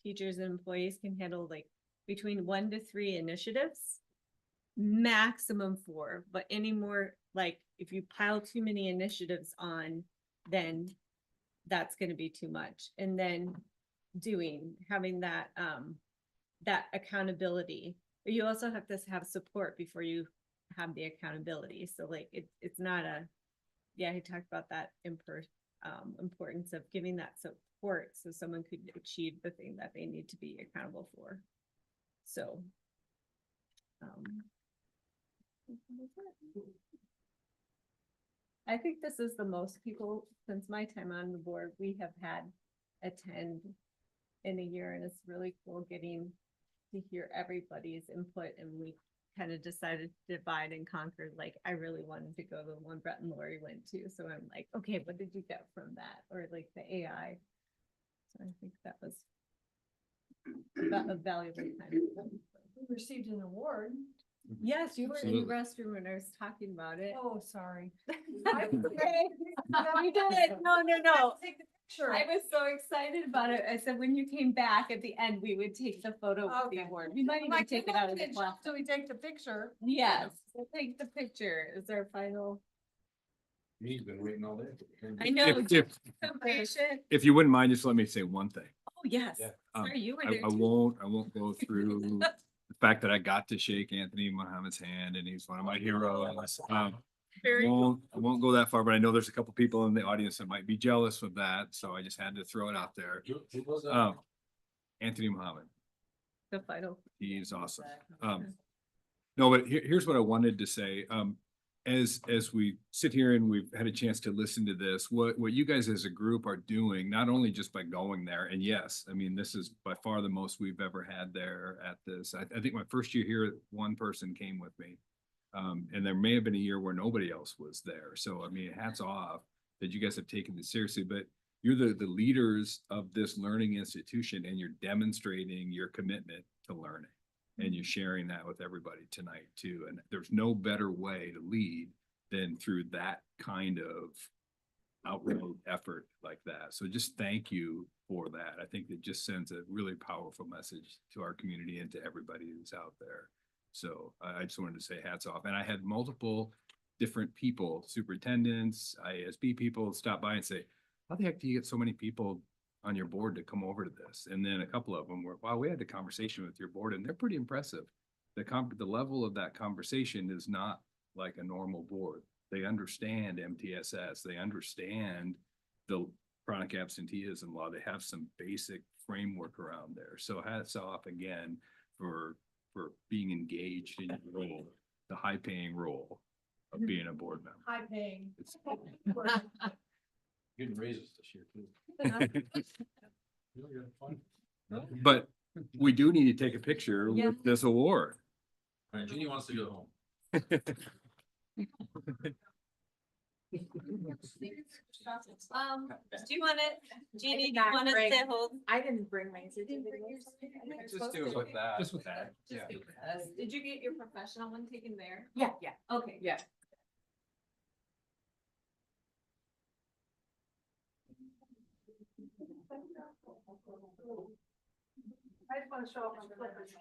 teachers and employees can handle like between 1 to 3 initiatives, maximum 4, but any more, like if you pile too many initiatives on, then that's going to be too much. And then having that accountability, but you also have to have support before you have the accountability. So like it's not he talked about that importance of giving that support so someone could achieve the thing that they need to be accountable for. So I think this is the most people since my time on the board we have had attend in a year, and it's really cool getting to hear everybody's input. And we kind of decided to divide and conquer. Like I really wanted to go to the one Brett and Lori went to, so I'm like, okay, what did you get from that? Or like the AI. So I think that was a valuable time. We received an award. Yes, you were in Absolutely. the restroom when I was talking about it. Oh, sorry. You did. No. Take the picture. I was so excited about it. I said when you came back at the end, we would take the photo with the Okay. award. We might even take it out of the class. So we take the picture. Yes, we'll take the picture. Is our final. He's been waiting all day. I know. If So patient. if you wouldn't mind, just let me say one thing. Oh, yes. Yeah. Sorry, you were I there I too. won't go through the fact that I got to shake Anthony Muhammad's hand and he's one of my heroes. Very I won't go that far, but I know there's a couple people in the audience that might be jealous of that, so I just had to throw it out there. Anthony Muhammad, the final. he's awesome. No, but here's what I wanted to say. As we sit here and we've had a chance to listen to this, what you guys as a group are doing, not only just by going there, and yes, I mean, this is by far the most we've ever had there at this. I think my first year here, one person came with me. And there may have been a year where nobody else was there. So, I mean, hats off that you guys have taken this seriously, but you're the leaders of this learning institution and you're demonstrating your commitment to learning. And you're sharing that with everybody tonight too. And there's no better way to lead than through that kind of outright effort like that. So just thank you for that. I think it just sends a really powerful message to our community and to everybody who's out there. So I just wanted to say hats off. And I had multiple different people, superintendents, ISB people stop by and say, how the heck do you get so many people on your board to come over to this? And then a couple of them were, wow, we had a conversation with your board and they're pretty impressive. The level of that conversation is not like a normal board. They understand MTSS. They understand the chronic absenteeism law. They have some basic framework around there. So hats off again for being engaged in your role, the high paying role of being a board member. High paying. It's Getting raises this year too. But we do need to take a picture Yeah. with this award. All right, Jeannie wants to go home. Do you want it? Jeannie, do you want us to hold? I didn't bring my certificate. Just do it with that. Just with that. Yeah. Did you get your professional one taken there? Yeah. Okay, yeah. I just want to show off my flippers.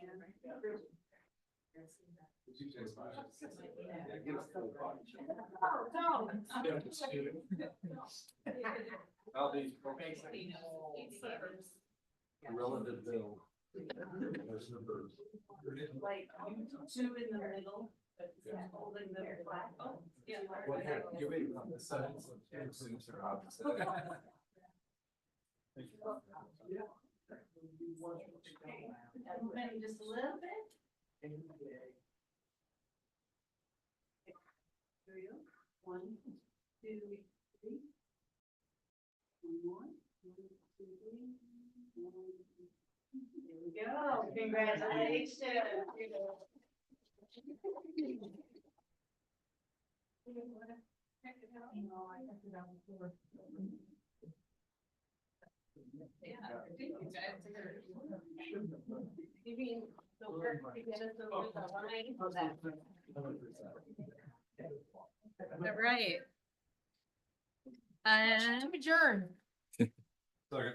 Relative bill. Like, two in the middle, but holding the flag. Oh, yeah. Everybody just a little bit. Here we go. 1, 2, 3. One more. 1, 2, 3. Here we go. Congratulations. Yeah, I think you guys are. You mean the work to get us over the line? Oh, that. All right. To adjourn.